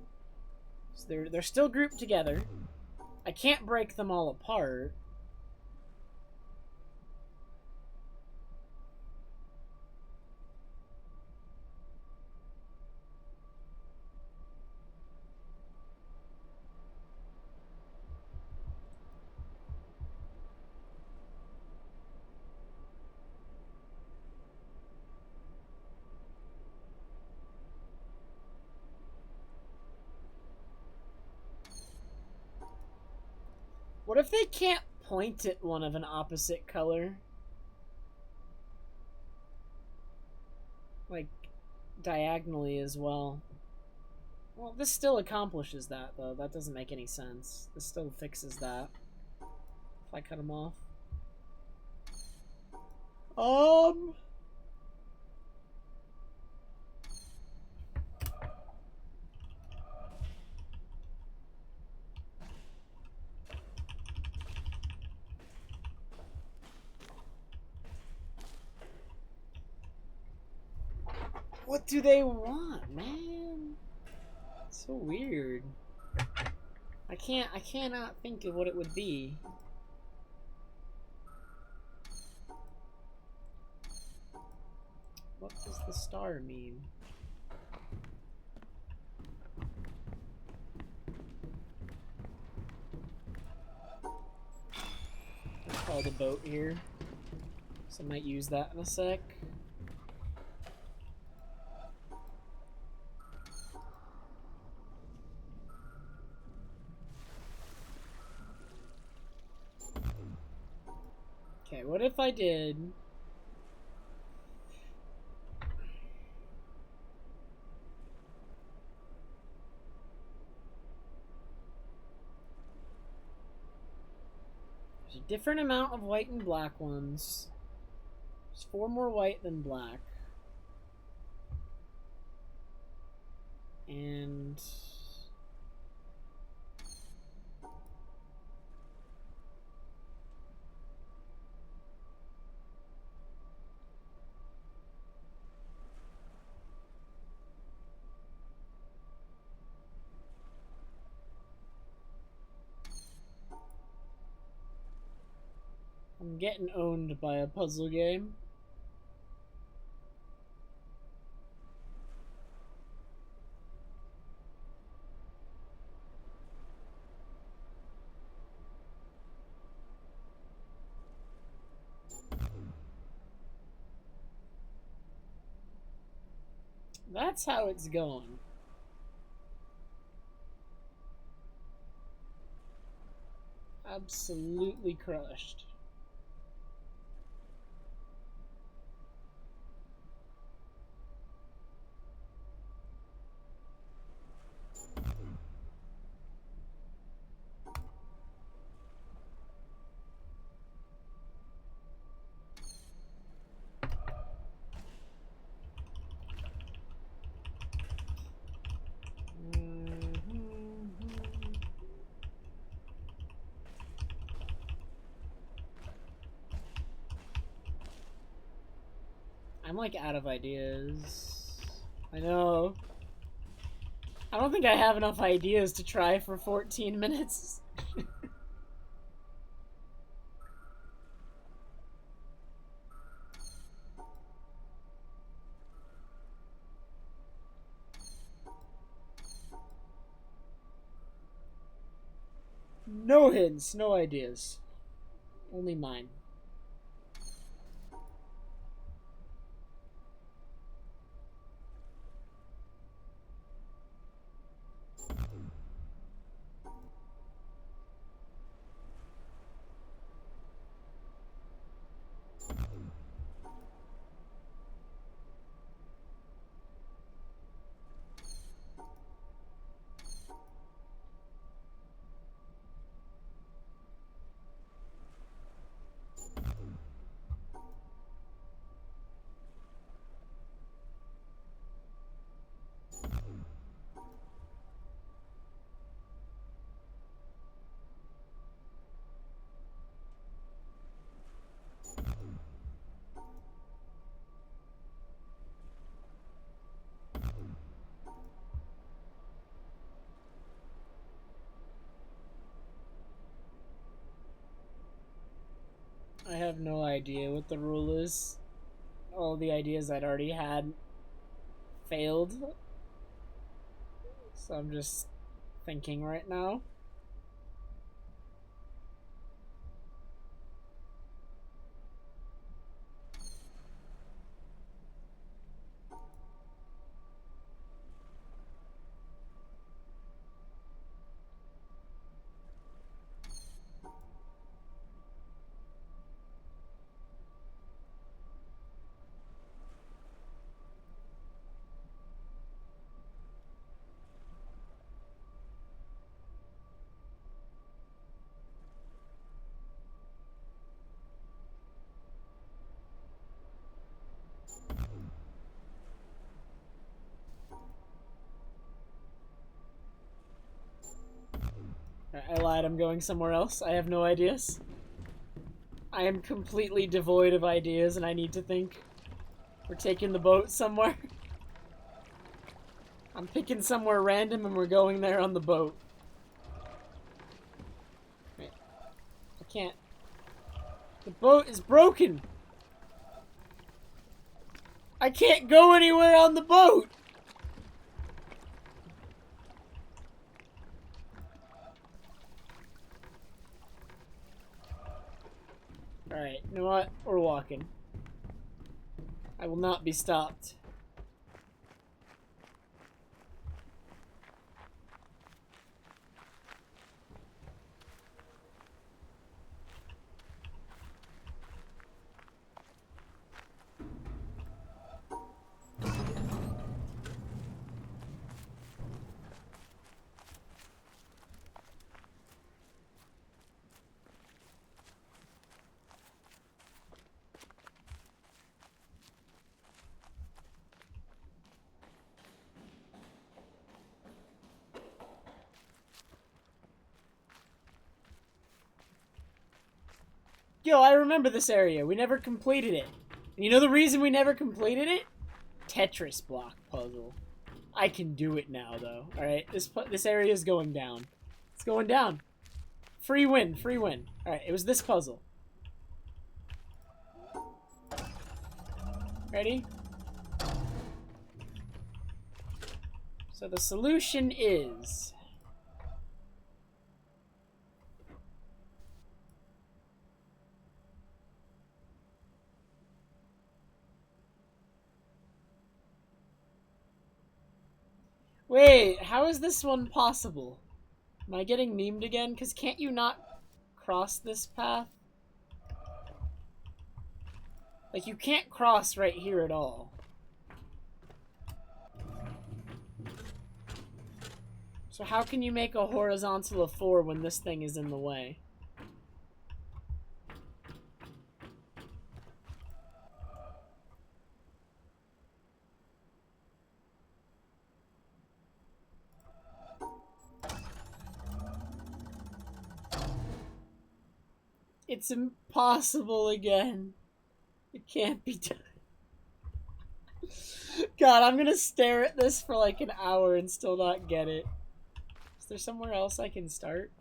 Speaker 1: So they're still grouped together. I can't break them all apart. What if they can't point at one of an opposite color? Like, diagonally as well. Well, this still accomplishes that, though. That doesn't make any sense. This still fixes that. If I cut them off. What do they want, man? It's so weird. I cannot think of what it would be. What does the star mean? Let's call the boat here. So I might use that in a sec. Okay, what if I did... There's a different amount of white and black ones. There's 4 more white than black. And... I'm getting owned by a puzzle game. That's how it's going. Absolutely crushed. I'm like out of ideas. I know. I don't think I have enough ideas to try for 14 minutes. No hints, no ideas. Only mine. I have no idea what the rule is. All the ideas I'd already had failed. So I'm just thinking right now. I lied, I'm going somewhere else. I have no ideas. I am completely devoid of ideas and I need to think. We're taking the boat somewhere. I'm picking somewhere random and we're going there on the boat. Wait. I can't. The boat is broken! I can't go anywhere on the boat! Alright, you know what? We're walking. I will not be stopped. Yo, I remember this area. We never completed it. And you know the reason we never completed it? Tetris block puzzle. I can do it now, though. Alright, this area is going down. It's going down. Free win, free win. Alright, it was this puzzle. Ready? So the solution is... Wait, how is this one possible? Am I getting memed again? Because can't you not cross this path? Like, you can't cross right here at all. So how can you make a horizontal of 4 when this thing is in the way? It's impossible again. It can't be done. God, I'm gonna stare at this for like an hour and still not get it. Is there somewhere else I can start?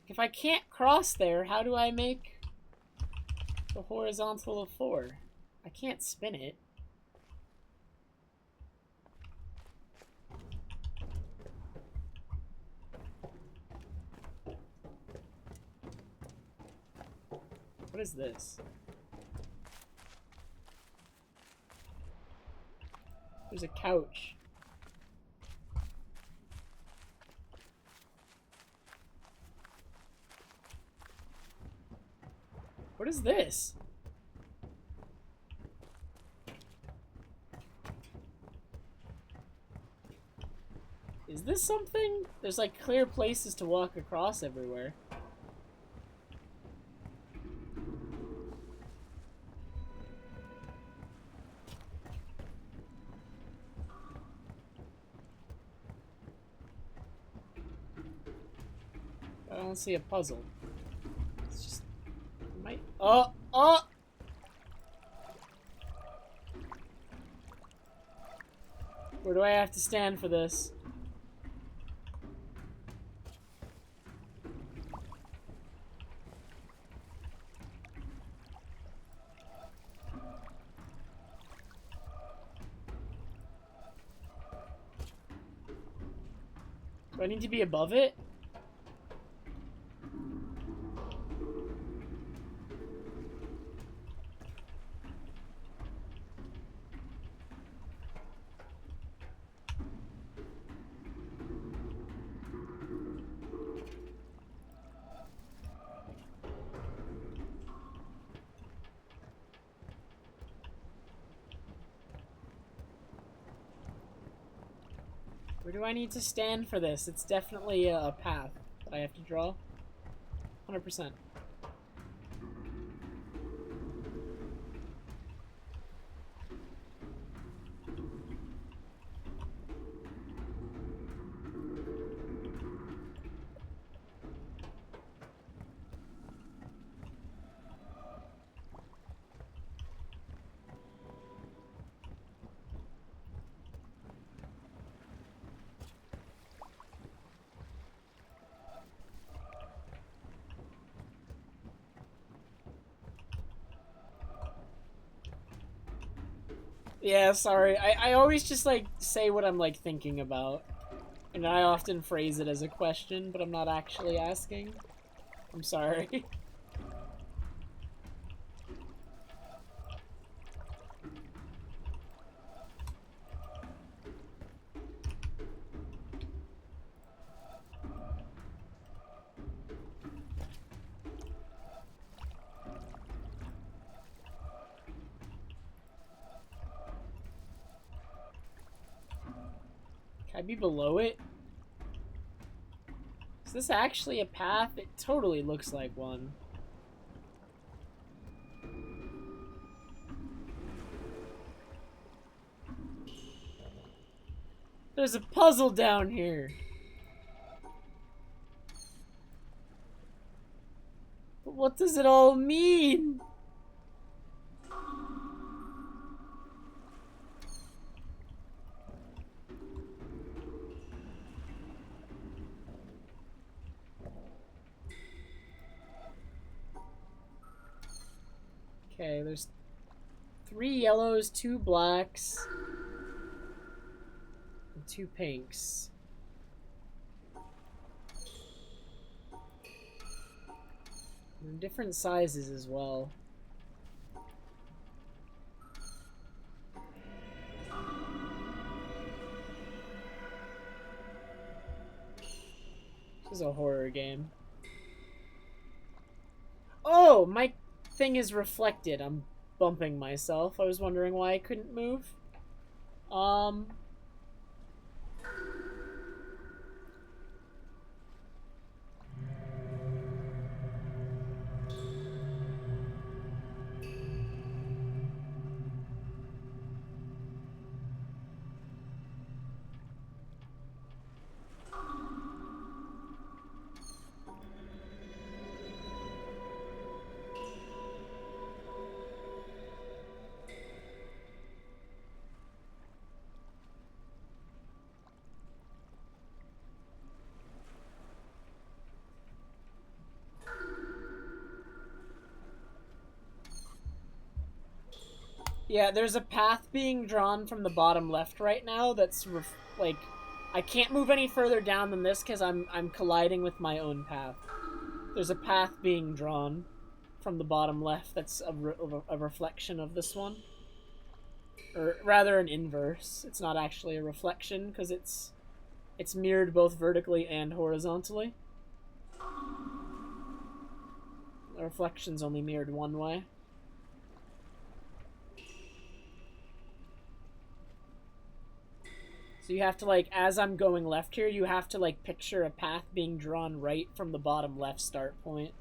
Speaker 1: If I can't cross there, how do I make the horizontal of 4? I can't spin it. What is this? There's a couch. What is this? Is this something? There's like clear places to walk across everywhere. I don't see a puzzle. It's just... might... Oh! Oh! Where do I have to stand for this? Do I need to be above it? Where do I need to stand for this? It's definitely a path that I have to draw. 100%. Yeah, sorry. I always just, like, say what I'm, like, thinking about. And I often phrase it as a question, but I'm not actually asking. I'm sorry. Can I be below it? Is this actually a path? It totally looks like one. There's a puzzle down here. But what does it all mean? Okay, there's 3 yellows, 2 blacks, and 2 pinks. They're different sizes as well. This is a horror game. Oh, my thing is reflected. I'm bumping myself. I was wondering why I couldn't move. Yeah, there's a path being drawn from the bottom left right now that's like I can't move any further down than this because I'm colliding with my own path. There's a path being drawn from the bottom left that's a reflection of this one. Or rather an inverse. It's not actually a reflection because it's mirrored both vertically and horizontally. The reflection's only mirrored one way. So you have to, like, as I'm going left here, you have to, like, picture a path being drawn right from the bottom left start point.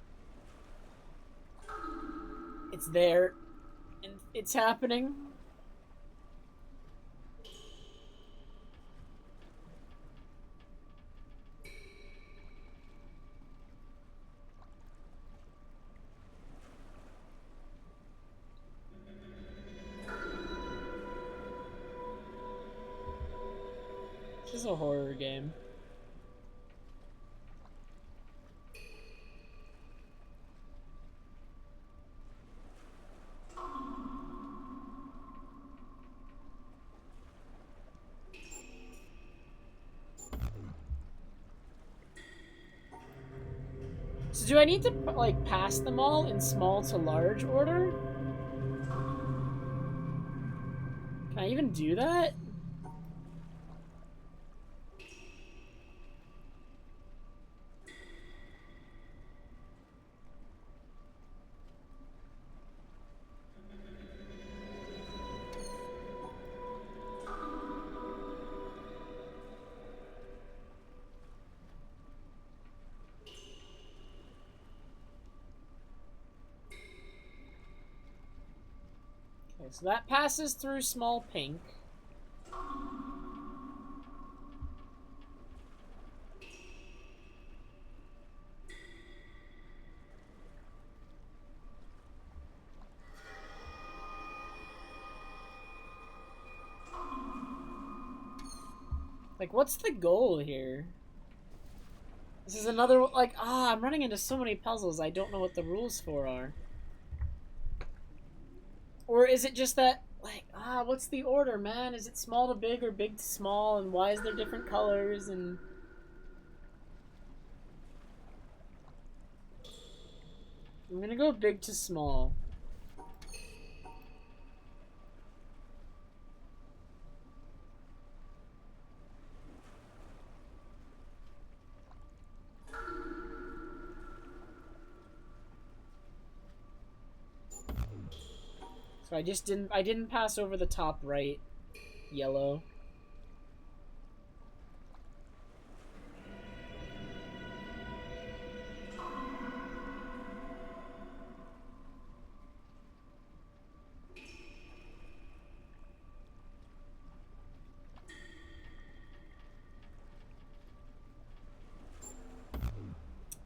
Speaker 1: It's there, and it's happening. This is a horror game. So do I need to, like, pass them all in small to large order? Can I even do that? Okay, so that passes through small pink. Like, what's the goal here? This is another, like, I'm running into so many puzzles I don't know what the rules for are. Or is it just that, like, what's the order, man? Is it small to big or big to small? And why is there different colors? And I'm gonna go big to small. So I didn't pass over the top right yellow.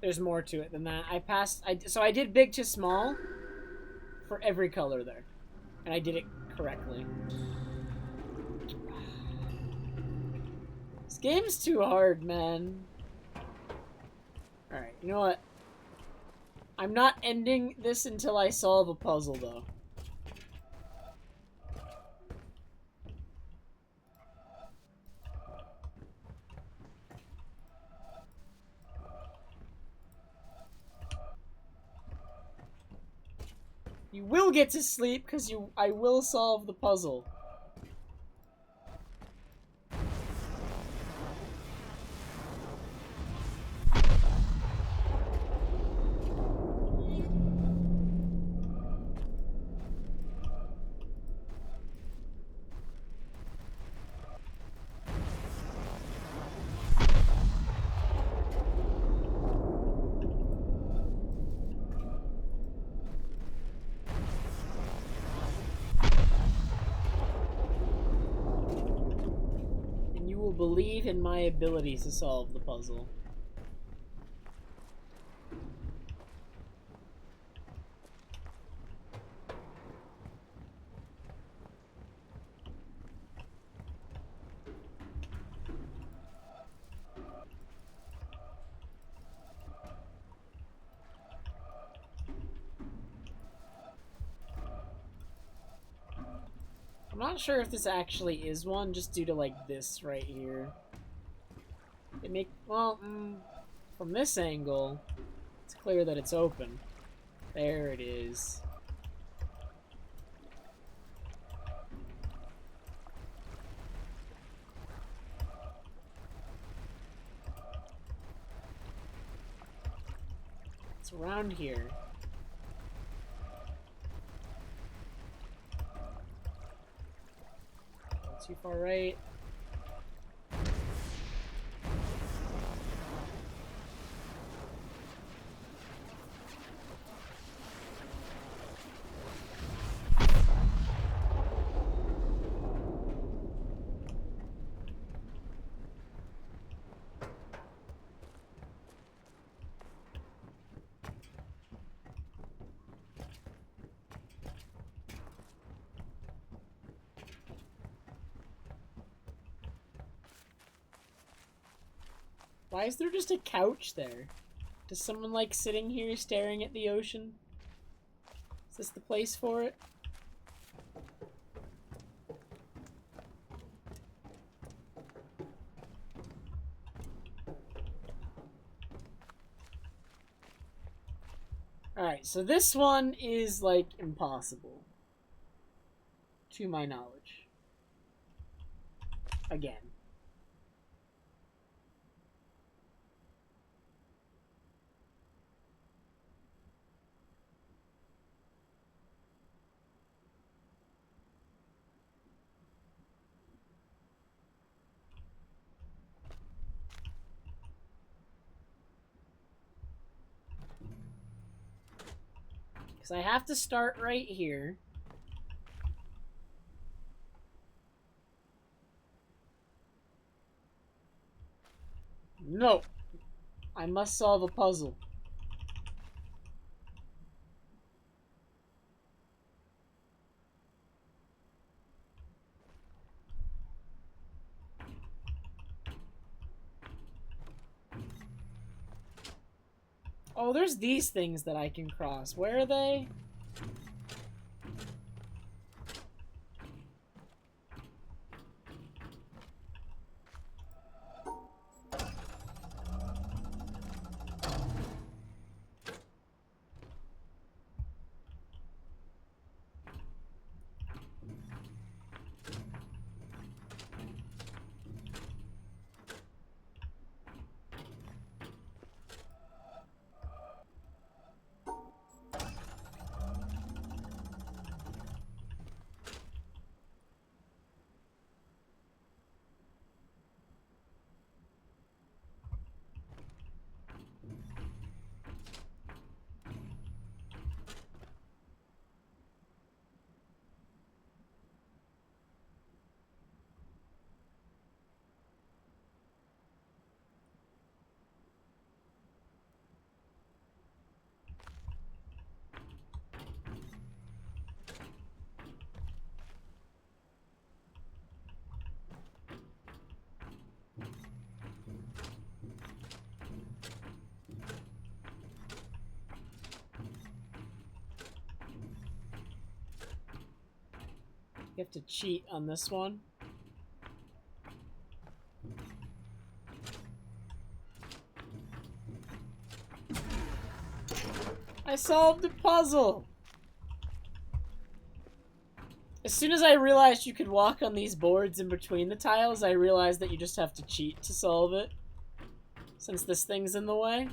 Speaker 1: There's more to it than that. So I did big to small for every color there. And I did it correctly. This game's too hard, man. Alright, you know what? I'm not ending this until I solve a puzzle, though. You will get to sleep, because I will solve the puzzle. Believe in my ability to solve the puzzle. I'm not sure if this actually is one, just due to, like, this right here. From this angle, it's clear that it's open. There it is. It's around here. Too far right. Why is there just a couch there? Does someone like sitting here staring at the ocean? Is this the place for it? Alright, so this one is, like, impossible. To my knowledge. Again. Because I have to start right here. No. I must solve a puzzle. Oh, there's these things that I can cross. Where are they? You have to cheat on this one. I solved the puzzle! As soon as I realized you could walk on these boards in between the tiles, I realized that you just have to cheat to solve it. Since this thing's in the way.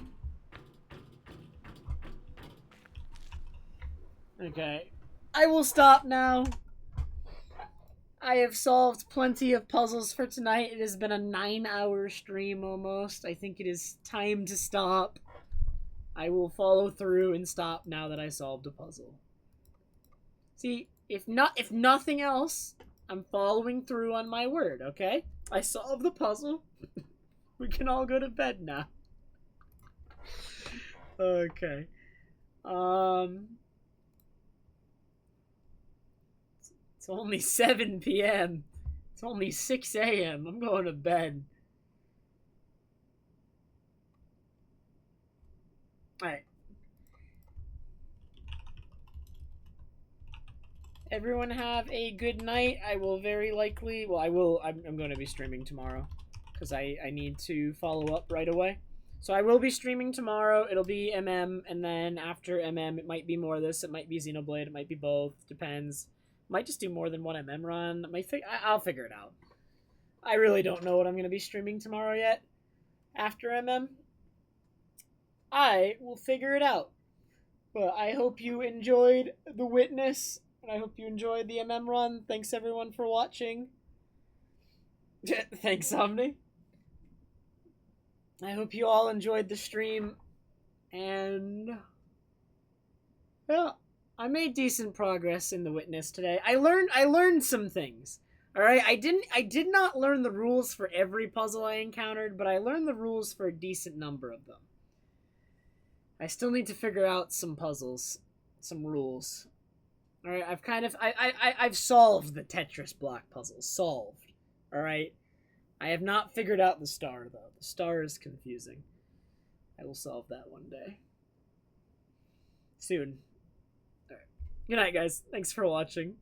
Speaker 1: Okay. I will stop now. I have solved plenty of puzzles for tonight. It has been a 9-hour stream almost. I think it is time to stop. I will follow through and stop now that I solved a puzzle. See, if nothing else, I'm following through on my word, okay? I solved the puzzle. We can all go to bed now. Okay. It's only 7 p.m. It's only 6 a.m. I'm going to bed. Alright. Everyone have a good night. I will very likely... Well, I'm going to be streaming tomorrow. Because I need to follow up right away. So I will be streaming tomorrow. It'll be MM. And then after MM, it might be more of this. It might be Xenoblade. It might be both. Depends. Might just do more than one MM run. I'll figure it out. I really don't know what I'm going to be streaming tomorrow yet. After MM. I will figure it out. But I hope you enjoyed The Witness. And I hope you enjoyed the MM run. Thanks everyone for watching. Thanks, Omni. I hope you all enjoyed the stream. And... well, I made decent progress in The Witness today. I learned some things. Alright, I did not learn the rules for every puzzle I encountered, but I learned the rules for a decent number of them. I still need to figure out some puzzles, some rules. Alright, I've solved the Tetris block puzzle. Solved. Alright? I have not figured out the star, though. The star is confusing. I will solve that one day. Soon. Alright. Good night, guys. Thanks for watching.